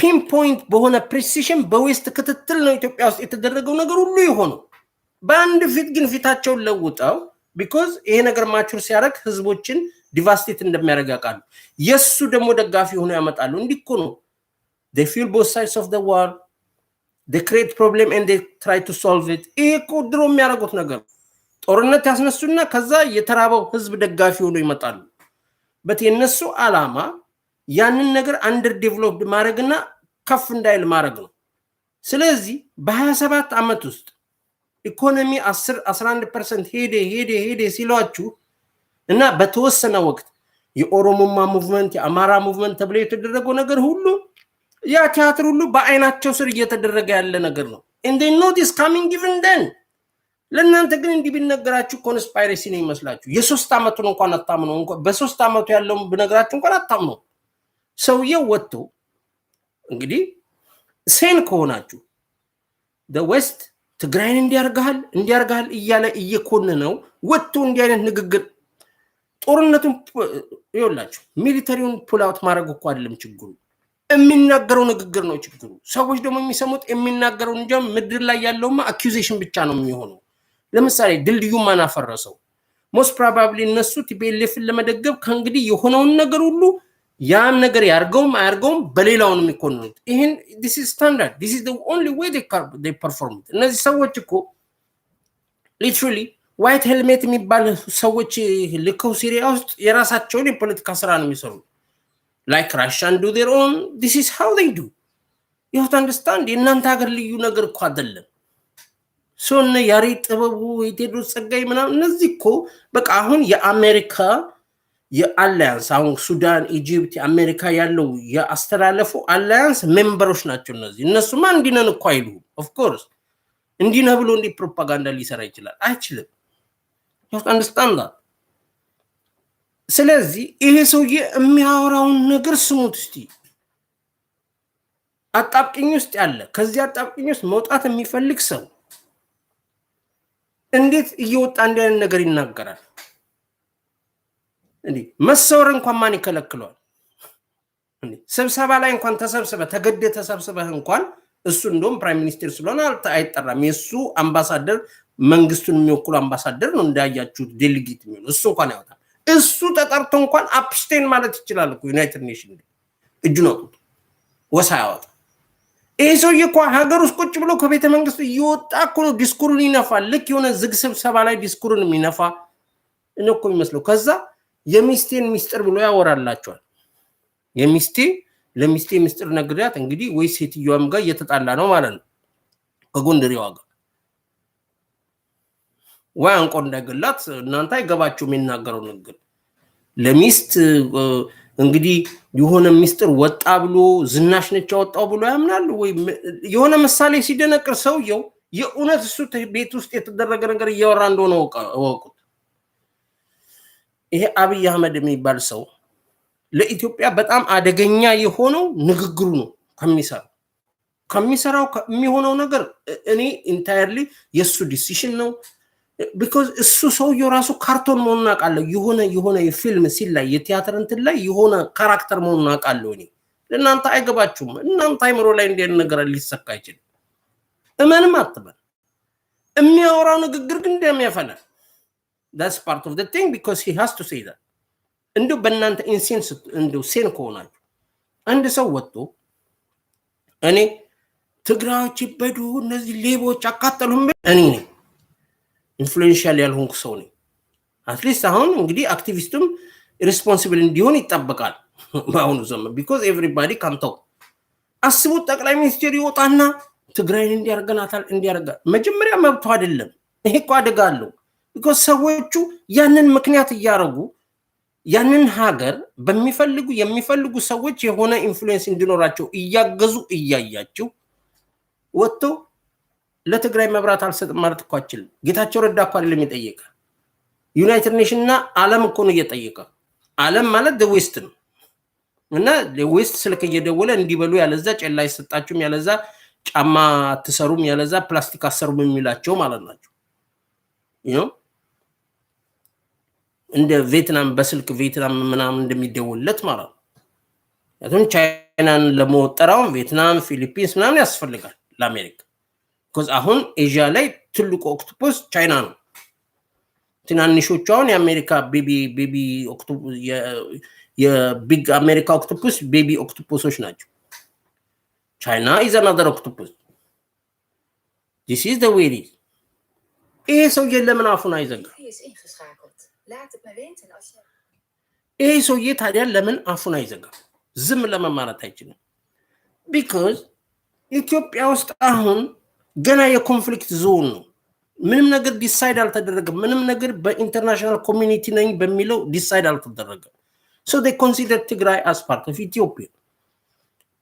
ፒንፖይንት በሆነ ፕሪሲሽን በዌስት ክትትል ነው ኢትዮጵያ ውስጥ የተደረገው ነገር ሁሉ የሆነው። በአንድ ፊት ግን ፊታቸውን ለውጠው ቢኮዝ ይሄ ነገር ማቹር ሲያደርግ ህዝቦችን ዲቫስቴት እንደሚያደርግ ያውቃሉ። የሱ ደግሞ ደጋፊ ሆኖ ያመጣሉ። እንዲህ እኮ ነው they feel both sides of the war, they create problem and they try to solve it። ይሄ እኮ ድሮ የሚያደርጉት ነገር ጦርነት ያስነሱና ከዛ የተራበው ህዝብ ደጋፊ ሆኖ ይመጣሉ። በት የነሱ አላማ ያንን ነገር አንደር ዴቨሎፕድ ማድረግና ከፍ እንዳይል ማድረግ ነው። ስለዚህ በ27 ዓመት ውስጥ ኢኮኖሚ 11% ሄደ ሲሏችሁ እና በተወሰነ ወቅት የኦሮሞማ ሙቭመንት የአማራ ሙቭመንት ተብሎ የተደረገው ነገር ሁሉ ያ ቲያትር ሁሉ በአይናቸው ስር እየተደረገ ያለ ነገር ነው። and they know this coming even then። ለእናንተ ግን እንዲህ ቢነገራችሁ ኮንስፓይሬሲ ነው ይመስላችሁ። የሶስት ዓመቱን እንኳን አታምነው። እንኳን በሶስት ዓመቱ ያለውን ብነግራችሁ እንኳን አታምነው። ሰውየው ወጥቶ እንግዲህ ሴን ከሆናችሁ the west ትግራይን እንዲያርጋል እያለ እየኮነነው ወጥቶ እንዲህ አይነት ንግግር ጦርነቱን ይወላችሁ ሚሊተሪውን ፑል አውት ማድረግ እኮ አይደለም ችግሩ፣ የሚናገረው ንግግር ነው ችግሩ። ሰዎች ደግሞ የሚሰሙት የሚናገረው እንጂ ምድር ላይ ያለውማ አኪዩዜሽን ብቻ ነው የሚሆነው። ለምሳሌ ድልድዩ ማን አፈረሰው? ሞስት ፕሮባብሊ እነሱ ቲፒኤልኤፍን ለመደገፍ ከእንግዲህ የሆነውን ነገር ሁሉ ያን ነገር ያርገውም አያርገውም በሌላው ነው የሚኮንኑት። ይሄን this is standard, this is the only way they perform it። እነዚህ ሰዎች እኮ literally ዋይት ሄልሜት የሚባል ሰዎች ልከው ሲሪያ ውስጥ የራሳቸውን የፖለቲካ ስራ ነው የሚሰሩ። like Russian do their own, this is how they do። you have to understand የእናንተ ሀገር ልዩ ነገር እኮ አይደለም። ሶነ ያሬ ጥበቡ የቴዎድሮስ ጸጋይ ምናምን እነዚህ እኮ በቃ አሁን የአሜሪካ የአላያንስ አሁን ሱዳን ኢጂፕት አሜሪካ ያለው የአስተላለፉ አላያንስ ሜምበሮች ናቸው እነዚህ። እነሱማ እንዲነን እኮ አይሉ ኦፍ ኮርስ እንዲነ ብሎ እንዲ ፕሮፓጋንዳ ሊሰራ ይችላል አይችልም። you understand that። ስለዚህ ይሄ ሰውዬ የሚያወራውን ነገር ስሙት እስቲ። አጣብቂኝ ውስጥ ያለ ከዚህ አጣብቂኝ ውስጥ መውጣት የሚፈልግ ሰው እንዴት እየወጣ እንዲህ አይነት ነገር ይናገራል? እንዴ መሰወር እንኳን ማን ይከለክለዋል? እንዴ ስብሰባ ላይ እንኳን ተሰብስበህ እንኳን እሱ እንደውም ፕራይም ሚኒስተር ስለሆነ አይጠራም። የሱ አምባሳደር መንግስቱን የሚወክሉ አምባሳደር ነው እንዳያችሁት ዴሊጌት የሚሆነው እሱ እንኳን ያወጣል። እሱ ተጠርቶ እንኳን አፕስቴን ማለት ይችላል እኮ ዩናይትድ ኔሽን እጁ ነው ወሳ ያወጣ። ይሄ ሰውዬ እኮ ሀገር ውስጥ ቁጭ ብሎ ከቤተ መንግስቱ እየወጣ እኮ ነው ዲስኩሩን ይነፋል። ልክ የሆነ ዝግ ስብሰባ ላይ ዲስኩሩን የሚነፋ እኮ የሚመስለው። ከዛ የሚስቴን ሚስጥር ብሎ ያወራላቸዋል። ለሚስቴ ሚስጥር ነግሪያት እንግዲህ ወይ ሴትዮዋም ጋር እየተጣላ ነው ማለት ነው ከጎንደሬዋ ጋር ወይ አንቆ እንዳይገላት እናንተ አይገባችሁም የሚናገረው ነገር። ለሚስት እንግዲህ የሆነ ሚስጥር ወጣ ብሎ ዝናሽ ነች ያወጣው ብሎ ያምናል ወይ? የሆነ ምሳሌ ሲደነቅር ሰውየው የእውነት እሱ ቤት ውስጥ የተደረገ ነገር እያወራ እንደሆነ ወቁት። ይሄ አብይ አህመድ የሚባል ሰው ለኢትዮጵያ በጣም አደገኛ የሆነው ንግግሩ ነው። ከሚሰራው የሚሆነው ነገር እኔ ኢንታየርሊ የሱ ዲሲሽን ነው። ቢኮዝ እሱ ሰውየው ራሱ ካርቶን መሆኑን አውቃለሁ። የሆነ የፊልም ሲል ላይ የቲያትር እንትን ላይ የሆነ ካራክተር መሆኑን አውቃለሁ። እኔ ለእናንተ አይገባችሁም። እናንተ አይምሮ ላይ እንዲህ ነገር ሊሰካ አይችልም። እመንም አትበል። የሚያወራው ንግግር ግን እንደሚያፈላ that's part of the thing because he has to say that። እንደው በእናንተ ኢንሴንስ እንደው ሴን ከሆናችሁ አንድ ሰው ወጥቶ እኔ ትግራዮች ይበዱ እነዚህ ሌቦች አቃጠሉም እኔ ነኝ ኢንፍሉዌንሻል ያልሆንኩ ሰው ነኝ። አትሊስት አሁን እንግዲህ አክቲቪስቱም ሪስፖንሲብል እንዲሆን ይጠበቃል በአሁኑ ዘመን because everybody can talk። አስቡት ጠቅላይ ሚኒስትር ይወጣና ትግራይን እንዲያርገናታል መጀመሪያ መብቱ አይደለም። ይሄ እኮ አደጋ አለው። because ሰዎቹ ያንን ምክንያት እያረጉ ያንን ሀገር የሚፈልጉ ሰዎች የሆነ ኢንፍሉዌንስ እንዲኖራቸው እያገዙ እያያቸው ወጥቶ ለትግራይ መብራት አልሰጥም ማለት እኮ አይችልም። ጌታቸው ረዳ እኮ አይደለም የጠየቀ ዩናይትድ ኔሽን እና ዓለም እኮ ነው እየጠየቀ ዓለም ማለት the west ነው እና ለዌስት ስልክ እየደወለ እንዲበሉ ያለዛ ጨላ ይሰጣችሁም ያለዛ ጫማ አትሰሩም ያለዛ ፕላስቲክ አሰሩም የሚላቸው ማለት ናቸው እንደ ቪየትናም በስልክ ቪየትናም ምናምን እንደሚደውልለት ማለት ነው ያቱን ቻይናን ለመወጠራው ቪየትናም ፊሊፒንስ ምናምን ያስፈልጋል ለአሜሪካ because አሁን ኤዥያ ላይ ትልቁ ኦክቶፐስ ቻይና ነው ትናንሾቹ አሁን የአሜሪካ ቤቢ ኦክቶፐስ የቢግ አሜሪካ ኦክቶፐስ ቤቢ ኦክቶፐሶች ናቸው ቻይና is another octopus this is the way it is ይሄ ሰውዬ ለምን አፉን አይዘጋ ይሄ ሰውዬ ታዲያ ለምን አፉን አይዘጋ ዝም ለመማራት አይችልም because ኢትዮጵያ ውስጥ አሁን ገና የኮንፍሊክት ዞን ነው ምንም ነገር ዲሳይድ አልተደረገም ምንም ነገር በኢንተርናሽናል ኮሚኒቲ ነኝ በሚለው ዲሳይድ አልተደረገም so they consider Tigray as part of Ethiopia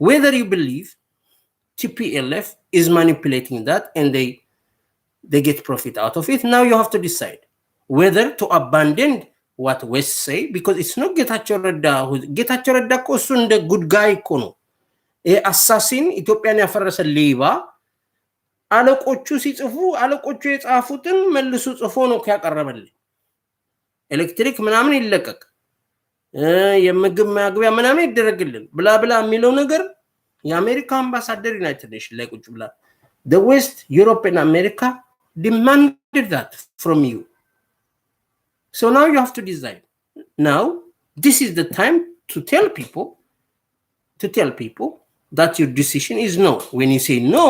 whether you believe TPLF is manipulating that and they get profit out of it now you have to decide whether to abandon what West say because it's not Getachew Redda እኮ እሱ እንደ good guy እኮ ነው assassin ኢትዮጵያን ያፈረሰ ሌባ አለቆቹ ሲጽፉ አለቆቹ የጻፉትን መልሱ ጽፎ ነው ያቀረበልኝ ኤሌክትሪክ ምናምን ይለቀቅ የምግብ ማግቢያ ምናምን ይደረግልን ብላ ብላ የሚለው ነገር የአሜሪካ አምባሳደር ዩናይትድ ኔሽን ላይ ቁጭ ብላ the west europe and america demanded that from you so now you have to decide now this is the time to tell people that your decision is no when you say no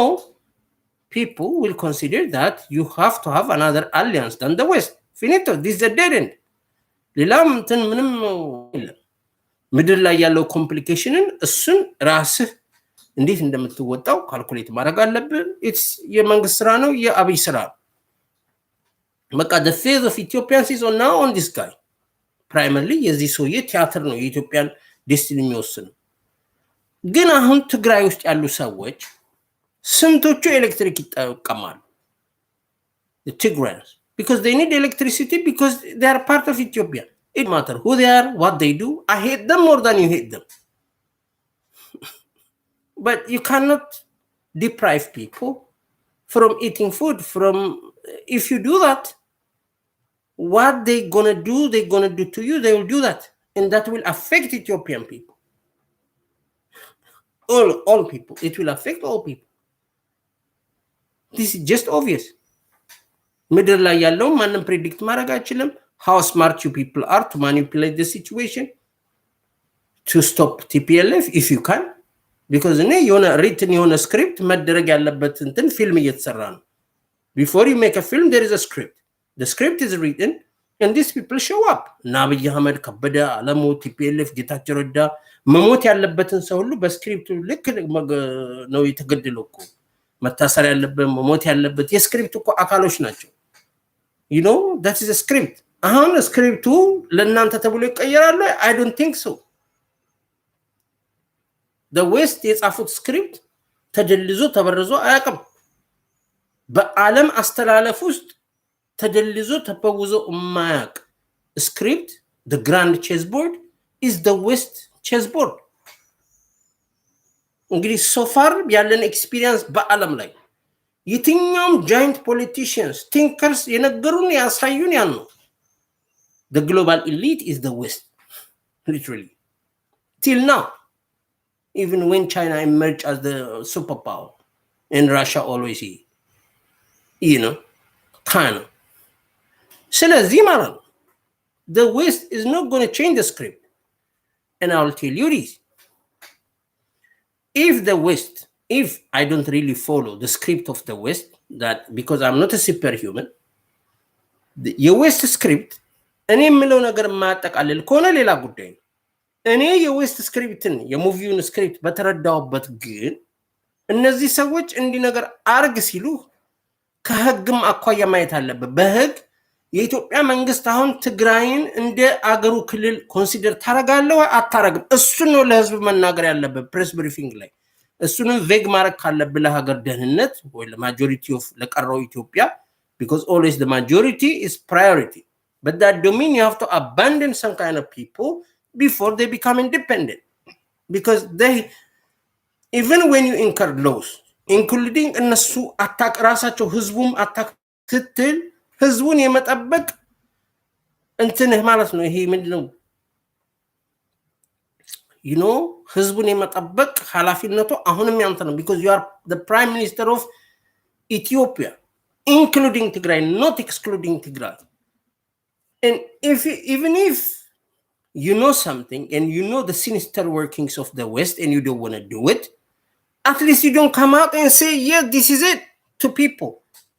people will consider that you have to have another alliance than the west finito this is a dead end ሌላም እንትን ምንም ምድር ላይ ያለው ኮምፕሊኬሽንን እሱን ራስህ እንዴት እንደምትወጣው ካልኩሌት ማድረግ አለብህ it's የመንግስት ስራ ነው የአብይ ስራ በቃ the phase of Ethiopians is on now on this guy primarily የዚህ ሰውዬ ቲያትር ነው የኢትዮጵያን ዴስቲኒ የሚወስነው ግን አሁን ትግራይ ውስጥ ያሉ ሰዎች ስንቶቹ ኤሌክትሪክ ይጠቀማሉ the Tigrayans because they need electricity because they are part of Ethiopia it matter who they are what they do I hate them more than you hate them but you cannot deprive people from eating food from if you do that what they're gonna do to you they will do that and that will affect Ethiopian people all people it will affect all people this is just obvious ምድር ላይ ያለው ማንም predict ማድረግ አይችልም how smart you people are to manipulate the situation to stop TPLF if you can because እኔ የሆነ written የሆነ script መደረግ ያለበት እንትን ፊልም እየተሰራ ነው before you make a film there is a script the script is written and these people show up ናብይ አህመድ ከበደ አለሙ TPLF ጌታቸው ረዳ መሞት ያለበትን ሰው ሁሉ በስክሪፕቱ ልክ ነው የተገደለው እኮ መታሰር ያለበት መሞት ያለበት የስክሪፕቱ እኮ አካሎች ናቸው you know that is a script አሁን ስክሪፕቱ ለእናንተ ተብሎ ይቀየራል I don't think so the west የጻፉት ስክሪፕት ተደልዞ ተበረዞ አያውቅም በዓለም አስተላለፍ ውስጥ ተደልዞ ተፈውዞ ማያውቅ ስክሪፕት the grand chessboard is the west chessboard እንግዲህ so far ያለን ኤክስፒሪየንስ በዓለም ላይ የትኛውም giant politicians thinkers የነገሩን ያሳዩን ያን ነው the global elite is the west literally till now even when China emerged as the superpower and Russia always you know kind of ስለዚህ ማለት ነው the west is not going to change the script and I'll tell you this if I don't really follow the script of the west that because I'm not a superhuman the west script እኔ የምለው ነገር ማጠቃለል ከሆነ ሌላ ጉዳይ ነው እኔ የዌስት ስክሪፕትን የሙቪውን ስክሪፕት በተረዳውበት ግን እነዚህ ሰዎች እንዲህ ነገር አርግ ሲሉ ከህግም አኳያ ማየት አለበት በህግ የኢትዮጵያ መንግስት አሁን ትግራይን እንደ አገሩ ክልል ኮንሲደር ታረጋለው አታረግም እሱ ነው ለህዝብ መናገር ያለበት ፕሬስ ብሪፊንግ ላይ እሱንም ቬግ ማረክ ካለበት ለሀገር ደህንነት ወይ ለማጆሪቲ ኦፍ ለቀረው ኢትዮጵያ because always the majority is priority But that don't mean you have to abandon some kind of people before they become independent. Because they, even when you incur laws, including እነሱ አታክ ራሳቸው ህዝቡም አታክ ስትል ህዝቡን የመጠበቅ እንትንህ ማለት ነው። ይሄ ምንድነው? you know ህዝቡን የመጠበቅ ኃላፊነቱ አሁንም ያንተ ነው። because you are the prime minister of Ethiopia, including Tigray, not excluding Tigray. And even if you know something and you know the sinister workings of the West and you don't want to do it, at least you don't come out and say, yeah, this is it to people.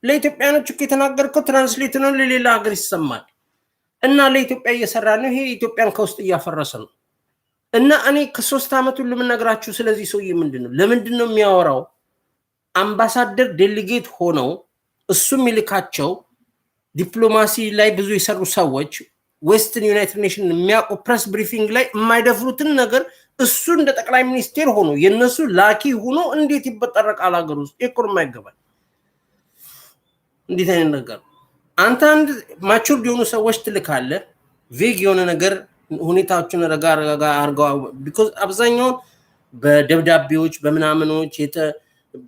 ለኢትዮጵያኖች ከተናገርከው ትራንስሌት ነው ለሌላ ሀገር ይሰማል። እና ለኢትዮጵያ እየሰራ ነው። ይሄ ኢትዮጵያን ከውስጥ እያፈረሰ ነው። እና እኔ ከ3 አመት ሁሉ ምነግራችሁ ስለዚህ ሰውዬ ምንድነው ለምንድነው የሚያወራው? አምባሳደር ዴሊጌት ሆነው እሱም ይልካቸው ዲፕሎማሲ ላይ ብዙ የሰሩ ሰዎች ዌስተርን ዩናይትድ ኔሽን የሚያውቁ ፕሬስ ብሪፊንግ ላይ የማይደፍሩትን ነገር እሱ እንደ ጠቅላይ ሚኒስቴር ሆኖ የነሱ ላኪ ሆኖ እንዴት ይበጠረቃል ሀገር ውስጥ? ይቆርማ ይገባል። እንዴት አይነት ነገር አንተ አንድ ማቹር የሆኑ ሰዎች ትልካለህ፣ ቬግ የሆነ ነገር ሁኔታዎችን ረጋ አርጋው because አብዛኛው በደብዳቤዎች በመናመኖች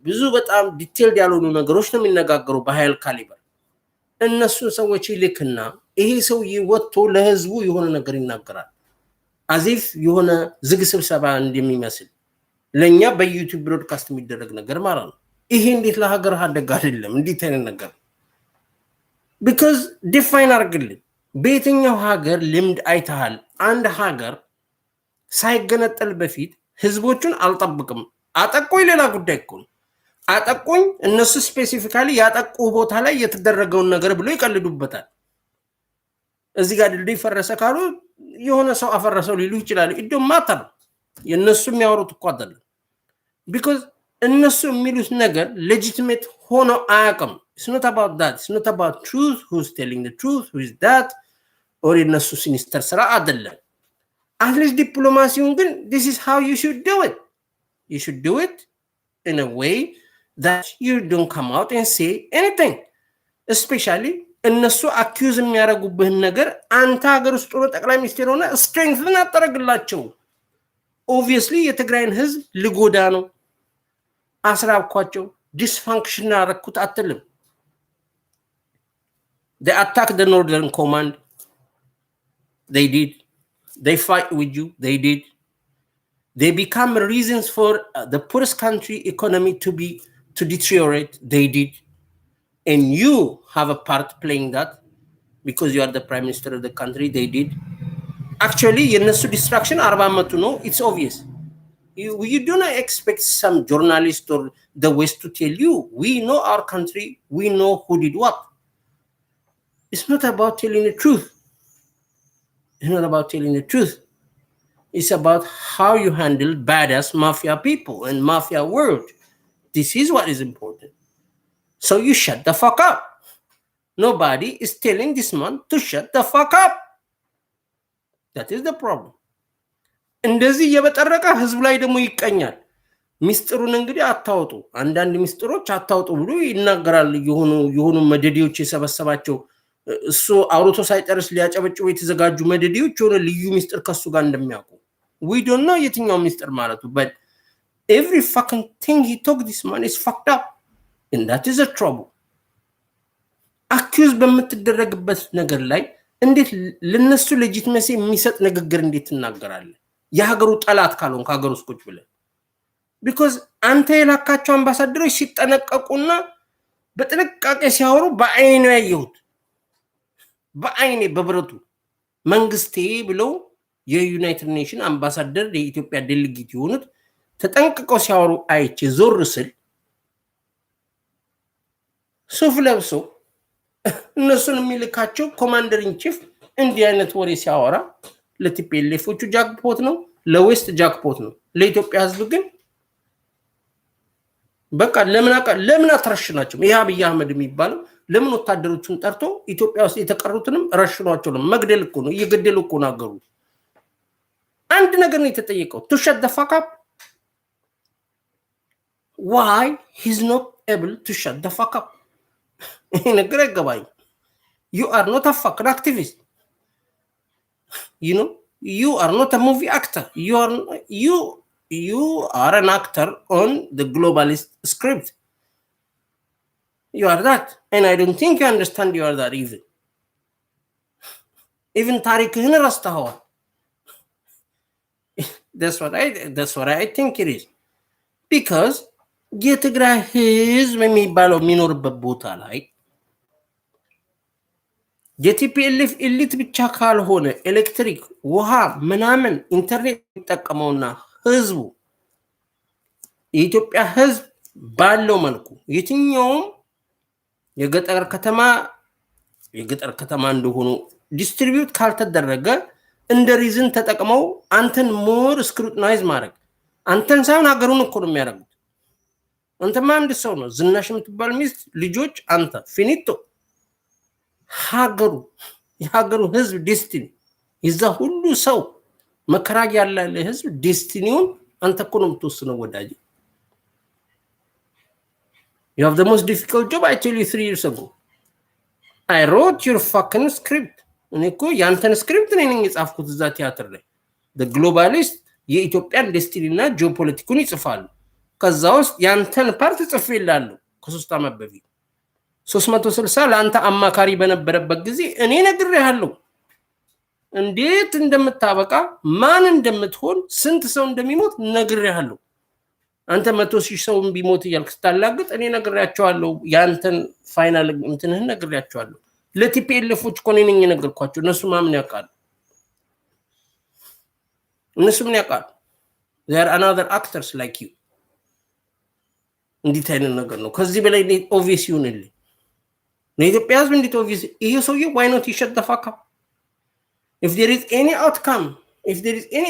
ብዙ በጣም ዲቴይልድ ያልሆኑ ነገሮች ነው የሚነጋገሩ በሃይል ካሊበር። እነሱ ሰዎች ይልክና ይሄ ሰው ይወጥቶ ለህዝቡ የሆነ ነገር ይናገራል አዚፍ የሆነ ዝግ ስብሰባ እንደሚመስል ለኛ በዩቲዩብ ብሮድካስት የሚደረግ ነገር ማለት ነው። ይሄ እንዴት ለሀገር አደጋ አይደለም? እንዴት አይነት ነገር because define አርግልኝ። በየትኛው ሀገር ልምድ አይተሃል? አንድ ሀገር ሳይገነጠል በፊት ህዝቦቹን አልጠብቅም አጠቆይ ሌላ ጉዳይ እኮ ነው። አጠቆኝ እነሱ ስፔሲፊካሊ ያጠቁ ቦታ ላይ የተደረገውን ነገር ብሎ ይቀልዱበታል። እዚህ ጋር ድልድይ ፈረሰ ካሉ የሆነ ሰው አፈረሰው ሊሉ ይችላል። it don't matter የነሱ የሚያወሩት እኮ አይደለም because እነሱ የሚሉት ነገር legitimate ሆኖ አያውቅም። it's not about that, it's not about truth, who's telling the truth, who is that, or የነሱ ሲኒስተር ስራ አይደለም። at least ዲፕሎማሲውን ግን this is how you should do it. You should do it in a way that you don't come out and say anything, especially እነሱ አኪዩዝ የሚያደርጉብህን ነገር አንተ ሀገር ውስጥ ሆነ ጠቅላይ ሚኒስቴር ሆነ ስትሬንግዝን አጠረግላቸው። obviously የትግራይን ህዝብ ልጎዳ ነው አስራብኳቸው ዲስፋንክሽን አረኩት አትልም። they attack the northern command, they did. They fight with you, they did. They become reasons for the poorest country economy to deteriorate, they did. And you have a part playing that because you are the prime minister of the country, they did. Actually የነሱ distraction 40 አመቱ ነው. It's obvious. You do not expect some journalist or the West to tell you. We know our country, we know who did what. It's not about telling the truth. It's not about telling the truth. It's about how you handle badass mafia people and mafia world. This is what is important. So you shut the fuck up. Nobody is telling this man to shut the fuck up. That is the problem. እንደዚህ የበጠረቀ ህዝብ ላይ ደግሞ ይቀኛል። ሚስጥሩን እንግዲህ አታውጡ፣ አንዳንድ ሚስጥሮች አታውጡ ብሎ ይናገራል። የሆኑ መደዲዎች የሰበሰባቸው እሱ አውሮቶ ሳይጨርስ ሊያጨበጭቡ የተዘጋጁ መደዲዎች የሆነ ልዩ ሚስጥር ከሱ ጋር እንደሚያውቁ we don't know የትኛው ሚስጥር ማለቱ but every fucking thing he took this man is fucked up and that is a trouble. accuse በምትደረግበት ነገር ላይ እንዴት ለነሱ ሌጂቲመሲ የሚሰጥ ንግግር እንዴት እናገራለን? የሀገሩ ጠላት ካልሆን ከሀገሩ ውስጥ ቁጭ ብለ because አንተ የላካቸው አምባሳደሮች ሲጠነቀቁና በጥንቃቄ ሲያወሩ በአይኔ ያየሁት በአይኔ በብረቱ መንግስቴ ብለው የዩናይትድ ኔሽን አምባሳደር የኢትዮጵያ ዴሊጌት የሆኑት ተጠንቅቀው ሲያወሩ አይቼ ዞር ስል ሱፍ ለብሰው እነሱን የሚልካቸው ኮማንደር ኢን ቺፍ እንዲህ አይነት ወሬ ሲያወራ ለቲፒኤልኤፎቹ ጃክፖት ነው፣ ለዌስት ጃክፖት ነው። ለኢትዮጵያ ህዝብ ግን በቃ ለምን አትረሽናቸው? ይሄ አብይ አህመድ የሚባለው ለምን ወታደሮቹን ጠርቶ ኢትዮጵያ ውስጥ የተቀሩትንም ረሽኗቸው ነው? መግደል እኮ ነው፣ እየገደሉ እኮ ነው አገሩ። አንድ ነገር ነው የተጠየቀው to shut the fuck up. Why he's not able to shut the fuck up? ይሄ ነገር አይገባኝ። You are not a fucking activist. You know, you are not a movie actor. You are an actor on the globalist script. You are that, and I don't think you understand you are that even ታሪክህን ረስተኸዋል. that's what I think it is, because የትግራይ ህዝብ የሚባለው የሚኖርበት ቦታ ላይ የቲፒኤልኤፍ ኤሊት ብቻ ካልሆነ ኤሌክትሪክ፣ ውሃ፣ ምናምን ኢንተርኔት የሚጠቀመውና ህዝቡ የኢትዮጵያ ህዝብ ባለው መልኩ የትኛውም የገጠር ከተማ እንደሆኑ ዲስትሪቢዩት ካልተደረገ እንደ ሪዝን ተጠቅመው አንተን ሞር ስክሩትናይዝ ማድረግ አንተን ሳይሆን ሀገሩን እኮ ነው የሚያደርጉት። አንተማ አንድ ሰው ነው፣ ዝናሽ የምትባል ሚስት፣ ልጆች፣ አንተ ፊኒቶ። የሀገሩ ህዝብ ዴስቲኒ፣ የዛ ሁሉ ሰው መከራ ያለ ህዝብ ዴስቲኒውን አንተ እኮ ነው የምትወስነው ወዳጅ። You have the most difficult job, I tell you 3 years ago. I wrote your fucking script. እኔ እኮ ያንተን ስክሪፕት እኔ ነኝ የጻፍኩት እዛ ቲያትር ላይ። the globalist የኢትዮጵያን ዴስቲኒ እና ጂኦፖለቲኩን ይጽፋሉ። ከዛ ውስጥ ያንተን ፓርት ጽፌልሃለሁ ከ3 ዓመት በፊት 360 ለአንተ አማካሪ በነበረበት ጊዜ እኔ ነግሬሃለሁ እንዴት እንደምታበቃ፣ ማን እንደምትሆን፣ ስንት ሰው እንደሚሞት ነግሬሃለሁ። አንተ 100,000 ሰው ቢሞት እያልክ ስታላግጥ እኔ ነግሬያቸዋለሁ። ያንተን ፋይናል እንትንህን ነግሬያቸዋለሁ። ለቲፒኤልኤፎች እኮ እኔ ነኝ የነገርኳቸው። እነሱ ምን ያውቃሉ? they are another actors like you። እንዴት አይነት ነገር ነው? ከዚህ በላይ ኦብቪየስ ይሁንልኝ ለኢትዮጵያ ህዝብ። እንዴት ኦብቪየስ ይሄ ሰውዬ why not he shut the fuck up? if there is any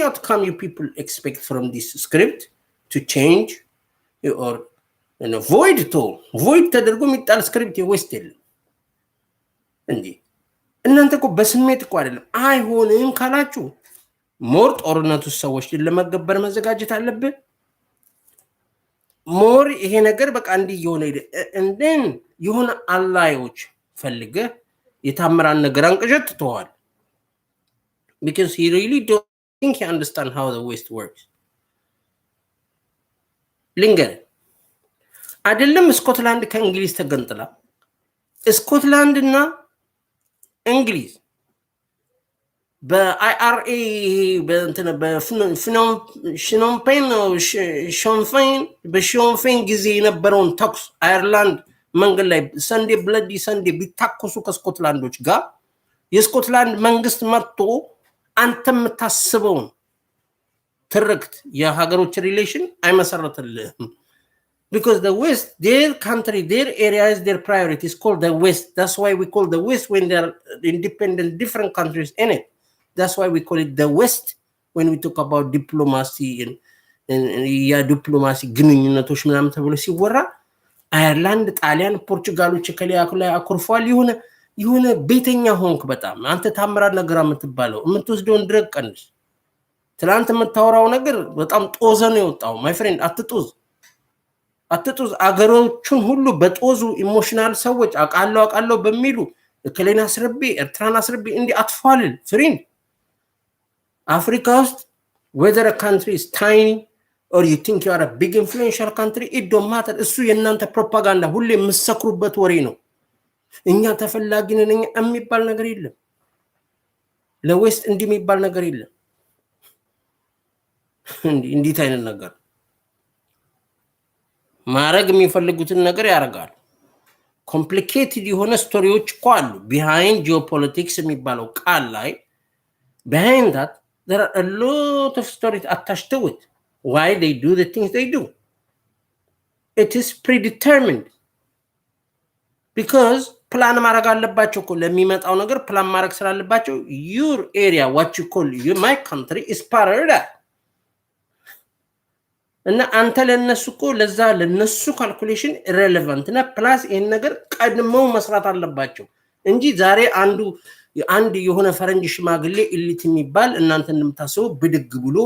outcome you people expect from this script to change or void ተደርጎ የሚጣል ስክሪፕት የዌስት የለም እንዴ። እናንተ እኮ በስሜት እኮ አይደለም አይሆንም ካላችሁ ሞር ጦርነቱ ሰዎች ለመገበር መዘጋጀት አለብን። ሞር ይሄ ነገር በቃ እንዲህ የሆነ እንደን የሆነ አላዮች ፈልገ የታምራን ነገር አንቀጀት ተዋል። because he really don't think he understand how the West works። ሊንገር አይደለም ስኮትላንድ ከእንግሊዝ ተገንጥላ ስኮትላንድ እና እንግሊዝ በአይአርኤ በሾንፌን ጊዜ የነበረውን ተኩስ አየርላንድ መንገድ ላይ ሰንዴ ብለዲ ሰንዴ ቢታኮሱ ከስኮትላንዶች ጋር የስኮትላንድ መንግስት መጥቶ አንተ የምታስበውን ትርክት የሀገሮች ሪሌሽን አይመሰረትልህም። because the West, their country, their areas, their priorities called the West. That's why we call the West when there are independent different countries in it. That's why we call it the West when we talk about diplomacy and diplomacy ግንኙነቶች ምናምን ተብሎ ሲወራ አየርላንድ፣ ጣሊያን፣ ፖርቹጋሎች ከሊያኩላ አኩርፏል። ይሁን ቤተኛ ሆንክ በጣም አንተ ታምራት ነገር የምትባለው የምትወስደውን ድረግ ቀንስ። ትላንት የምታወራው ነገር በጣም ጦዘ ነው የወጣው። ማይ ፍሬንድ አትጡዝ። አገሮቹን ሁሉ በጦዙ ኢሞሽናል ሰዎች አቃለው በሚሉ ከሌና አስረቢ ኤርትራን አስረቢ እንዲ አትፋልል ፍሬንድ። አፍሪካ ውስጥ whether a country is tiny or you think you are a big influential country, it don't matter። እሱ የእናንተ ፕሮፓጋንዳ ሁሌ የምትሰክሩበት ወሬ ነው። እኛ ተፈላጊ ነን የሚባል ነገር የለም። ለዌስት እንዲህ የሚባል ነገር የለም። እንዴት አይነት ነገር ማረግ የሚፈልጉትን ነገር ያደርጋሉ። ኮምፕሊኬትድ የሆነ ስቶሪዎች እኮ አሉ ቢሃይንድ ጂኦፖለቲክስ የሚባለው ቃል ላይ። behind that there are a lot of stories attached to it, why they do the things they do. It is predetermined because ፕላን ማድረግ አለባቸው እኮ ለሚመጣው ነገር ፕላን ማድረግ ስላለባቸው your area, what you call my country is part of that። እና አንተ ለነሱ እኮ ለነሱ ካልኩሌሽን ኢሬሌቫንት እና ፕላስ ይሄን ነገር ቀድመው መስራት አለባቸው እንጂ ዛሬ አንድ የሆነ ፈረንጅ ሽማግሌ ኢሊት የሚባል እናንተ እንደምታስቡ ብድግ ብሎ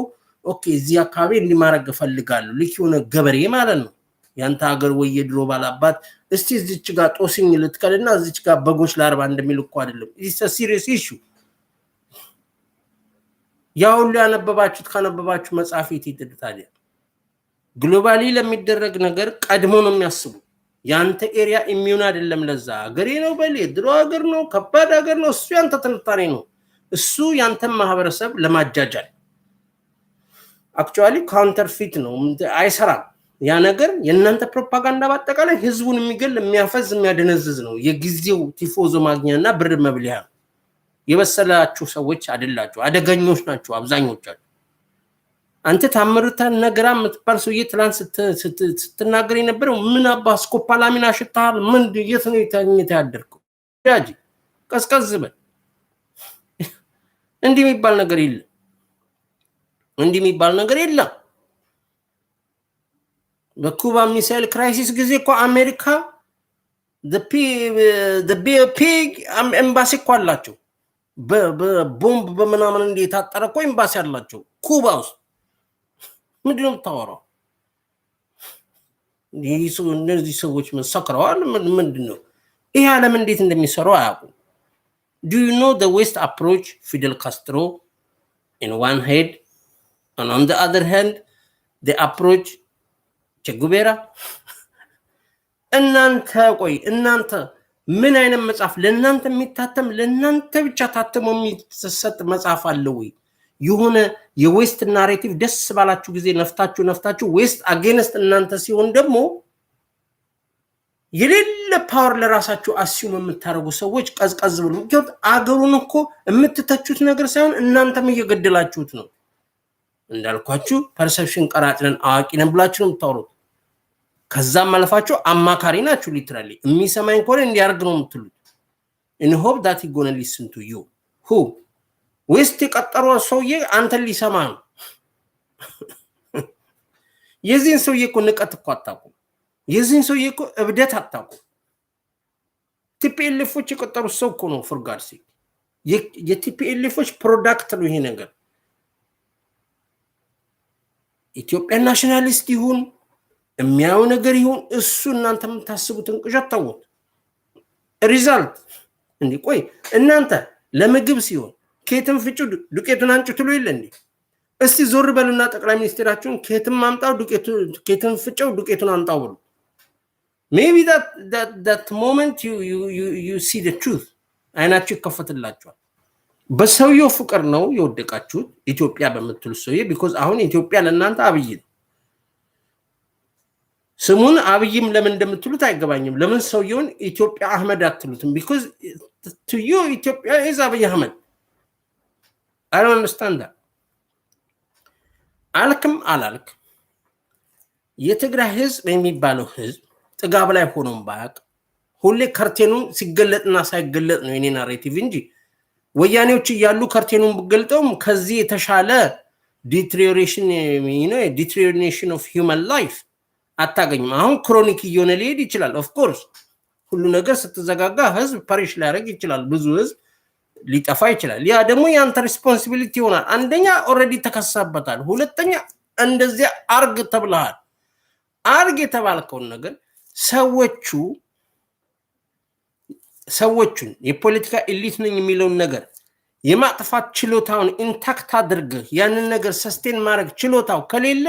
ኦኬ እዚህ አካባቢ እንዲማረግ ፈልጋለሁ ልክ የሆነ ገበሬ ማለት ነው። ያንተ ሀገር ወይ የድሮ ባላባት እስቲ እዚች ጋር ጦስኝ ልትከልና እዚች ጋር በጎች ለ40 እንደሚልኩ አይደለም። it's a serious issue። ያው ሁሉ ያነበባችሁት ካነበባችሁ መጽሐፍ ይትይት ታዲያ ግሎባሊ ለሚደረግ ነገር ቀድሞ ነው የሚያስቡ ያንተ ኤሪያ ኢሚዩን አይደለም ለዛ ሀገሬ ነው በል ድሮ ሀገር ነው ከባድ ሀገር ነው እሱ ያንተ ትንታኔ ነው እሱ ያንተ ማህበረሰብ ለማጃጃል አክቹአሊ ካውንተርፊት ነው አይሰራም ያ ነገር የእናንተ ፕሮፓጋንዳ ባጠቃላይ ህዝቡን የሚገል የሚያፈዝ የሚያደነዝዝ ነው የጊዜው ቲፎዞ ማግኛና ብር መብሊያ የበሰላችሁ ሰዎች አይደላችሁ አደገኞች ናችሁ አብዛኞቻችሁ አንተ ታምርታ ነገራ የምትባል ሰውዬ ትላንት ስትናገር የነበረው ምን አባ ስኮፓላሚን አሽታል ምን የት ነው የተኝተ ያደርኩ ያጂ ቀስቀስ በል እንዲህ የሚባል ነገር የለም እንዲህ የሚባል ነገር የለም በኩባ ሚሳይል ክራይሲስ ጊዜ እኮ አሜሪካ the pig ኤምባሲ እኮ አላቸው በቦምብ በመናምን እንደ የታጠረ እኮ ኤምባሲ አላቸው ኩባ ውስጥ ምንድነው የምታወራው እነዚህ ሰዎች መሰክረዋል ምንድነው ይሄ ዓለም እንዴት እንደሚሰራው አያውቁም do you know the west approach Fidel Castro in one head and on the other hand the approach Che Guevara እናንተ ቆይ እናንተ ምን አይነት መጽሐፍ ለእናንተ የሚታተም ለእናንተ ብቻ ታተሞ የሚሰጥ መጽሐፍ አለ ወይ የሆነ የዌስት ናሬቲቭ ደስ ባላችሁ ጊዜ ነፍታችሁ ዌስት አጌንስት እናንተ ሲሆን ደግሞ የሌለ ፓወር ለራሳችሁ አስዩም የምታረጉ ሰዎች ቀዝቀዝ ብሉ ግን አገሩን እኮ የምትተቹት ነገር ሳይሆን እናንተም እየገደላችሁት ነው እንዳልኳችሁ ፐርሰፕሽን ቀራጭነን አዋቂነን ብላችሁ ነው የምታወሩት ከዛም ማለፋችሁ አማካሪ ናችሁ ሊትራሊ የሚሰማኝ ኮን እንዲያርግ ነው የምትሉት in hope that he gonna listen to you who ዌስት የቀጠሩ ሰውዬ አንተ ሊሰማ ነው የዚህን ሰውዬ እኮ ንቀት እኮ አታውቁ የዚህን ሰውዬ እኮ እብደት አታውቁ ቲፒኤልኤፎች የቀጠሩ ሰው እኮ ነው for God's sake የቲፒኤልኤፎች ፕሮዳክት ነው ይሄ ነገር ኢትዮጵያ ናሽናሊስት ይሁን የሚያው ነገር ይሁን እሱ እናንተ የምታስቡትን ቅዠት ተውት ሪዛልት እንዴ ቆይ እናንተ ለምግብ ሲሆን ከየትም ፍጩ ዱቄቱን አንጩ ትሉ ይለ እንዴ እስቲ ዞር በሉና ጠቅላይ ሚኒስትራችሁን ከየትም ማምጣው ከየትም ፍጨው ዱቄቱን አንጣው ብሉ maybe that moment you see the truth አይናችሁ ከፈትላችኋል በሰውየው ፍቅር ነው የወደቃችሁት ኢትዮጵያ በመትሉ ሰውዬ because አሁን ኢትዮጵያ ለእናንተ አብይ ነው ስሙን አብይም ለምን እንደምትሉት አይገባኝም ለምን ሰውየውን ኢትዮጵያ አህመድ አትሉትም because to you Ethiopia is Abiy Ahmed I don't understand that አልክም አላልክ የትግራይ ህዝብ የሚባለው ህዝብ ጥጋብ ላይ ሆኖም ባያቅ ሁሌ ከርቴኑን ሲገለጥና ሳይገለጥ ነው የኔ ናሬቲቭ እንጂ ወያኔዎች ይያሉ ከርቴኑን በገልጠውም ከዚህ የተሻለ deterioration of human life አታገኝም አሁን ክሮኒክ እየሆነ ሊሄድ ይችላል ኦፍ ኮርስ ሁሉ ነገር ስትዘጋጋ ህዝብ ፓሪሽ ሊያረግ ይችላል ብዙ ህዝብ ሊጠፋ ይችላል ያ ደግሞ ያንተ ሪስፖንሲቢሊቲ ይሆናል አንደኛ ኦሬዲ ተከሳበታል ሁለተኛ እንደዚህ አርግ ተብለሃል አርግ የተባልከው ነገር ሰዎቹን የፖለቲካ ኤሊት ነኝ የሚለውን ነገር የማጥፋት ችሎታውን ኢንታክት አድርገህ ያንን ነገር ሰስቴን ማድረግ ችሎታው ከሌለ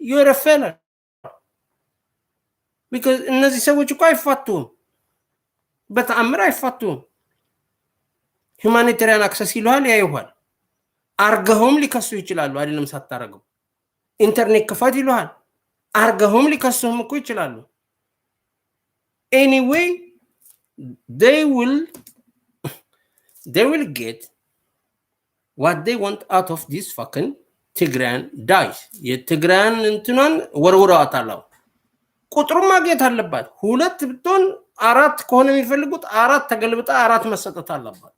you're a failure because እነዚህ ሰዎች እኮ አይፋቱም በተአምር አይፋቱም ሁማኒታሪያን አክሰስ ይሏል ያዩሃል አርገውም ሊከሱ ይችላሉ አይደለም ሳታረገው ኢንተርኔት ክፈት ይሏል አርገውም ሊከሱም እኮ ይችላሉ anyway they will get what they want out of this fucking Tigrayan dies የትግራያን እንትናን ወርውራታላው ቁጥሩ ማግኘት አለባት ሁለት ብትሆን አራት ከሆነ የሚፈልጉት አራት ተገልብጣ አራት መሰጠት አለባት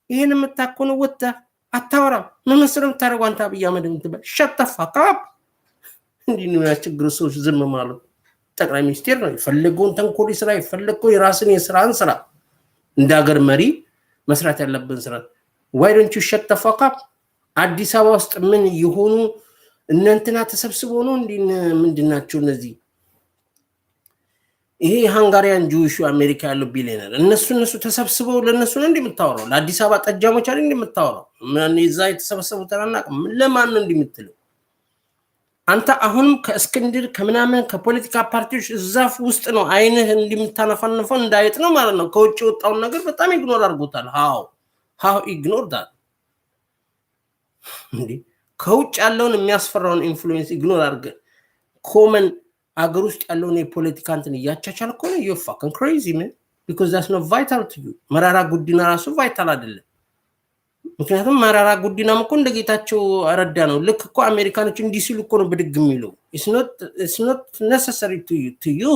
ይሄን የምታቆኑ ወጣ አታወራ መመስረም ታረጋንታ በያመድ እንትበል ሸተፋካብ እንዲኑ ያችግሩ ሰዎች ዝም ማለት ጠቅላይ ሚኒስቴር ነው ይፈልጉን ተንኮል ስራ ይፈልጉ የራስን የስራን ስራ እንዳገር መሪ መስራት ያለብን ስራ why don't you shut the fuck up አዲስ አበባ ውስጥ ምን ይሆኑ እናንተና ተሰብስበው ነው እንዲን ምንድናቸው እነዚህ ይሄ ሃንጋሪያን ጁዊሹ አሜሪካ ያለው ቢሊዮነር እነሱ ተሰብስበው ለነሱ ነው እንደምታወራው ለአዲስ አበባ ጠጃሞች አይደል እንደምታወራው ምን እዛ የተሰበሰቡ ተናናቅ ለማን ነው እንደምትለው አንተ አሁንም ከእስክንድር ከምናምን ከፖለቲካ ፓርቲዎች እዛፍ ውስጥ ነው አይንህ እንደምታነፋነፈው እንዳይጥ ነው ማለት ነው ከውጭ ወጣው ነገር በጣም ኢግኖር አድርጎታል how ignore that እንዴ ከውጭ ያለውን የሚያስፈራውን ኢንፍሉዌንስ ኢግኖር አድርገ ኮመን አገር ውስጥ ያለውን የፖለቲካ እንትን እያቻቻል እኮ ነው you're fucking crazy man because that's not vital to you መራራ ጉዲና ራሱ ቫይታል አይደለም ምክንያቱም መራራ ጉዲናም እኮ እንደጌታቸው አረዳ ነው ልክ እኮ አሜሪካኖች እንዲህ ሲሉ እኮ ነው ብድግ የሚለው it's not necessary to you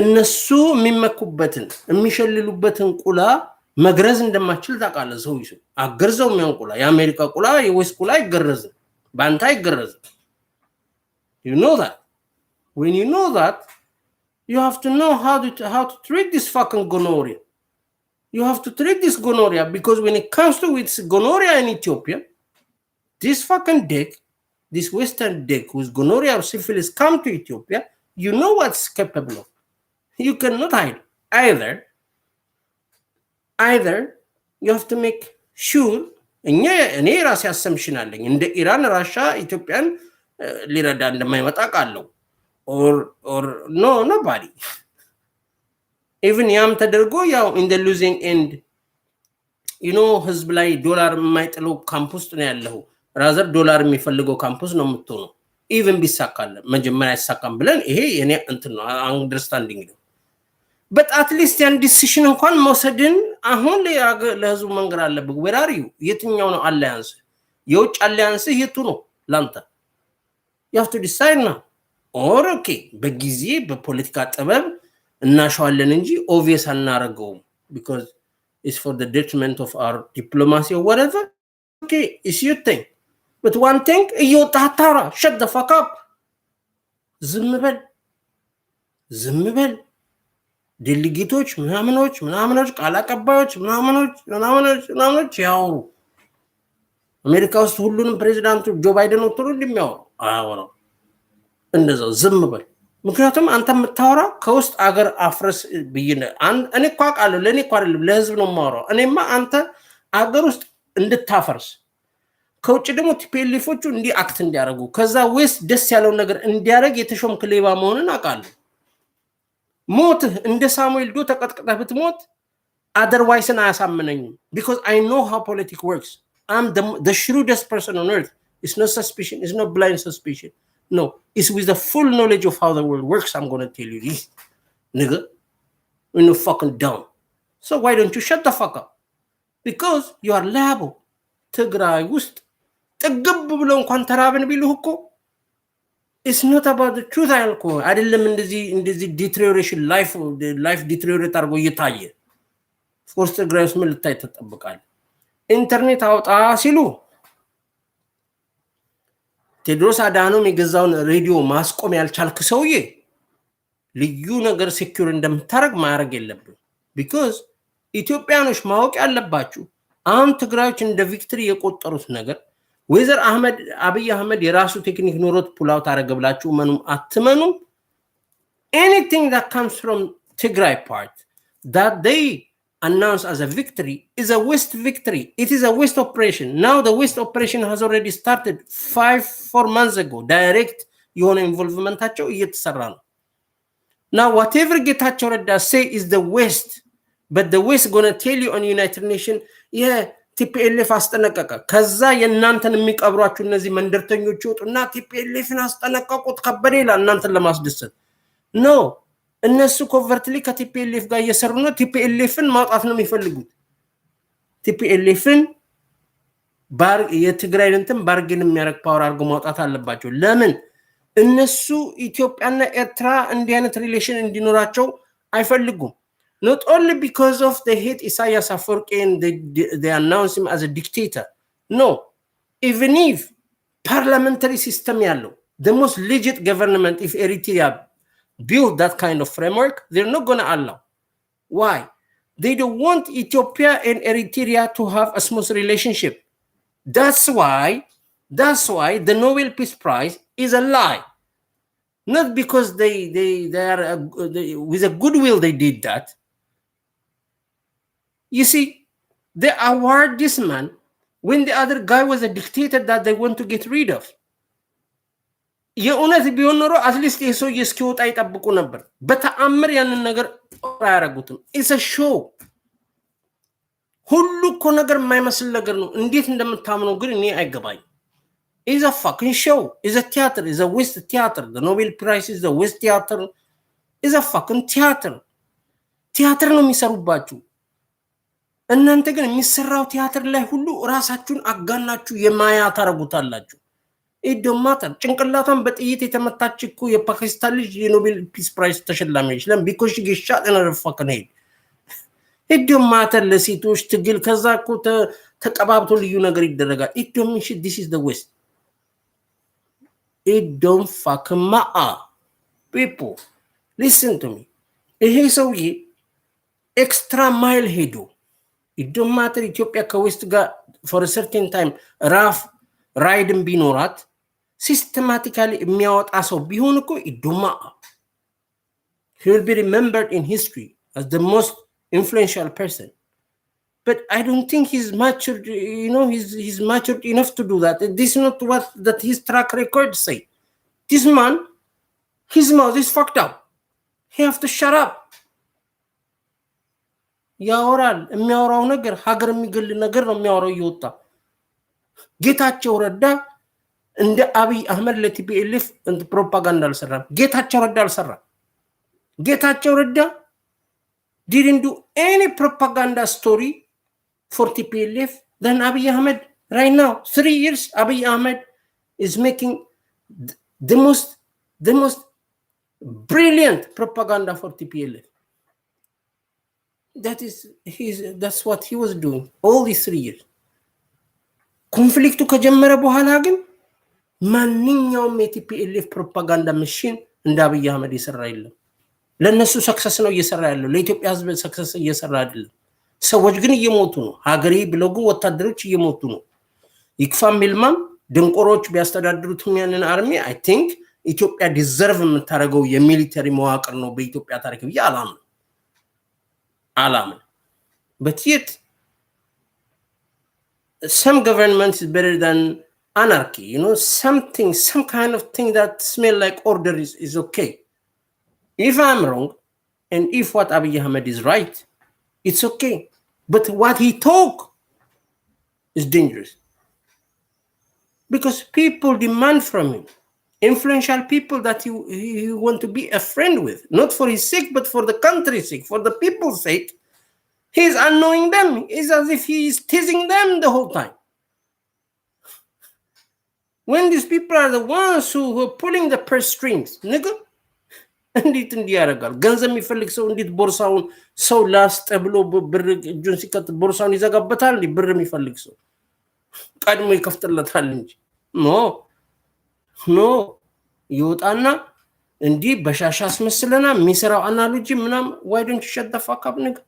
እነሱ የሚመኩበትን የሚሸልሉበትን ቁላ መግረዝ እንደማችል ታውቃለህ ሰው ይሱ አገርዘው የሚያንቁላ የአሜሪካ ቁላ የዌስ ቁላ ይገረዝ ባንታ ይገረዝ you know that when you know that you have to know how to treat this fucking gonorrhea you have to treat this gonorrhea because when it comes to with gonorrhea in Ethiopia this fucking dick this western dick whose gonorrhea or syphilis come to Ethiopia you know what's capable of you cannot hide either you have to make sure እኔ ራሴ assumption አለኝ እንደ ኢራን ራሻ ኢትዮጵያን ሊረዳ እንደማይመጣ ቃለው or nobody even ያም ተደርጎ ያው in the losing end you know ህዝብ ላይ ዶላር የማይጥለው ካምፕስ ነው ያለው ራዘር ዶላር የሚፈልገው ካምፕስ ነው የምትሆነው even ቢሳካለ መጀመሪያ ይሳካም ብለን ይሄ የኔ እንትን ነው አንደርስታንዲንግ ነው but at least ያን ዲሲሽን እንኳን መውሰድን አሁን ለህዝቡ መንገር አለበት where are you የትኛው ነው አላያንስ የውጭ አላያንስ የቱ ነው ላንተ you have to decide now or okay በጊዜ በፖለቲካ ጥበብ እናሻዋለን እንጂ obvious አናረገውም because it's for the detriment of our diplomacy or whatever okay it's your thing but one thing እየወጣታራ shut the fuck up ዝም በል ዴሊጌቶች ምናምኖች ቃላቀባዮች ምናምኖች ያው አሜሪካ ውስጥ ሁሉንም ፕሬዚዳንቱ ጆ ባይደን ወጥቶ እንደሚያወራ እንደዛው ዝም በል ምክንያቱም አንተ የምታወራ ከውስጥ አገር አፍረስ ብይነ እኔ እኮ አውቃለሁ ለኔ እኮ አይደለም ለህዝብ ነው የማወራው እኔማ አንተ አገር ውስጥ እንድታፈርስ ከውጭ ደግሞ ቲፒኤልኤፎቹ እንዲ አክት እንዲያረጉ ከዛ ወይስ ደስ ያለው ነገር እንዲያረግ የተሾምክ ሌባ መሆንን አውቃለሁ ሞት እንደ ሳሙኤል ዶ ተቀጥቀጣ ብትሞት otherwise አያሳምነኝም because I know how politics works I'm the shrewdest person on earth it's not suspicion it's not blind suspicion no it's with the full knowledge of how the world works I'm going to tell you this nigga you're no fucking dumb so why don't you shut the fuck up because you are liable ትግራይ ውስጥ ጥግብ ብሎ እንኳን ተራብን ቢሉህ እኮ it's not about the truth alcohol አይደለም እንደዚህ deterioration life deteriorate አድርጎ እየታየ of course ትግራይ ውስጥ ምን ልታይ ተጠብቃል ኢንተርኔት አውጣ ሲሉ ቴድሮስ አዳኖም የገዛውን ሬዲዮ ማስቆም ያልቻልክ ሰውዬ ልዩ ነገር ሴኩር እንደምታረግ ማረግ የለብን because ኢትዮጵያኖች ማወቅ ያለባችሁ አሁን ትግራዮች እንደ ቪክትሪ የቆጠሩት ነገር ወይዘር አብይ አህመድ የራሱ ቴክኒክ ኖሮት ፑል አውት አረገብላችሁ ምንም አትመኑ anything that comes from Tigray part that they announce as a victory is a West victory it is a West operation now the West operation has already started 4 months ago direct የሆነ ኢንቮልቭመንታቸው እየተሰራ ነው now whatever ጌታቸው ረዳ say is the West but the West going to tell you on United Nations yeah ቲፒኤልኤፍ አስጠነቀቀ ከዛ የናንተን የሚቀብሯችሁ እነዚህ መንደርተኞች ወጡና ቲፒኤልኤፍን አስጠነቀቁት ከበደላ እናንተን ለማስደሰት ኖ እነሱ ኮቨርትሊ ከቲፒኤልኤፍ ጋር እየሰሩ ነው ቲፒኤልኤፍን ማውጣት ነው የሚፈልጉት ቲፒኤልኤፍን የትግራይን እንትን ባርጌን የሚያረግ ፓወር አድርጎ ማውጣት አለባቸው ለምን እነሱ ኢትዮጵያና ኤርትራ እንዲህ አይነት ሪሌሽን እንዲኖራቸው አይፈልጉም not only because of the hate Isaias Afwerki and they announce him as a dictator no even if parliamentary system yallo the most legit government if Eritrea build that kind of framework they're not going to allow why they don't want Ethiopia and Eritrea to have a smooth relationship that's why the Nobel Peace Prize is a lie Not because they are with a goodwill they did that. You see, they award this man when the other guy was a dictator that they want to get rid of. የእውነት ቢሆን ኖሮ አትሊስት የሰው እስኪወጣ ይጠብቁ ነበር። በተአምር ያንን ነገር አያረጉትም። ኢትስ አ ሾው። ሁሉ እኮ ነገር የማይመስል ነገር ነው። እንዴት እንደምታምነው ግን እኔ አይገባኝ። ኢትስ አ ፋኪንግ ሾው። ኢትስ አ ቲያትር። ኢትስ አ ዌስት ቲያትር። ዘ ኖቤል ፕራይስ ኢዝ ዘ ዌስት ቲያትር። ኢትስ አ ፋኪንግ ቲያትር። ቲያትር ነው የሚሰሩባችሁ። እናንተ ግን የሚሰራው ቲያትር ላይ ሁሉ ራሳችሁን አጋናችሁ የማያ ታረጉታላችሁ። ኢዶማተር ጭንቅላቷን በጥይት የተመታች እኮ የፓኪስታን ልጅ የኖቤል ፒስ ፕራይስ ተሸላሚ ነች። ለምን? ቢኮዝ ሺ ጌት ሻት ኢን ሄር ፋኪንግ ሄድ። ኢዶማተር ለሴቶች ትግል ከዛ እኮ ተቀባብቶ ልዩ ነገር ይደረጋል። ኢዶም ሺት ዲስ ኢዝ ዘ ዌስት። ኢዶም ፋኪንግ ማአ ፒፕል ሊስን ቱ ሚ። ይሄ ሰውዬ ኤክስትራ ማይል ሄዶ ኢዶማተር ኢትዮጵያ ከዌስት ጋር ፎር ሰርቴን ታይም ራፍ ራይድን ቢኖራት ሲስተማቲካሊ የሚያወጣ ሰው ቢሆን እኮ ኢዶማ he will be remembered in history as the most influential person. But I don't think he's matured, he's matured enough to do that. This is not what that his track record say. This man, his mouth is fucked up. He have to shut up. ያወራል። የሚያወራው ነገር ሀገር የሚገል ነገር ነው የሚያወራው እየወጣ። ጌታቸው ረዳ እንደ አብይ አህመድ ለቲፒኤልኤፍ እንደ ፕሮፓጋንዳ አልሰራም። ጌታቸው ረዳ አልሰራም። ጌታቸው ረዳ didn't do any propaganda story for TPLF than Abiy Ahmed right now. 3 years Abiy Ahmed is making the most brilliant propaganda for TPLF. That's what he was doing all these 3 years. ኮንፍሊክቱ ከጀመረ በኋላ ግን ማንኛውም የቲፒኤልኤፍ ፕሮፓጋንዳ መሽን እንደ አብይ አህመድ ይሰራ የለም። ለነሱ ሰክሰስ ነው እየሰራ ያለው፣ ለኢትዮጵያ ህዝብ ሰክሰስ እየሰራ አይደለም። ሰዎች ግን እየሞቱ ነው። ሀገሬ ብለው ግን ወታደሮች እየሞቱ ነው። ይክፋም ሚልማም ድንቆሮች ቢያስተዳድሩትም ያንን አርሚ አይ ቲንክ ኢትዮጵያ ዲዘርቭ የምታደርገው የሚሊተሪ መዋቅር ነው በኢትዮጵያ ታሪክ ብዬ አላምን። but yet some government is better than anarchy, some kind of thing that smell like order is okay. If I'm wrong and if what Abiy Ahmed is right, it's okay. But what he talk is dangerous. Because people demand from him, influential people that he want to be a friend with, not for his sake, but for the country's sake, for the people's sake. He's annoying them. It's as if he's teasing them the whole time. When these people are the ones who are pulling the purse strings, nigga. እንዴት እንዲያረጋል? ገንዘብ የሚፈልግ ሰው እንዴት ቦርሳውን ሰው ላስጠ ብሎ ብር እጁን ሲከት ቦርሳውን ይዘጋበታል? ብር የሚፈልግ ሰው ቀድሞ ይከፍትለታል እንጂ ኖ ይወጣና እንዲህ በሻሻ አስመስለና የሚሰራው አናሎጂ ምናም why don't you shut the fuck up nigga?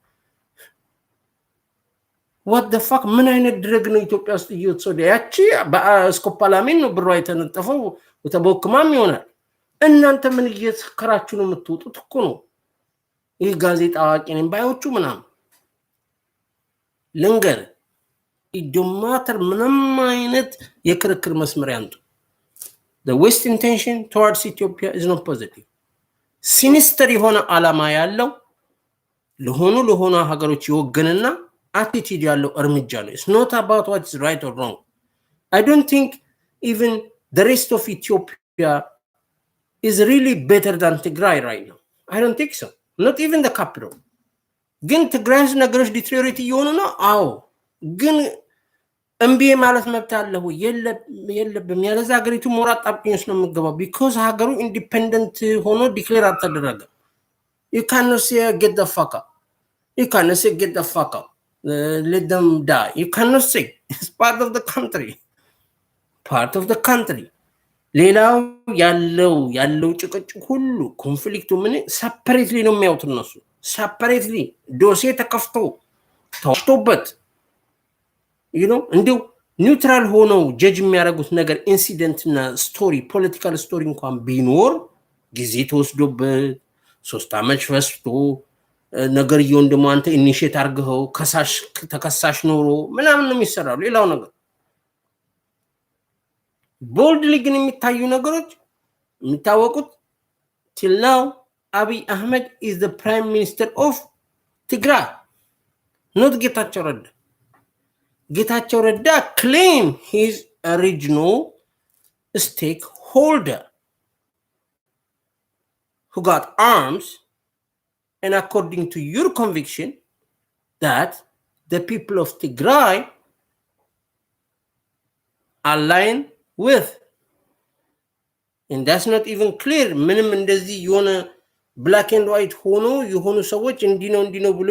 what the fuck? ምን አይነት ድረግ ነው ኢትዮጵያ ውስጥ እየወሰደ? ያቺ በስኮፓላሚን ነው ብሯ የተነጠፈው ተቦክማም ይሆናል። እናንተ ምን እየሰከራችሁ ነው የምትወጡት እኮ ነው። ይህ ጋዜጣ አዋቂ ነኝ ባዮቹ ምናም ልንገር ኢዶማተር ምንም አይነት የክርክር መስመር ያንጡ። the west intention towards Ethiopia is not positive. ሲኒስተር የሆነ ዓላማ ያለው ለሆኑ ሀገሮች ይወገንና attitude ያለው እርምጃ ነው። it's not about what is right or wrong. I don't think even the rest of Ethiopia is really better than Tigray right now. I don't think so. Not even the capital. ግን ትግራይስ ነገሮች ዲትሪዮሬት እየሆኑ ነው። አዎ ግን እምቢ ማለት መብት አለው የለብም። ያለዛ ሀገሪቱ ሞራል ጣብቂኝ ነው የምትገባው። ቢኮዝ ሀገሩ ኢንዲፔንደንት ሆኖ ዲክሌር አልተደረገም። you cannot say get the fuck up. You cannot say get the fuck up. Let them die. You cannot say. It's part of the country. Part of the country. ሌላው ያለው ጭቅጭቅ ሁሉ ኮንፍሊክቱ ምን ሰፐሬትሊ ነው የሚያዩት እነሱ። ሰፐሬትሊ ዶሴ ተከፍቶ ተወስቶበት እንዲሁ ኒውትራል ሆነው ጀጅ የሚያደርጉት ነገር ኢንሲደንትና ስቶሪ ፖለቲካል ስቶሪ እንኳን ቢኖር ጊዜ ተወስዶበት 3 ዓመት ፈስቶ ነገርየውን ደግሞ አንተ ኢኒሼት አድርገው ተከሳሽ ኖሮ ምናምን ነው የሚሰራው። ሌላው ነገር ቦልድሊ ግን የሚታዩ ነገሮች የሚታወቁት till now Abiy Ahmed is the prime minister of Tigray, not Getachew Redda. Getachew Redda claim he's a regional stakeholder who got arms, and according to your conviction that the people of Tigray align with, and that's not even clear. ምንም እንደዚህ የሆነ ብላክ ኤንድ ዋይት ሆኖ የሆኑ ሰዎች እንዲነው ብሎ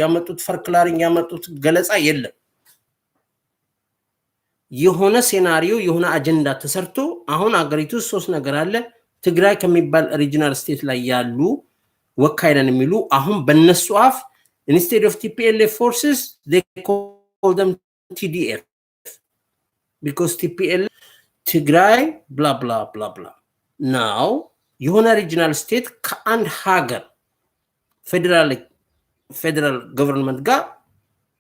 ያመጡት ፈርክላሪንግ ያመጡት ገለጻ የለም። የሆነ ሴናሪዮ የሆነ አጀንዳ ተሰርቶ አሁን አገሪቱ ሶስት ነገር አለ። ትግራይ ከሚባል ሪጂናል ስቴት ላይ ያሉ ወካይነን የሚሉ አሁን በነሱ አፍ instead of TPLF forces they call them TDF because TPLF ትግራይ blah blah blah blah. now የሆነ ሪጂናል ስቴት ከአንድ ሀገር ፌደራል ገቨርንመንት ጋር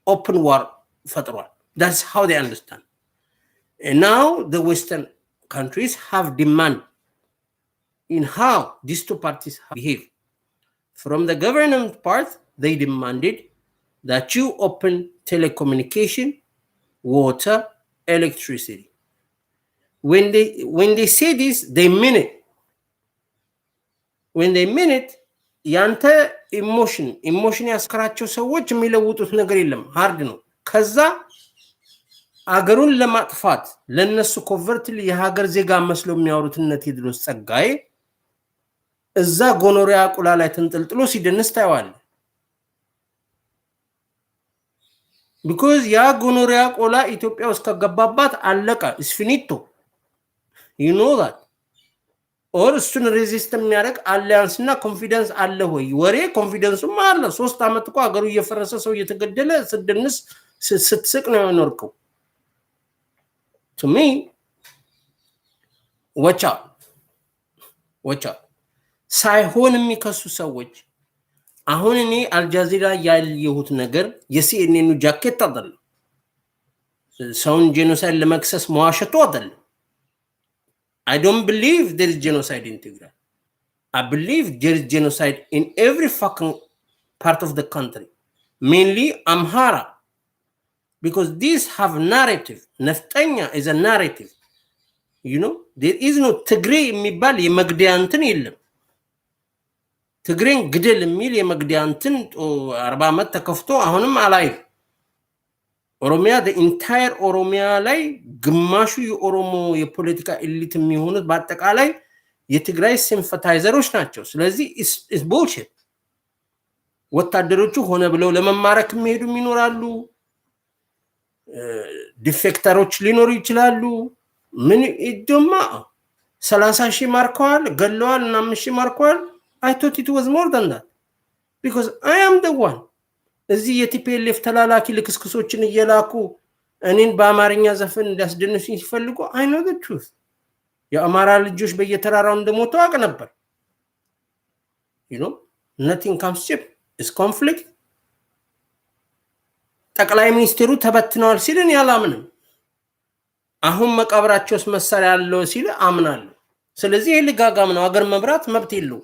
ኦፕን ዋር ፈጥሯል። that's how they understand. And now the Western countries have demand in how these two parties behave. From the government part, they demanded that you open telecommunication, water, electricity. When they say this, they mean it. When they mean it, ያንተ ኢሞሽን ያስከራቸው ሰዎች የሚለውጡት ነገር የለም። ሃርድ ነው። ከዛ አገሩን ለማጥፋት ለነሱ ኮቨርትሊ የሀገር ዜጋ መስሎ የሚያወሩትነት ቴድሮስ ጸጋዬ እዛ ጎኖሪያ ቁላ ላይ ተንጠልጥሎ ሲደንስ ታይዋል። because ያ ጎኖሪያ ቆላ ኢትዮጵያ ውስጥ ከገባባት አለቀ። is finito. you know that. or እሱን ሬዚስት የሚያደርግ አሊያንስ እና ኮንፊደንስ አለ ወይ? ወሬ ኮንፊደንሱም አለ። 3 ዓመት እኮ አገሩ እየፈረሰ ሰው እየተገደለ ስደንስ ስትስቅ ነው የኖርከው። to me watch out ሳይሆን የሚከሱ ሰዎች አሁን እኔ አልጃዚራ ያልየሁት ነገር የሲኤንኤኑ ጃኬት አይደለም። ሰውን ጄኖሳይድ ለመክሰስ መዋሸቱ አይደለም። I don't believe there is genocide in Tigray. I believe there is genocide in every fucking part of the country, mainly Amhara, because these have narrative. Naftanya is a narrative. You know, there is no Tigray የሚባል የመግደያ እንትን የለም። ትግሬን ግደል የሚል የመግደያ እንትን 40 ዓመት ተከፍቶ አሁንም አላይም። ኦሮሚያ the entire ኦሮሚያ ላይ ግማሹ የኦሮሞ የፖለቲካ ኤሊት የሚሆኑት በአጠቃላይ የትግራይ ሲምፓታይዘሮች ናቸው። ስለዚህ is bullshit. ወታደሮቹ ሆነ ብለው ለመማረክ የሚሄዱ ይኖራሉ። ዲፌክተሮች ሊኖሩ ይችላሉ። ምን ይደማ 30,000 ማርከዋል ገለዋል እና 5,000 ማርከዋል። I thought it was more than that because I am the one. እዚህ የቲፒኤልኤፍ ተላላኪ ልክስክሶችን እየላኩ እኔን በአማርኛ ዘፈን ሊያስደንሱኝ ሲፈልጉ I know the truth. የአማራ ልጆች በየተራራው እንደሞቱ አውቅ ነበር። you know, nothing comes cheap. It's conflict. ጠቅላይ ሚኒስትሩ ተበትነዋል ሲልን ያላምንም። አሁን መቃብራቸውስ መሳሪያ ያለው ሲል አምናለሁ። ስለዚህ ይሄ ልጋጋም ነው። አገር መብራት መብት የለው።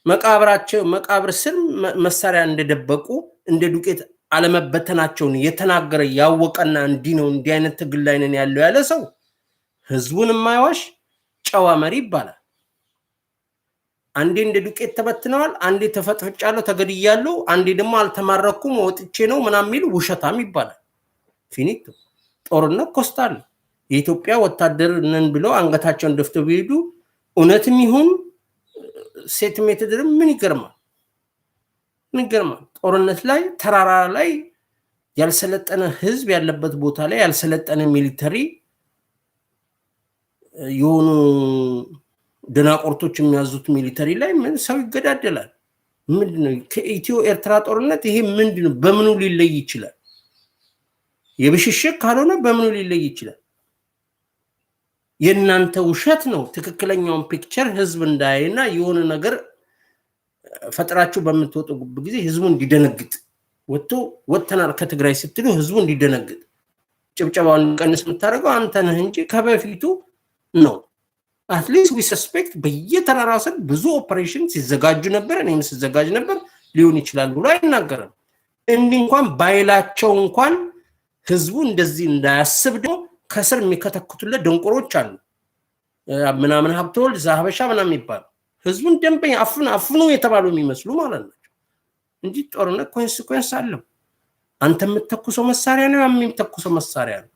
መቃብር ስር መሳሪያ እንደደበቁ እንደ ዱቄት አለመበተናቸውን የተናገረ ያወቀና እንዲህ ነው እንዲህ አይነት ትግል ላይ ነን ያለው ያለ ሰው ህዝቡን የማይዋሽ ጨዋ መሪ ይባላል። አንዴ እንደ ዱቄት ተበትነዋል፣ አንዴ ተፈጥፍጫለሁ ተገድያለሁ፣ አንዴ ደግሞ አልተማረኩም ወጥቼ ነው ምናምን የሚል ውሸታም ይባላል። ፊኒቶ ጦርነት ኮስታል። የኢትዮጵያ ወታደር ነን ብለው አንገታቸውን ደፍተው ቢሄዱ እውነትም ይሁን ሴት ሜትድር ምን ይገርማል? ጦርነት ላይ ተራራ ላይ ያልሰለጠነ ህዝብ ያለበት ቦታ ላይ ያልሰለጠነ ሚሊተሪ የሆኑ ደናቆርቶች የሚያዙት ሚሊተሪ ላይ ምን ሰው ይገዳደላል? ምንድነው? ከኢትዮ ኤርትራ ጦርነት ይሄ ምንድነው? በምኑ ሊለይ ይችላል? የብሽሽቅ ካልሆነ በምኑ ሊለይ ይችላል? የናንተ ውሸት ነው ትክክለኛውን ፒክቸር ህዝብ እንዳይና የሆነ ነገር ፈጥራችሁ በመተወጡበት ጊዜ ህዝቡ እንዲደነግጥ ወጥተናል ከትግራይ ስትሉ ህዝቡ እንዲደነግጥ ጭብጨባውን ቀንስ የምታደርገው አንተ ነህ እንጂ ከበፊቱ ነው። አትሊስት ዊ ሰስፔክት በየተራራው ስር ብዙ ኦፕሬሽን ሲዘጋጁ ነበር፣ እኔም ሲዘጋጅ ነበር ሊሆን ይችላል ብሎ አይናገርም። እንዲህ እንኳን ባይላቸው እንኳን ህዝቡ እንደዚህ እንዳያስብ ደግሞ ከስር የሚከተኩቱለት ደንቆሮች አሉ። ምናምን ሀብተወልድ ዛሀበሻ ምናምን ይባሉ ህዝቡን ደንበኛ አፍኑ የተባሉ የሚመስሉ ማለት ነው እንጂ ጦርነት ኮንሲኩዌንስ አለው። አንተ የምትተኩሰው መሳሪያ ነው፣ የሚተኩሰው መሳሪያ ነው።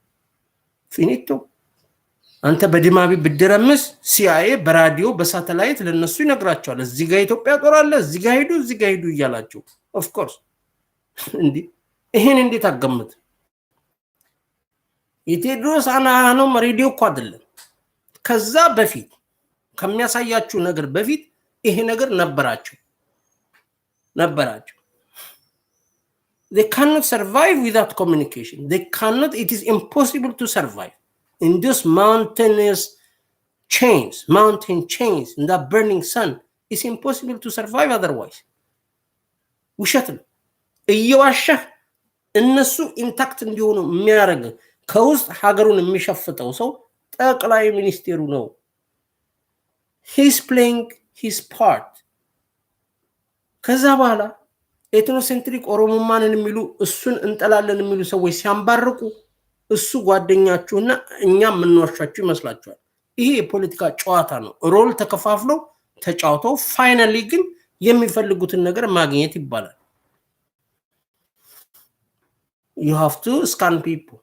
ፊኒቶ አንተ በድማቢ ብድረምስ ሲአይኤ በራዲዮ በሳተላይት ለነሱ ይነግራቸዋል። እዚህ ጋር ኢትዮጵያ ጦር አለ፣ እዚህ ጋር ሄዱ እያላቸው ኦፍ ኮርስ እንዴ ይሄን እንዴት አገምት? የቴድሮስ አናኖም ሬዲዮ እኮ አይደለም። ከዛ በፊት ከሚያሳያችሁ ነገር በፊት ይሄ ነገር ነበራቸው። They cannot survive without communication. It is impossible to survive in those mountain chains, in that burning sun. It's impossible to survive otherwise. ውሸት ነው። እየዋሸህ እነሱ ኢንታክት እንዲሆኑ የሚያደርግ ከውስጥ ሀገሩን የሚሸፍተው ሰው ጠቅላይ ሚኒስቴሩ ነው። He's playing his part. ከዛ በኋላ ኤትኖሴንትሪክ ኦሮሞማንን የሚሉ እሱን እንጠላለን የሚሉ ሰዎች ሲያንባርቁ እሱ ጓደኛችሁና እኛ የምንዋሻችሁ ይመስላችኋል። ይሄ የፖለቲካ ጨዋታ ነው። ሮል ተከፋፍለው ተጫውተው ፋይናሊ ግን የሚፈልጉትን ነገር ማግኘት ይባላል። You have to scan people.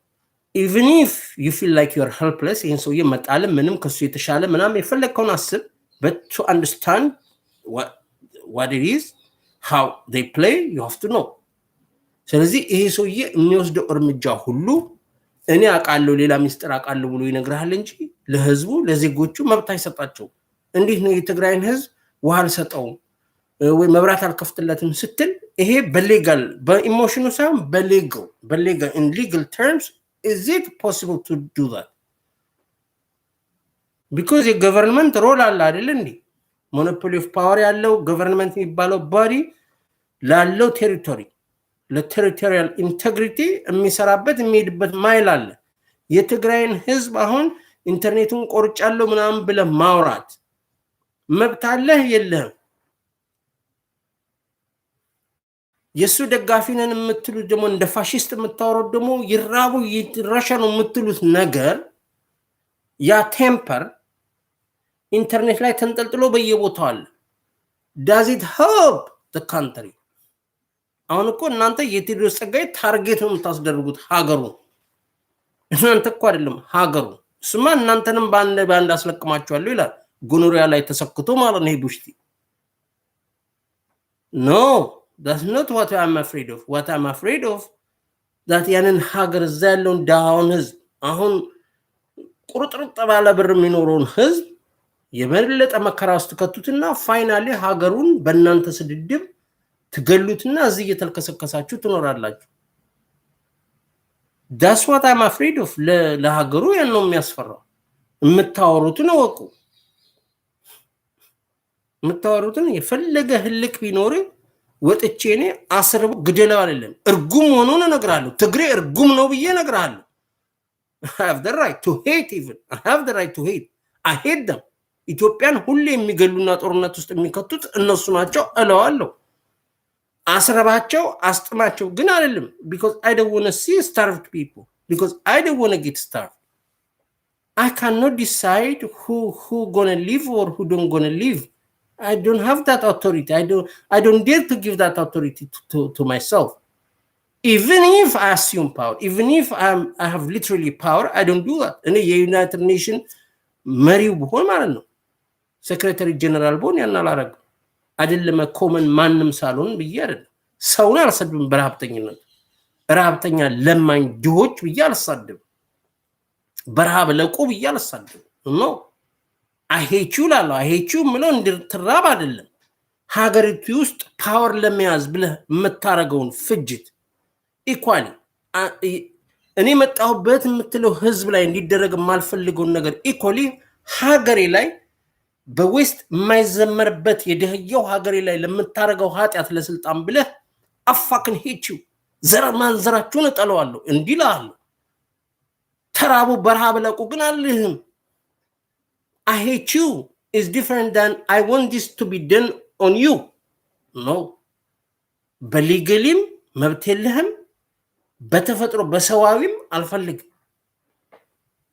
Even if you feel like you're helpless, ይህን ሰውዬ መጣለም ምንም ከሱ የተሻለ ምናምን የፈለግከውን አስብ, but to understand what it is, how they play, you have to know. ስለዚህ ይሄ ሰውዬ የሚወስደው እርምጃ ሁሉ እኔ አውቃለሁ ሌላ ሚስጥር አውቃለሁ ብሎ ይነግራል እንጂ ለህዝቡ ለዜጎቹ መብት አይሰጣቸው። እንዴት ነው የትግራይን ህዝብ ውሃ አልሰጠውም ወይ መብራት አልከፍትለትም ስትል ይሄ በሌጋል በኢሞሽኑ ሳይሆን በሌጋል in legal terms is it possible to do that? Because the government role አለ አይደል እንዴ? monopoly of power ያለው government የሚባለው ባዲ ላለው ቴሪቶሪ ለቴሪቶሪያል ኢንቴግሪቲ የሚሰራበት የሚሄድበት ማይል አለ። የትግራይን ህዝብ አሁን ኢንተርኔቱን ቆርጫለሁ ምናምን ብለ ማውራት መብት አለህ የለህም? የሱ ደጋፊ ነን የምትሉት ደግሞ እንደ ፋሺስት የምታወሩት ደግሞ ይራቡ ይረሸኑ የምትሉት ነገር ያ ቴምፐር ኢንተርኔት ላይ ተንጠልጥሎ በየቦታው አለ። does it help the country? አሁን እኮ እናንተ የቴድሮስ ጸጋዬ ታርጌት ነው የምታስደርጉት ሀገሩ። እናንተ እኮ አይደለም ሀገሩ። እሱማ እናንተንም በአንድ አስለቅማችኋለሁ ይላል ጎኖሪያ ላይ ተሰክቶ ማለት ነው። ቡሽቲ no, that's not what I'm afraid of. What I'm afraid of that ያንን ሀገር እዛ ያለውን ዳውን ህዝብ አሁን ቁርጥርጥ ባለ ብር የሚኖረውን ህዝብ የበለጠ መከራ ውስጥ ከቱትና ፋይናሊ ሀገሩን በእናንተ ስድድብ ትገሉትና እዚህ እየተልከሰከሳችሁ ትኖራላችሁ። that's what I'm afraid of. ለሀገሩ ያን ነው የሚያስፈራው። የምታወሩትን ወቁ። የምታወሩትን የፈለገ ህልክ ቢኖር ወጥቼ እኔ አስርብ ግደለው አይደለም እርጉም ሆኖ ነው እነግራለሁ። ትግሬ እርጉም ነው ብዬ እነግራለሁ። I have the right to hate even. I have the right to hate. I hate them. ኢትዮጵያን ሁሌ የሚገሉና ጦርነት ውስጥ የሚከቱት እነሱ ናቸው እለዋለሁ። አስረባቸው አስጥማቸው ግን አይደለም because I don't want to see starved people, because I don't want to get starved. I cannot decide who gonna live or who don't gonna live. I don't have that authority. I don't dare to give that authority to myself. Even if I assume power, even if I have literally power, I don't do that. እኔ የዩናይትድ ኔሽን መሪው ብሆን ማለት ነው ሴክሬታሪ ጀነራል ብሆን ያን አላረግም። አይደለም ኮመን ማንም ሳልሆን ብዬ አይደለም ሰውን አልሰድብም። በረሃብተኝነት ረሃብተኛ ለማኝ ድሆች ብዬ አልሳደብም። በረሃብ ለቁ ብዬ አልሳደብም። no, I hate you ላለው I hate you ምለው እንድትራብ አይደለም። ሀገሪቱ ውስጥ ፓወር ለመያዝ ብለህ የምታረገውን ፍጅት ኢኳሊ እኔ መጣሁበት የምትለው ህዝብ ላይ እንዲደረግ የማልፈልገውን ነገር ኢኮሊ ሀገሬ ላይ በዌስት የማይዘመርበት የደህየው ሀገሬ ላይ ለምታረገው ኃጢአት ለስልጣን ብለህ አፋክን ሄችው ዘር ማንዘራችሁን እጠለዋለሁ እንዲልሃለሁ። ተራቡ በረሃብ ለቁ ግን አልልህም። I hate you is different than I want this to be done on you. No. በሊገሊም መብት የለህም፣ በተፈጥሮ በሰዋዊም አልፈልግም።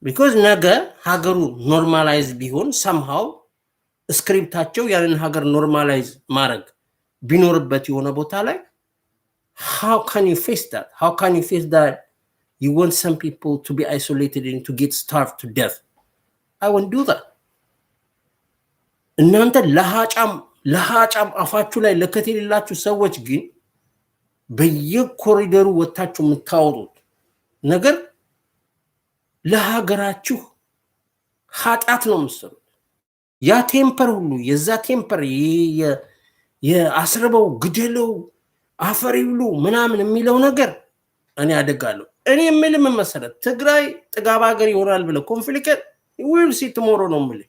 ቢኮዝ ነገ ሀገሩ ኖርማላይዝ ቢሆን somehow ስክሪፕታቸው ያንን ሀገር ኖርማላይዝ ማድረግ ቢኖርበት የሆነ ቦታ ላይ how can you face that? How can you face that you want some people to be isolated and to get starved to death? I won't do that. እናንተ ለሃጫም አፋችሁ ላይ ለከት የሌላችሁ ሰዎች ግን በየኮሪደሩ ወጣችሁ የምታወሩት ነገር ለሀገራችሁ ኃጢአት ነው የምትሰሩት። ያ ቴምፐር ሁሉ የዛ ቴምፐር የአስርበው ግደለው አፈር ይብሉ ምናምን የሚለው ነገር እኔ አደጋለሁ። እኔ የምልህ ምን መሰረት ትግራይ ጥጋብ ሀገር ይሆናል ብለህ ኮንፍሊክት ዊል ሲ ቱሞሮ ነው የምልህ።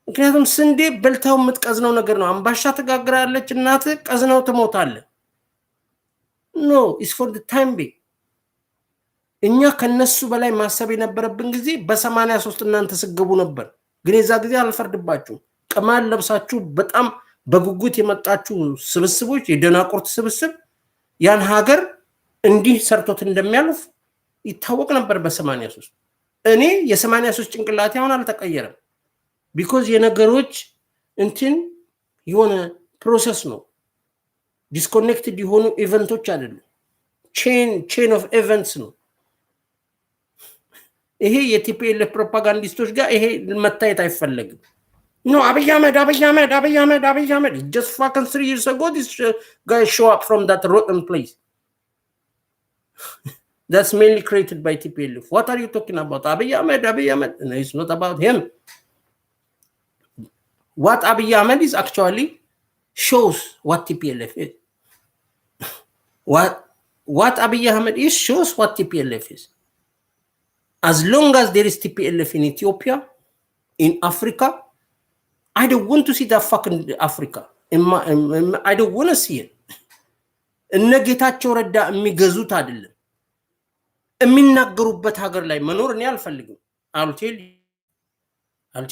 ምክንያቱም ስንዴ በልተው የምትቀዝነው ነገር ነው። አምባሻ ትጋግራለች እናት ቀዝነው ትሞታለህ። ኖ ኢስ ፎር ድ ታይም ቢ እኛ ከነሱ በላይ ማሰብ የነበረብን ጊዜ በ83 እናንተ ስገቡ ነበር። ግን የዛ ጊዜ አልፈርድባችሁም። ቅማል ለብሳችሁ በጣም በጉጉት የመጣችሁ ስብስቦች የደናቁርት ስብስብ ያን ሀገር እንዲህ ሰርቶት እንደሚያልፍ ይታወቅ ነበር በ83። እኔ የ83 ጭንቅላቴ አሁን አልተቀየረም። ቢኮዝ የነገሮች እንትን የሆነ ፕሮሰስ ነው። ዲስኮኔክትድ የሆኑ ኢቨንቶች አይደሉም። ቼን ኦፍ ኢቨንትስ ነው። ይሄ የቲፒኤልኤፍ ፕሮፓጋንዲስቶች ጋር ይሄ መታየት አይፈለግም። ኖ አብይ አህመድ just fucking 3 years ago this guy show up from that rotten place. That's mainly created by TPLF. What are you talking about? Abiy Ahmed. No, it's not about him. What Abiy Ahmed is actually shows what TPLF is. What Abiy Ahmed is shows what TPLF is. As long as there is TPLF in Ethiopia, in Africa, I don't want to see that fucking Africa. I don't want to see it. እነ ጌታቸው ረዳ የሚገዙት አይደለም የሚናገሩበት ሀገር ላይ መኖር እኔ አልፈልግም። I'll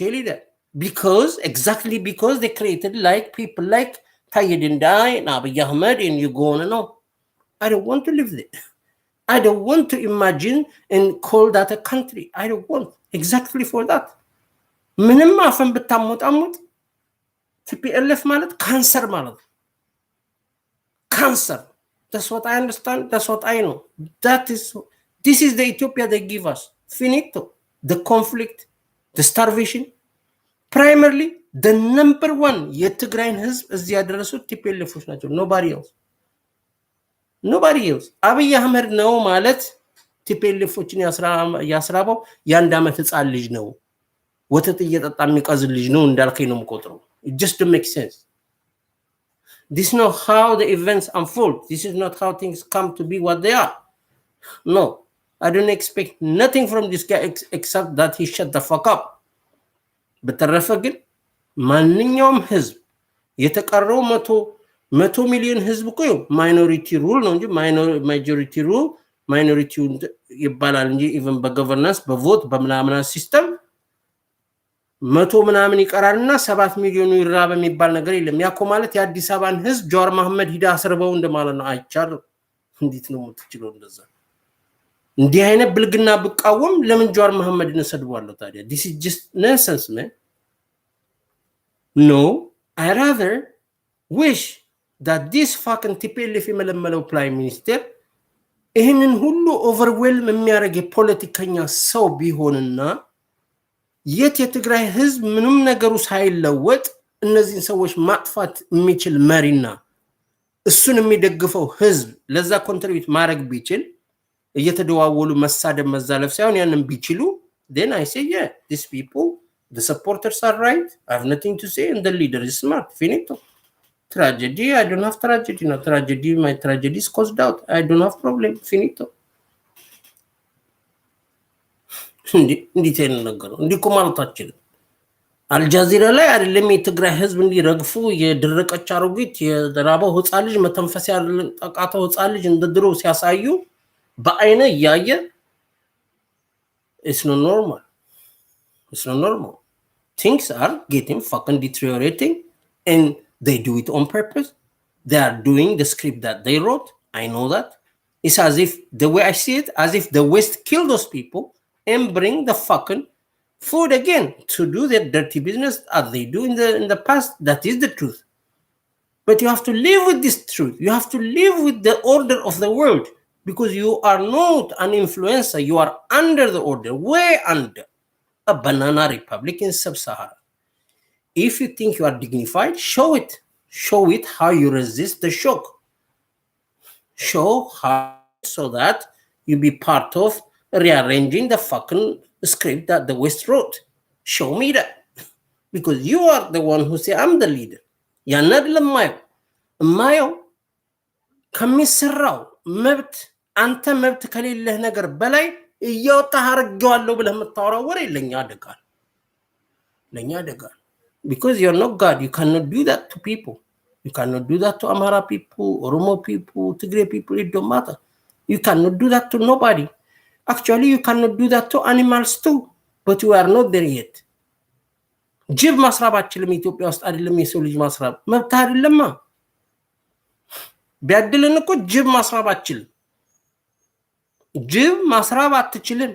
tell you that. Exactly because they created like people like Taye Dendai and Abiy Ahmed and you go on and on. I don't want to live there. I don't want to imagine and call that a country. I don't want. Exactly for that. ምንም አፈን ብታሞጣሞጥ TPLF ማለት ካንሰር ማለት cancer. That's what I understand. That's what I know. This is the Ethiopia they give us. Finito. The conflict, the starvation. Primarily, the number one የትግራይን ህዝብ እዚህ ያደረሱት TPLFዎች ናቸው። Nobody else. አብይ አህመድ ነው ማለት TPLFዎችን ያስራበው የአንድ ዓመት ህፃን ልጅ ነው። ወተት እየጠጣ የሚቀዝል ልጅ ነው እንዳልከኝ ነው የምቆጥረው። It just doesn't make sense. This is not how the events unfold. This is not how things come to be what they are. No, I don't expect nothing from this guy except that he shut the fuck up. በተረፈ ግን ማንኛውም ህዝብ የተቀረው 100 ሚሊዮን ህዝብ እኮ ማይኖሪቲ ሩል ነው እንጂ ማጆሪቲ ሩል ማይኖሪቲ ይባላል እንጂ ኢቭን በገቨርናንስ በቮት በምናምን ሲስተም 100 ምናምን ይቀራልና 7 ሚሊዮን ይራብ የሚባል ነገር የለም። ያኮ ማለት የአዲስ አበባን ህዝብ ጃዋር መሐመድ ሂዳ አስርበው እንደማለት ነው። አይቻልም። እንዴት ነው የምትችለው እንደዛ? እንዲህ አይነት ብልግና ብቃወም ለምን ጃዋር መሐመድን ሰድቧለሁ ታዲያ? This is just nonsense, man. No, I rather wish that this fucking TPLF የመለመለው prime minister ይህንን ሁሉ ኦቨርዌልም የሚያደርግ የፖለቲከኛ ሰው ቢሆንና የትግራይ ህዝብ ምንም ነገሩ ሳይለወጥ እነዚህን ሰዎች ማጥፋት የሚችል መሪና እሱን የሚደግፈው ህዝብ ለዛ ኮንትሪቢዩት ማድረግ ቢችል እየተደዋወሉ መሳደብ መዛለፍ ሳይሆን ያንን ቢችሉ then I say yeah, these people, the supporters are right. I have nothing to say and the leader is smart. Finito. Tragedy, I don't have tragedy. No tragedy, my tragedy is caused out. I don't have problem. Finito. እንዴት አይነት ነገር ነው? እንዲህ እኮ ማለት አትችልም። አልጃዚራ ላይ አይደለም የትግራይ ህዝብ እንዲረግፉ የደረቀች አሮጊት የራበው ህፃን ልጅ መተንፈስ ያቃተው ህፃን ልጅ እንደ ድሮ ሲያሳዩ በአይነ እያየ it's not normal. It's not normal. Things are getting fucking deteriorating and they do it on purpose. They are doing the script that they wrote. I know that. It's as if, the way I see it, as if the West killed those people and bring the fucking food again to do their dirty business as they do in the past. That is the truth. But you have to live with this truth. You have to live with the order of the world because you are not an influencer. You are under the order, way under a banana republic in sub-Sahara. If you think you are dignified, show it. Show it how you resist the shock. Show how so that you be part of rearranging the fucking script that the West wrote. Show me that. Because you are the one who say, I'm the leader. ያን አይደለም ማየው ከሚሰራው መብት አንተ መብት ከሌለህ ነገር በላይ እያወጣህ አርገዋለሁ ብለህ የምታወራው ወሬ ለኛ አደጋል because you're not God. You cannot do that to people. You cannot do that to Amhara people, Oromo people, Tigray people. It don't matter. You cannot do that to nobody. Actually, you cannot do that to animals too. But you are not there yet. ጅብ ማስራብ አችልም ኢትዮጵያ ውስጥ አይደለም የሰው ልጅ ማስራብ መብት አይደለማ ቢያድልን እኮ ጅብ ማስራብ አችልም ጅብ ማስራብ አትችልም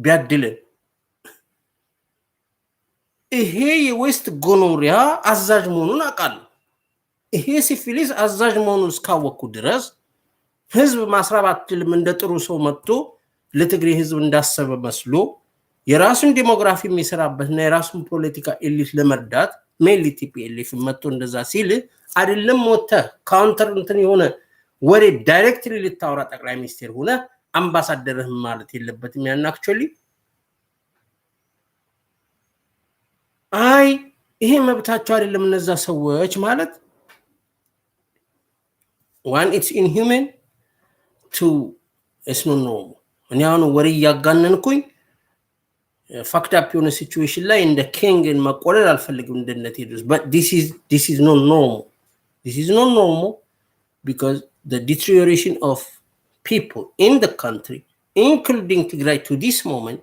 ቢያድልን ይሄ የዌስት ጎኖሪያ አዛዥ መሆኑን አውቃለሁ ይሄ ሲፊሊስ አዛዥ መሆኑን እስካወቅኩ ድረስ ህዝብ ማስራብ አትችልም እንደ ጥሩ ሰው መጥቶ ለትግሬ ህዝብ እንዳሰበ መስሎ የራሱን ዲሞግራፊ የሚሰራበትና የራሱን ፖለቲካ ኤሊት ለመርዳት ሜሊ ቲፒኤልኤፍ መጥቶ እንደዛ ሲል አይደለም ሞተ ካውንተር እንትን የሆነ ወሬ ዳይሬክትሊ ልታወራ ጠቅላይ ሚኒስቴር ሆነ አምባሳደርህ ማለት የለበትም ያን አክቹሊ አይ ይሄ መብታቸው አይደለም እነዛ ሰዎች ማለት one it's inhuman two it's not normal እኔ አሁን ወሬ ያጋነንኩኝ fucked up in a situation like in the king and መቆለል አልፈልግም እንደነት ሄዱስ but this is not normal. This is not normal because the deterioration of people in the country including Tigray to this moment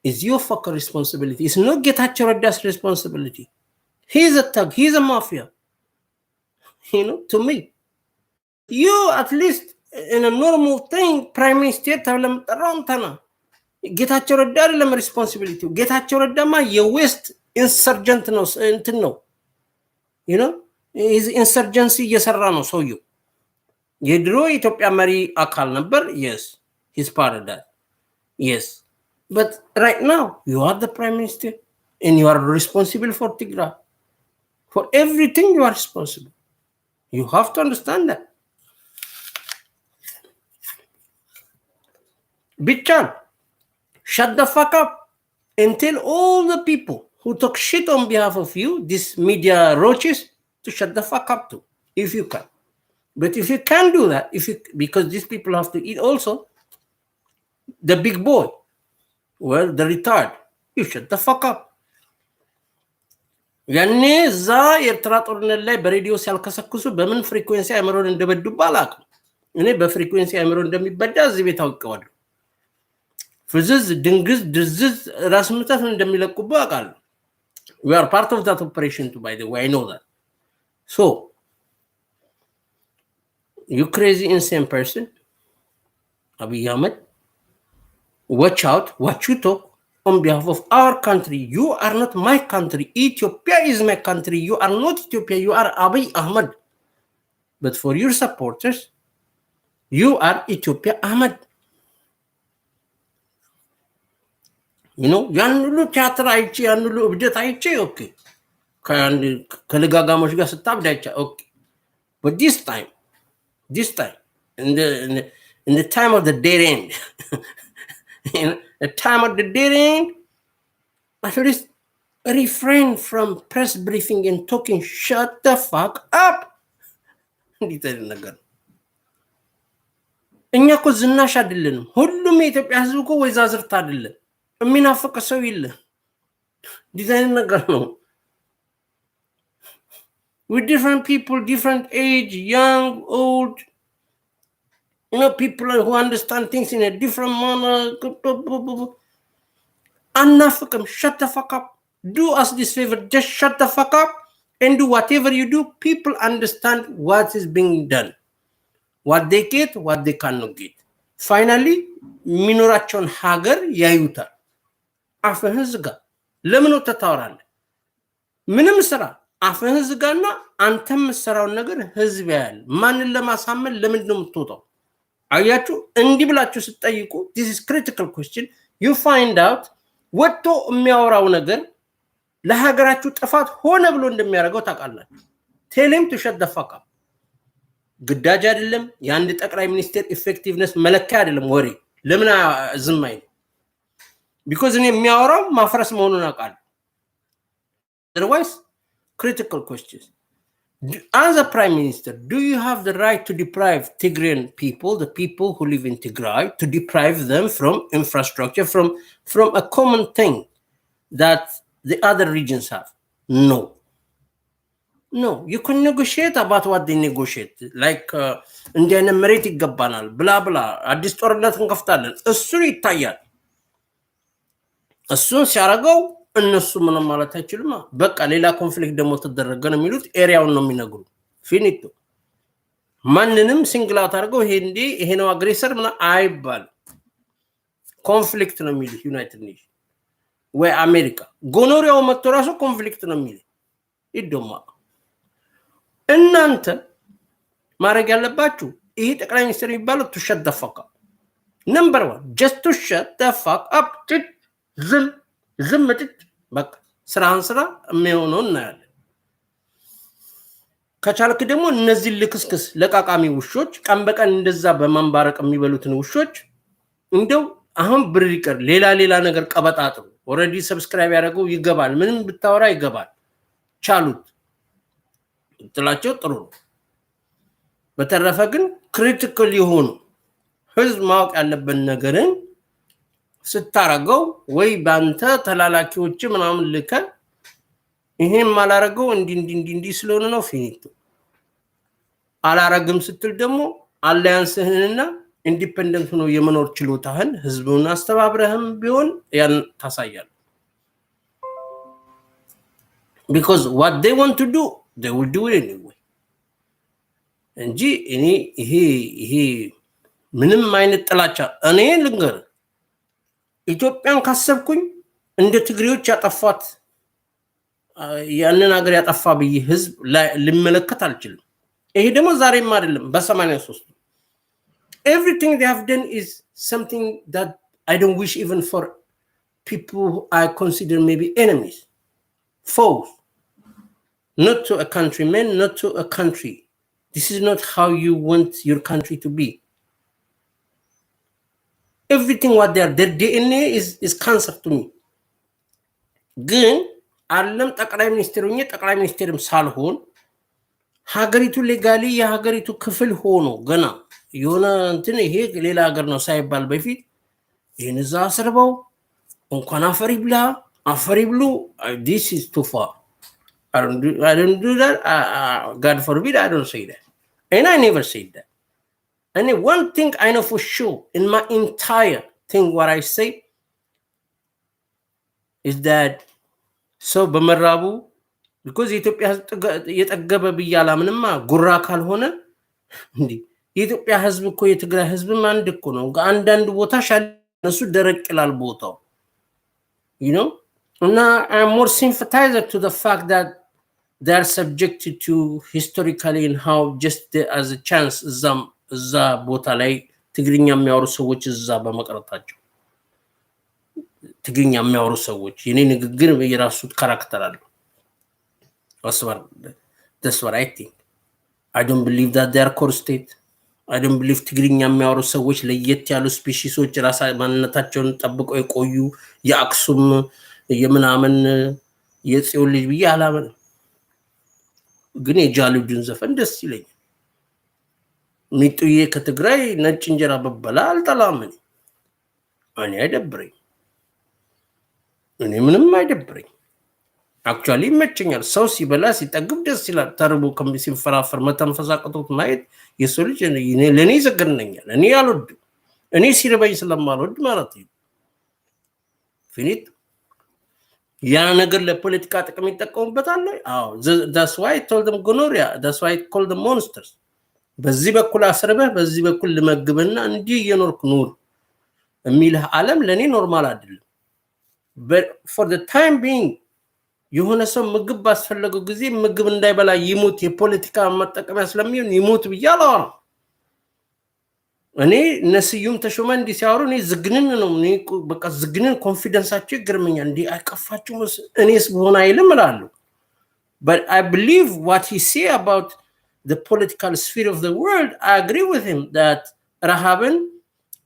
is your fucking responsibility. It's not Getachew Redda's responsibility. He's a thug, he's a mafia. You know, to me. You at least in a normal thing prime minister ተብለም ጠራውንተና ጌታቸው ረዳ አይደለም ሪስፖንሲቢሊቲው ጌታቸው ረዳማ የዌስት ኢንሰርጀንት ነው እንትን ነው you know is insurgency እየሰራ ነው ሰውየው የድሮ ኢትዮጵያ መሪ አካል ነበር yes he's part of that yes but right now you are the prime minister and you are responsible for Tigray for everything you are responsible you have to understand that Bichal shut the fuck up and tell all the people who talk shit on behalf of you, these media roaches, to shut the fuck up too, if you can. But if you can't do that, because these people have to eat also, the big boy, well, the retard, you shut the fuck up. ያኔ እዛ ኤርትራ ጦርነት ላይ በሬዲዮ ሲያልከሰክሱ በምን ፍሪኩዌንሲ አይምሮን እንደበዱባ አላውቅም እኔ በፍሪኩዌንሲ አይምሮ እንደሚበዳ እዚህ ቤት አውቀዋለሁ ፍዝዝ ድንግዝ ድዝዝ ራስ ምታት እንደሚለቁበት አውቃለሁ we are part of that operation too by the way I know that so you crazy insane person Abiy Ahmed watch out what you talk on behalf of our country you are not my country Ethiopia is my country you are not Ethiopia you are Abiy Ahmed but for your supporters you are Ethiopia Ahmed you know ያን ሁሉ ቲያትር አይቼ ያን ሁሉ እብደት አይቼ ኦኬ ከለጋጋሞች ጋር ስታብዳቻ ኦኬ but this time in the time of the dead end in the time of the dead end at least refrain from press briefing and talking shut the fuck up እንዲህ ነገር እኛ እኮ ዝናሽ አይደለንም። ሁሉም የኢትዮጵያ ህዝብ እኮ ወይዛዝርት አይደለም። የሚናፍቅ ሰው የለ። ዲዛይን ነገር ነው። with different people, different age, young, old, people who understand things in a different manner. Anafikam, shut the fuck up. Do us this favor, just shut the fuck up and do whatever you do. People understand what is being done, what they get, what they cannot get. Finally, ሚኖራቸውን ሀገር ያዩታል። አፍህን ዝጋ። ለምን ተታወራለህ? ምንም ስራ አፍህን ዝጋና አንተ የምትሰራውን ነገር ህዝብ ያያል። ማንን ለማሳመን ለምንድን ነው የምትወጣው? አያችሁ፣ እንዲህ ብላችሁ ስትጠይቁ this is critical question, you find out ወጥቶ የሚያወራው ነገር ለሀገራችሁ ጥፋት ሆነ ብሎ እንደሚያደርገው ታውቃላችሁ። tell him to shut the fuck up። ግዳጅ አይደለም። የአንድ ጠቅላይ ሚኒስቴር ኢፌክቲቭነስ መለኪያ አይደለም ወሬ። ለምን ዝም አይል? because እኔ የሚያወራው ማፍረስ መሆኑን አውቃለሁ። otherwise critical questions. As a prime minister, do you have the right to deprive Tigrayan people, the people who live in Tigray, to deprive them from infrastructure, from a common thing that the other regions have? No. No, you can negotiate about what they negotiate. Like, እንዲህ መሬት ይገባናል ብላ ብላ አዲስ ጦርነት እንከፍታለን። እሱ ይታያል። እሱን ሲያረጋው እነሱ ምንም ማለት አይችሉም። በቃ ሌላ ኮንፍሊክት ደግሞ ተደረገ ነው የሚሉት። ኤሪያውን ነው የሚነግሩ። ፊኒቶ ማንንም ሲንግል አውት አድርገው ይሄ ነው አግሬሰር ምና አይባል። ኮንፍሊክት ነው የሚሉት ዩናይትድ ኔሽን ወይ አሜሪካ። ጎኖሪያው መጥቶ ራሱ ኮንፍሊክት ነው የሚሉት። ይደማ እናንተ ማድረግ ያለባችሁ ይሄ ጠቅላይ ሚኒስትር የሚባለው to shut the fuck up. Number 1, just to shut the fuck up. ዝምጥጥ በቃ ስራን ስራ የሚሆነው እናያለን። ከቻልክ ደግሞ እነዚህ ልክስክስ ለቃቃሚ ውሾች ቀን በቀን እንደዛ በማንባረቅ የሚበሉትን ውሾች እንደው አሁን ብር ይቀር ሌላ ነገር ቀበጣጥሩ። ኦሬዲ ሰብስክራይብ ያደረገው ይገባል። ምንም ብታወራ ይገባል። ቻሉት ጥላቸው ጥሩ ነው። በተረፈ ግን ክሪቲካል የሆኑ ህዝብ ማወቅ ያለበት ነገርን ስታረገው ወይ ባንተ ተላላኪዎች ምናምን ልከ ይሄን ማላረገው እንዲ ስለሆነ ነው ፊኒቶ። አላረግም ስትል ደግሞ አላያንስህንና ኢንዲፔንደንት ሆኖ የመኖር ችሎታህን ህዝቡን አስተባብረህም ቢሆን ያን ታሳያለህ። because what they want to do they will do it anyway. እንጂ እኔ ይሄ ምንም አይነት ጥላቻ እኔ ልንገር ኢትዮጵያን ካሰብኩኝ እንደ ትግሬዎች ያጠፋት ያንን ሀገር ያጠፋ ብዬ ህዝብ ልመለከት አልችልም። ይሄ ደግሞ ዛሬም አይደለም በ83 everything they have done is something that I don't wish even for people who I consider maybe enemies, foes, not to a countryman, not to a country. This is not how you want your country to be. Everything what they are, their DNA is cancer to me. ግን ዓለም ጠቅላይ ሚኒስትርም ሳልሆን ሀገሪቱ ሌጋሊ የሀገሪቱ ክፍል ሆኖ ገና የሆነ እንትን ይሄ ሌላ ሀገር ነው ሳይባል በፊት ይሄን እዛ አስርበው እንኳን አፈሪ ብሉ this is too far. I don't do that. God forbid I don't say that. And I never said that. And one thing I know for sure in my entire thing what I say is that so በመራቡ because ኢትዮጵያ የጠገበ ብያላ ምንማ ጉራ ካልሆነ እንዴ የኢትዮጵያ ህዝብ እኮ የትግራይ ህዝብ አንድ እኮ ነው። አንዳንድ ቦታ ሻለሱ ደረቅ ይላል ቦታው you know. And I'm more sympathizer to the fact that they are subjected to historically and how just as a chance እዛ ቦታ ላይ ትግርኛ የሚያወሩ ሰዎች እዛ በመቅረታቸው ትግርኛ የሚያወሩ ሰዎች የኔ ንግግር በየራሱ ካራክተር አለው። that's what I think. I don't believe that they are core state. I don't believe ትግርኛ የሚያወሩ ሰዎች ለየት ያሉ ስፔሺሶች ራሳ ማንነታቸውን ጠብቀው የቆዩ የአክሱም የምናምን የጽዮን ልጅ ብዬ አላምን። ግን የጃሉድን ዘፈን ደስ ይለኛል። ሚጡዬ ከትግራይ ነጭ እንጀራ በበላ አልጠላም እኔ አይደብረኝ እኔ ምንም አይደብረኝ አክቹአሊ ይመቸኛል ሰው ሲበላ ሲጠግብ ደስ ይላል ተርቦ ሲንፈራፈር መተንፈስ አቅቶት ማየት የሰው ልጅ ለኔ ይዘገነኛል እኔ አልወድም እኔ ሲርበኝ ስለማልወድ ማለት ነው ፊኒት ያ ነገር ለፖለቲካ ጥቅም ይጠቀሙበታል አዎ that's why I told them gonorrhea that's why I called them monsters በዚህ በኩል አስርበህ በዚህ በኩል ለመግብና እንዲህ የኖርክ ኑር የሚልህ ዓለም ለኔ ኖርማል አይደለም but for the time being የሆነ ሰው ምግብ ባስፈለገው ጊዜ ምግብ እንዳይበላ ይሙት የፖለቲካ መጠቀሚያ ስለሚሆን ይሙት ብያለሁ እኔ ነስዩም ተሾመ እንዲ ሲያወሩ እኔ ዝግንን ነው እኔ በቃ ዝግንን ኮንፊደንሳቸው ይገርመኛል እንዲ አይቀፋችሁ እኔስ በሆነ አይልም እላለሁ but I believe what he say about the political sphere of the world I agree with him that ረሃብን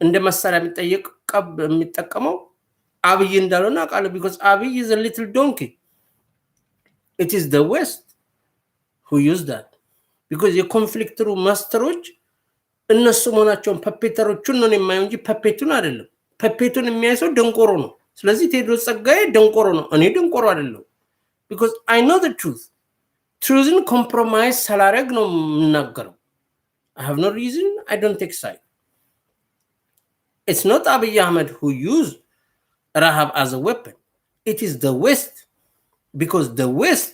እንደ መሳሪያ የሚጠቀመው አብይ እንዳልሆነ አቃለ because አብይ is a little donkey it is the west who use that because the conflict through masteroች እነሱ መሆናቸውን ፐፔተሮቹን ነው የማየው እንጂ ፐፔቱን አይደለም ፐፔቱን የሚያይሰው ደንቆሮ ነው ስለዚህ ቴድሮስ ጸጋዬ ደንቆሮ ነው እኔ ደንቆሮ አይደለም because I know the truthን compromise ሳላረግ ነው የምናገረው I have no reason I don't take side it's not Abiy Ahmed who used Rahab as a weapon it is the west because the west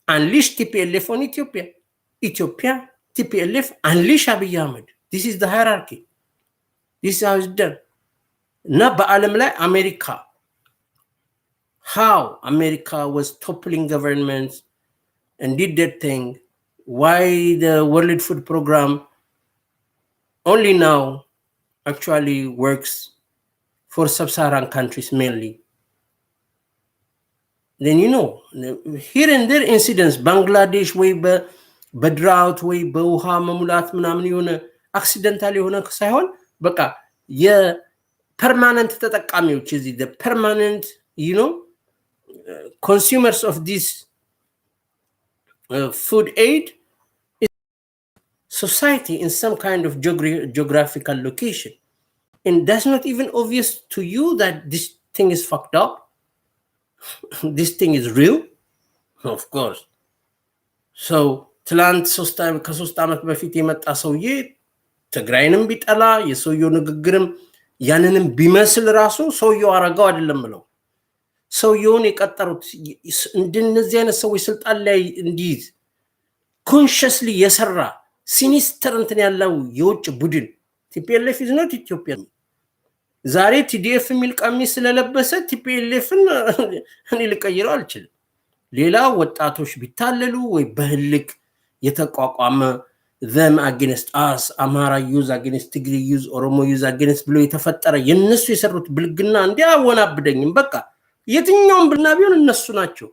unleashed TPLF on Ethiopia TPLF unleash Abiy Ahmed this is the hierarchy this is how it's done na ba'alam la America how America was toppling governments and did that thing why the World Food Program only now actually works for sub-Saharan countries mainly then you know here and there incidents Bangladesh way በድራውት ወይ በውሃ መሙላት ምናምን የሆነ አክሲደንታል የሆነ ሳይሆን በቃ የፐርማነንት ተጠቃሚዎች እዚህ the permanent you know consumers of this food aid is society in some kind of geographical location and that's not even obvious to you that this thing is fucked up this thing is real of course so ትላንት ከ3 ዓመት በፊት የመጣ ሰውዬ ትግራይንም ቢጠላ የሰውየው ንግግርም ያንንም ቢመስል ራሱ ሰውየው አረጋው አይደለም ብለው ሰውየውን የቀጠሩት እንደነዚህ አይነት ሰዎች ስልጣን ላይ እንዲይዝ ኮንሽስሊ የሰራ ሲኒስተር እንትን ያለው የውጭ ቡድን TPLF is not Ethiopia ዛሬ TDF የሚል ቀሚስ ስለለበሰ TPLFን እኔ ልቀይረው አልችልም ሌላ ወጣቶች ቢታለሉ ወይ በህልክ የተቋቋመ them against us Amhara use against Tigray use Oromo use against ብሎ የተፈጠረ የነሱ የሰሩት ብልግና እንዲያወናብደኝም በቃ የትኛውም ብልና ቢሆን እነሱ ናቸው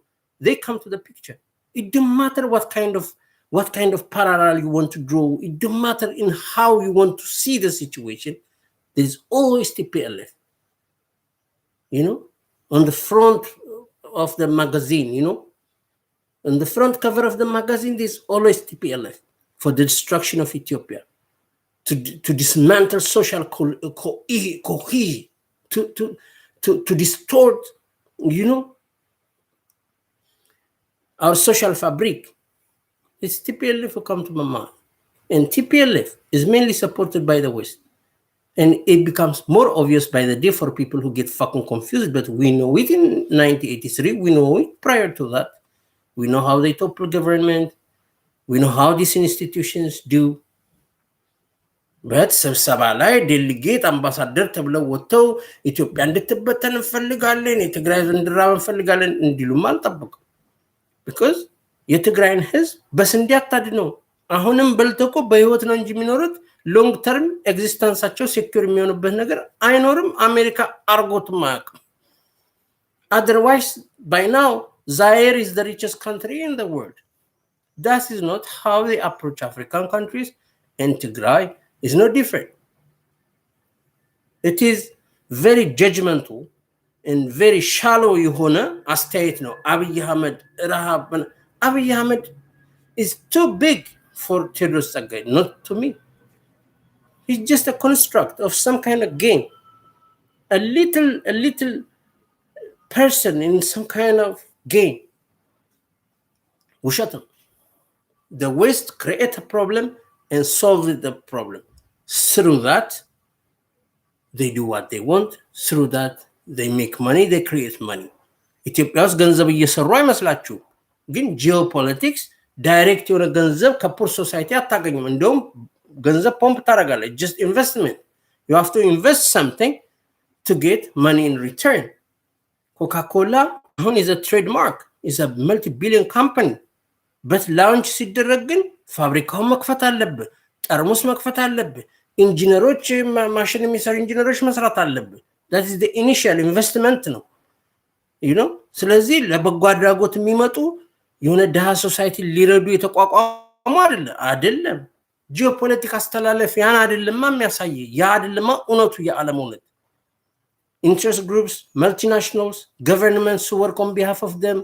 they come to the picture it doesn't matter what kind of parallel you want to draw it doesn't matter in how you want to see the situation there's always TPLF you know on the front of the magazine you know on the front cover of the magazine there's always TPLF for the destruction of Ethiopia to dismantle social cohesion to distort you know our social fabric it's TPLF who come to my mind and TPLF is mainly supported by the West and it becomes more obvious by the day for people who get fucking confused but we know it in 1983 we know it prior to that we know how they topple government we know how these institutions do but ስብሰባ ላይ ዴሊጌት አምባሳደር ተብለው ወጥተው ኢትዮጵያ እንድትበተን እንፈልጋለን የትግራይ እንድራብ እንፈልጋለን እንዲሉም አልጠበቁም because የትግራይን ህዝብ በስንዴ አታድነው አሁንም በልተቆ በህይወት ነው እንጂ የሚኖሩት ሎንግ ተርም ኤግዚስተንሳቸው ሴኩር የሚሆንበት ነገር አይኖርም አሜሪካ አርጎትም አያውቅም otherwise by now Zaire is the richest country in the world that is not how they approach African countries and Tigray is no different it is very judgmental and very shallow የሆነ አስተያየት ነው አብይ አህመድ አብይ አህመድ is too big for Tedros Tsagay not to me He's just a construct of some kind of game. A little person in some kind of game. Ushatam. The West create a problem and solve the problem. Through that, they do what they want. Through that, they make money, they create money. ኢትዮጵያ ውስጥ ገንዘብ እየሰሩ አይመስላችሁ? ግን ጂኦፖለቲክስ ዳይሬክት የሆነ ገንዘብ ከፑር ሶሳይቲ አታገኝም። እንደውም ገንዘብ ፖምፕ ታደርጋለች። just investment. You have to invest something to get money in return. ኮካኮላ አሁን is a trademark, is a multi-billion company. በት ላውንች ሲደረግ ግን ፋብሪካውን መክፈት አለብህ፣ ጠርሙስ መክፈት አለብህ፣ ኢንጂነሮች ማሽን የሚሰሩ ኢንጂነሮች መስራት አለብህ። that is the initial investment ነው ስለዚህ ለበጎ አድራጎት የሚመጡ የሆነ ድሃ ሶሳይቲ ሊረዱ የተቋቋሙ አይደለም። ጂኦፖለቲክ አስተላለፍ ያን አይደለም የሚያሳይ ያ አይደለም እውነቱ የዓለም እውነት። interest groups, multinationals, governments who work on behalf of them,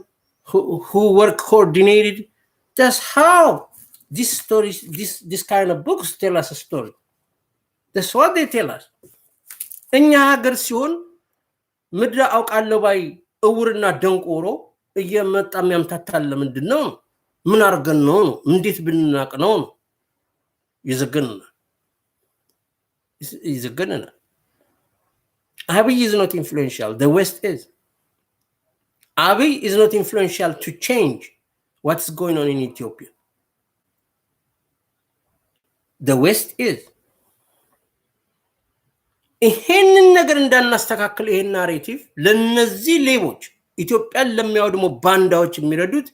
who work coordinated. That's how these stories, this kind of books tell us a story. That's what they tell us. እኛ ሀገር ሲሆን ምድረ አውቃለሁ ባይ እውርና ደንቆሮ እየመጣ የሚያምታታል ለምንድነው? ምን አርገን ነው? እንዴት ብንናቅ ነው? ይዘገነና Abiy is not influential. The West is. Abiy is not influential to change what's going on in Ethiopia. The West is. ይሄንን ነገር እንዳናስተካክል ይሄን ናሬቲቭ ለነዚህ ሌቦች ኢትዮጵያን ለሚያወድሙ ባንዳዎች የሚረዱት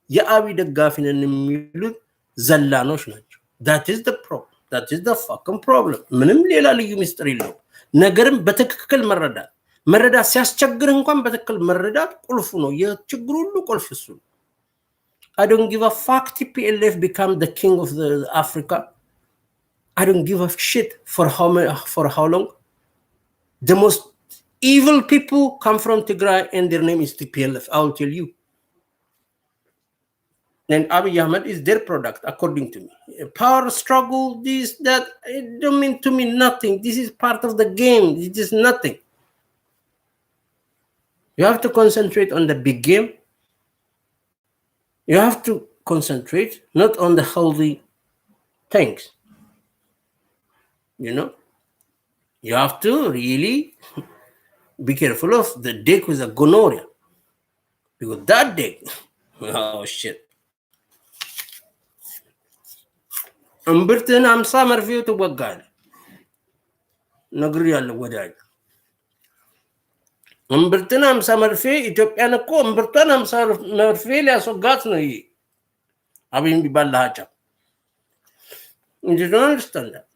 የአቢይ ደጋፊ ነን የሚሉት ዘላኖች ናቸው። that is the problem. That is the fucking problem. ምንም ሌላ ልዩ ሚስጥር የለውም። ነገርም በትክክል መረዳት ሲያስቸግር እንኳን በትክክል መረዳት ቁልፉ ነው። የችግሩ ሁሉ ቁልፍ እሱ ነው። I don't give a fuck TPLF become the king of the Africa. I don't give a shit for how long. The most evil people come from Tigray and their name is TPLF. I will tell you. And Abiy Ahmed is their product, according to me. Power struggle, this, that, it don't mean to me nothing. This is part of the game. It is nothing. You have to concentrate on the big game. You have to concentrate not on the healthy things. You have to really be careful of the dick with a gonorrhea. Because that dick, oh shit. እምብርትን 50 መርፌው ትወጋል ነግር ያለው ወዳጅ እምብርትን 50 መርፌ ኢትዮጵያን እኮ እምብርቷን 50 መርፌ ሊያስወጋት ነው ይሄ አብይ ቢባላሃቻ understand that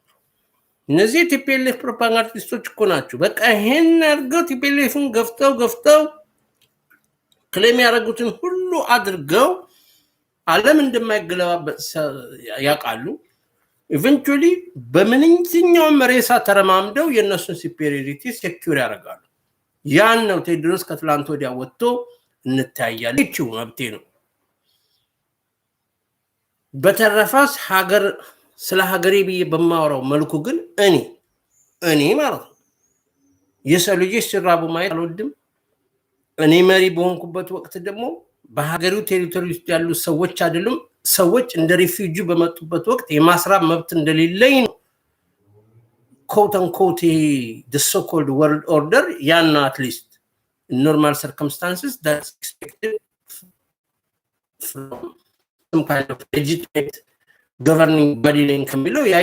እነዚህ ቲፒኤልኤፍ ፕሮፓጋንዲስቶች እኮ ናቸው። በቃ ይሄን አድርገው ቲፒኤልኤፍን ገፍተው ክሌም ያደረጉትን ሁሉ አድርገው ዓለም እንደማይገለባበት ያውቃሉ። ኢቨንቹሊ በምንኛው መሬሳ ተረማምደው የነሱን ሱፔሪዮሪቲ ሴኩር ያደርጋሉ። ያን ነው ቴድሮስ ከትላንት ወዲያ ወጥቶ እንታያለን እቺው መብቴ ነው። በተረፈስ ሀገር ስለ ሀገሬ ብዬ በማወራው መልኩ ግን እኔ ማለት ነው የሰው ልጆች ሲራቡ ማየት አልወድም። እኔ መሪ በሆንኩበት ወቅት ደግሞ በሀገሩ ቴሪቶሪ ውስጥ ያሉ ሰዎች አይደሉም ሰዎች እንደ ሪፊውጂ በመጡበት ወቅት የማስራብ መብት እንደሌለኝ ነው quote unquote the so-called world order ያን at least in normal circumstances that's expected from some kind of legitimate governing body ከሚለው ያ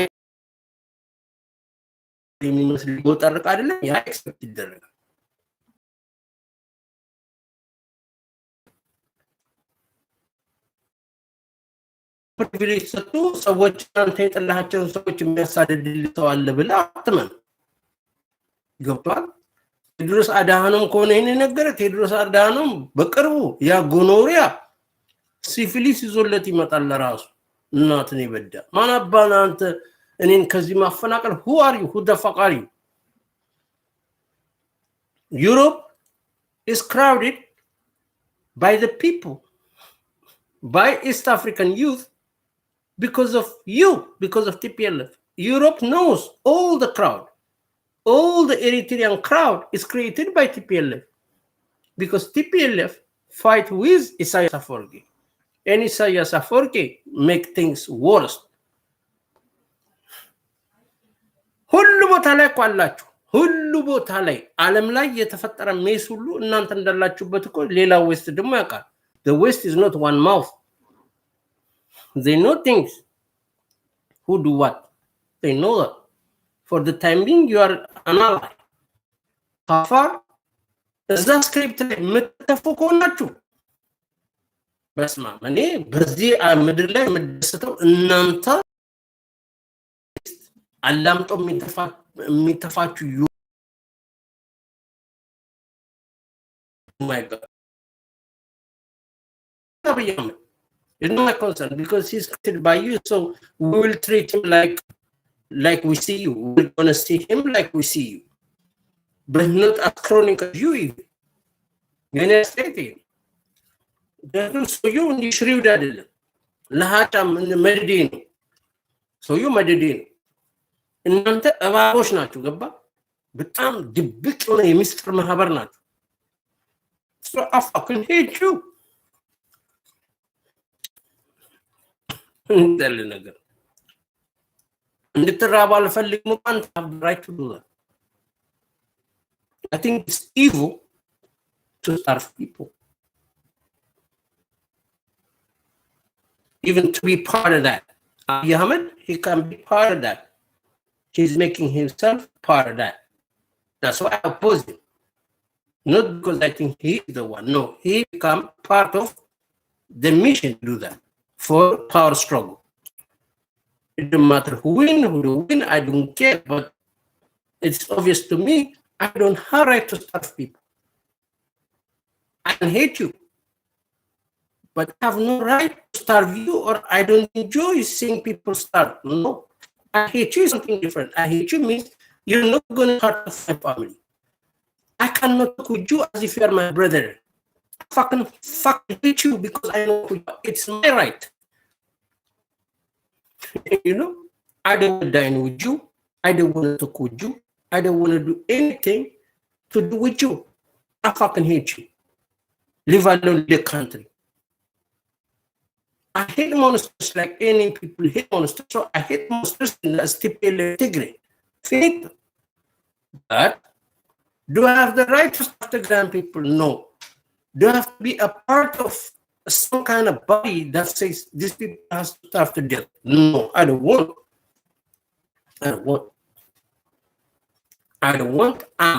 የሚመስል ይወጣርቅ አይደለም ያ ኤክስፔክት ይደረጋል። ፕሪቪሌጅ ሰጡ ሰዎች አንተ የጠላሃቸውን ሰዎች የሚያሳድድልተው አለ ብለ አትመን ገብቷል። ቴድሮስ አድሃኖም ከሆነ ይሄን ነገር ቴድሮስ አድሃኖም በቅርቡ ያ ጎኖሪያ ሲፊሊስ ይዞለት ይመጣል ለራሱ እናትን ይበዳ ማን አባና አንተ እኔን ከዚህ ማፈናቀል who are you? Who the fuck are you? Europe is crowded by the people, by East African youth because of you, because of TPLF. Europe knows all the crowd. All the Eritrean crowd is created by TPLF because TPLF fight with Isaias Afwerki. And Isaias Afwerki make things worse. ሁሉ ቦታ ላይ እኮ አላችሁ። ሁሉ ቦታ ላይ ዓለም ላይ የተፈጠረ ሜስ ሁሉ እናንተ እንዳላችሁበት እኮ ሌላ ዌስት ደግሞ ያውቃል። The West is not one mouth. They know things. Who do what? They know that. For the time being, you are an ally. How far? እዛ ስክሪፕት ላይ የምትተፉ ከሆናችሁ በስማ እኔ በዚህ ምድር ላይ የምደስተው እናንተ አላምጦ የሚተፋችሁ my God. It's not my concern because he's created by you, so we will treat him like we see you. We're gonna see him like we see you, but not as chronic as you even. You understand? So you shriewed at it. Lahatam medidin. So you medidin. እናንተ እባቦች ናችሁ ገባ በጣም ድብቅ የሆነ የሚስጥር ማህበር ናችሁ so I fucking hate you እንደለ ነገር እንድትራባ አልፈልግም አንተ have the right to do that I think it's evil to starve people even to be part of that Abiy Ahmed he can be part of that He's making himself part of that. That's why I oppose him. Not because I think he is the one. No, he become part of the mission to do that for power struggle. It doesn't matter who win, I don't care. But it's obvious to me, I don't have right to starve people. I can hate you. But I have no right to starve you or I don't enjoy seeing people starve. No. I hate you is something different. I hate you means you're not going to hurt my family. I cannot talk with you as if you are my brother. I fucking hate you because I know it's my right. You know, I don't want to dine with you. I don't want to talk with you. I don't want to do anything to do with you. I fucking hate you. Leave alone the country. I hate monsters like any people hate monsters. So I hate monsters in the stipulated Tigray. Finito. But do I have the right to start the grand people? No. Do I have to be a part of some kind of body that says these people have to starve to death? No, I don't want. I'm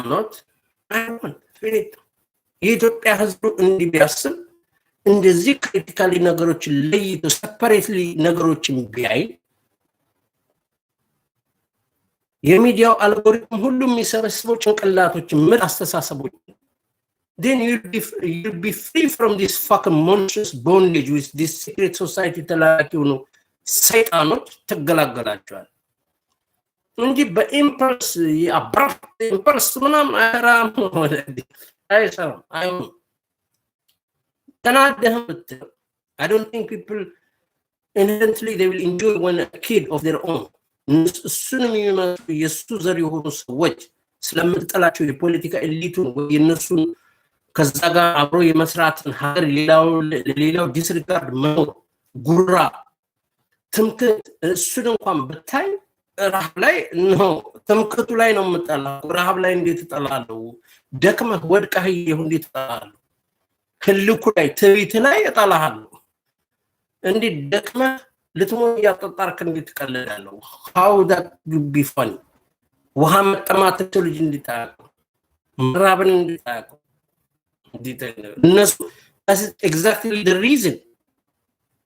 not. I don't want. Finito. የኢትዮጵያ ህዝብ እንዲቢያስብ እንደዚህ ክሪቲካሊ ነገሮችን ለይቶ ሰፐሬትሊ ነገሮችን ቢያይ የሚዲያው አልጎሪትም ሁሉም የሚሰበስበው ጭንቅላቶችን ምን አስተሳሰቦች then you'll be free from this fucking monstrous bondage with this secret society ተላላኪ ሆኖ ሰይጣኖች ተገላገላቸዋል እንጂ በኢምፐልስ የአብራክት ኢምፐልስ ምናምን አይሰራም I don't think people inherently they will enjoy when a kid of their own. እሱንም የሚመስሉ የእሱ ዘር የሆኑ ሰዎች ስለምትጠላቸው የፖለቲካ ኤሊቱን ወይ የእነሱን ከዛ ጋር አብሮ የመስራትን ሀገር ሌላው ዲስሪጋርድ መኖር ጉራ ትምክህት እሱን እንኳን ብታይ ረሃብ ላይ ነው ትምክህቱ ላይ ነው የምጠላው ረሃብ ላይ እንዴት እጠላለሁ ደክመህ ወድቀህ እንዴት እጠላለሁ ህልኩ ላይ ትዕቢት ላይ እጠላለሁ እንዴት ደክመህ ልትሞት ያጣጣርክ እንዴት ትቀልዳለሁ how that would be funny ውሃ መጠማት ልጅ እንዲታቁ ምራብን እንዲታቁ እነሱ that's exactly the reason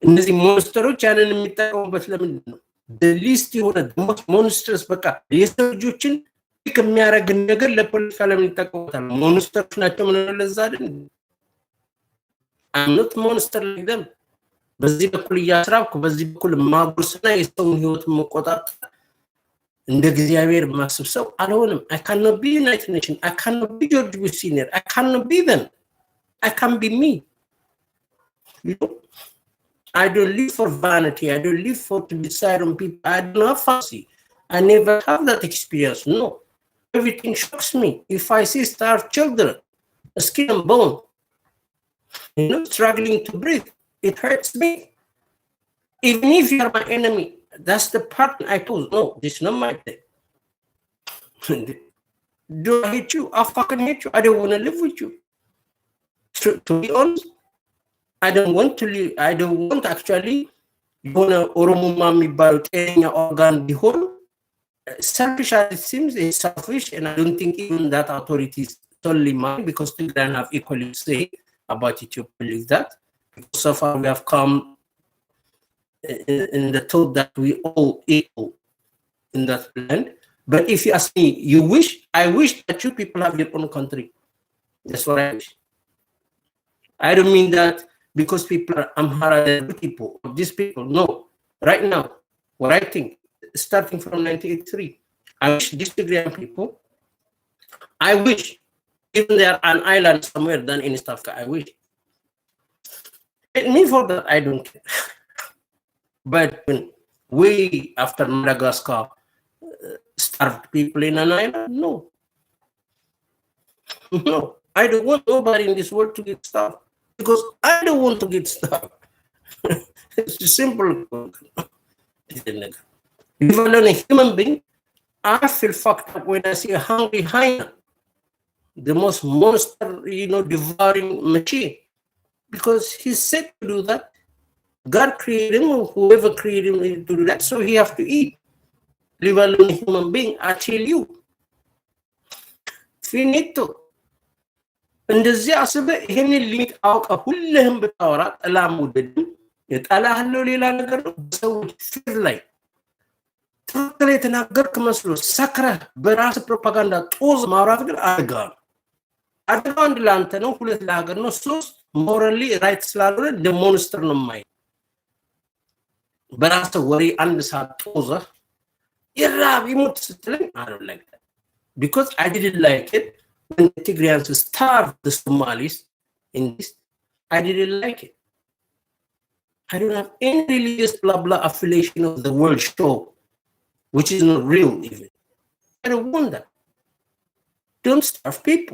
እነዚህ ሞንስተሮች ያንን የሚጠቀሙበት ለምንድን ነው the least የሆነ ሞንስተርስ በቃ የሰው ልጆችን የሚያረግ ነገር ለፖለቲካ ለምን ይጠቀሙታል ሞንስተሮች ናቸው ምን ለዛ አይደል I'm not monster like them በዚህ በኩል ያስራብኩ በዚህ በኩል ማጉርስና የሰውን ህይወት መቆጣጠር እንደ እግዚአብሔር ማስብሰው አልሆንም I cannot be United Nations I cannot be George Bush Senior I cannot be them I can be me you know? I don't live for vanity I don't live for to decide on people I don't have fancy I never have that experience. No. Everything shocks me. If I see starved children, skin and bone, struggling to breathe, it hurts me. Even if you are my enemy, that's the part I chose. No, this is not my thing. Do I hate you? I fucking hate you. I don't want to live with you. To be honest, I don't want to live. I don't want actually. You want to Oromo mami about any organ the whole. Selfish as it seems, is selfish, and I don't think even that authority is totally mine, because Tigran have equally say about Ethiopia like that. Because so far we have come in the thought that we all equal in that land. But if you ask me, I wish that you people have your own country. That's what I wish. I don't mean that because people are Amhara people, or these people. No. Right now, what I think, starting from 1983, I wish these Tigrayan people, I wish, even there an island somewhere done in East Africa, I wish. And me for that, I don't care. But when we, after Madagascar, starved people in an island, no. No, I don't want nobody in this world to get starved, because I don't want to get starved. It's a simple. Even a human being, I feel fucked up when I see a hungry hyena, the most monster, devouring machine, because he's set to do that. God created him, or whoever created him to do that, so he have to eat. Leave alone a human being, I tell you. Finito. እንደዚህ አስበህ ይሄንን ሊሚት አውቀህ ሁልህም ብታወራ ጠላሙድን የጠላህለው ሌላ ነገር ነው። በሰዎች ፊት ላይ ትክክል የተናገርክ መስሎ ሰክረህ በራስ ፕሮፓጋንዳ ጦዝ ማውራት ግን አደጋ ነው። አደጋው አንድ ለአንተ ነው፣ ሁለት ለሀገር ነው፣ ሶስት ሞራሊ ራይት ስላልሆነ ደሞንስተር ነው ማይ በራስ ወሬ አንድ ሰዓት ጦዘህ ይራብ ይሞት ስትለኝ I don't like that, because I didn't like it when the Tigrayans starved the Somalis in this. I didn't like it. I don't have any religious blah blah affiliation of the world show, which is not real even. I don't want that. Don't starve people.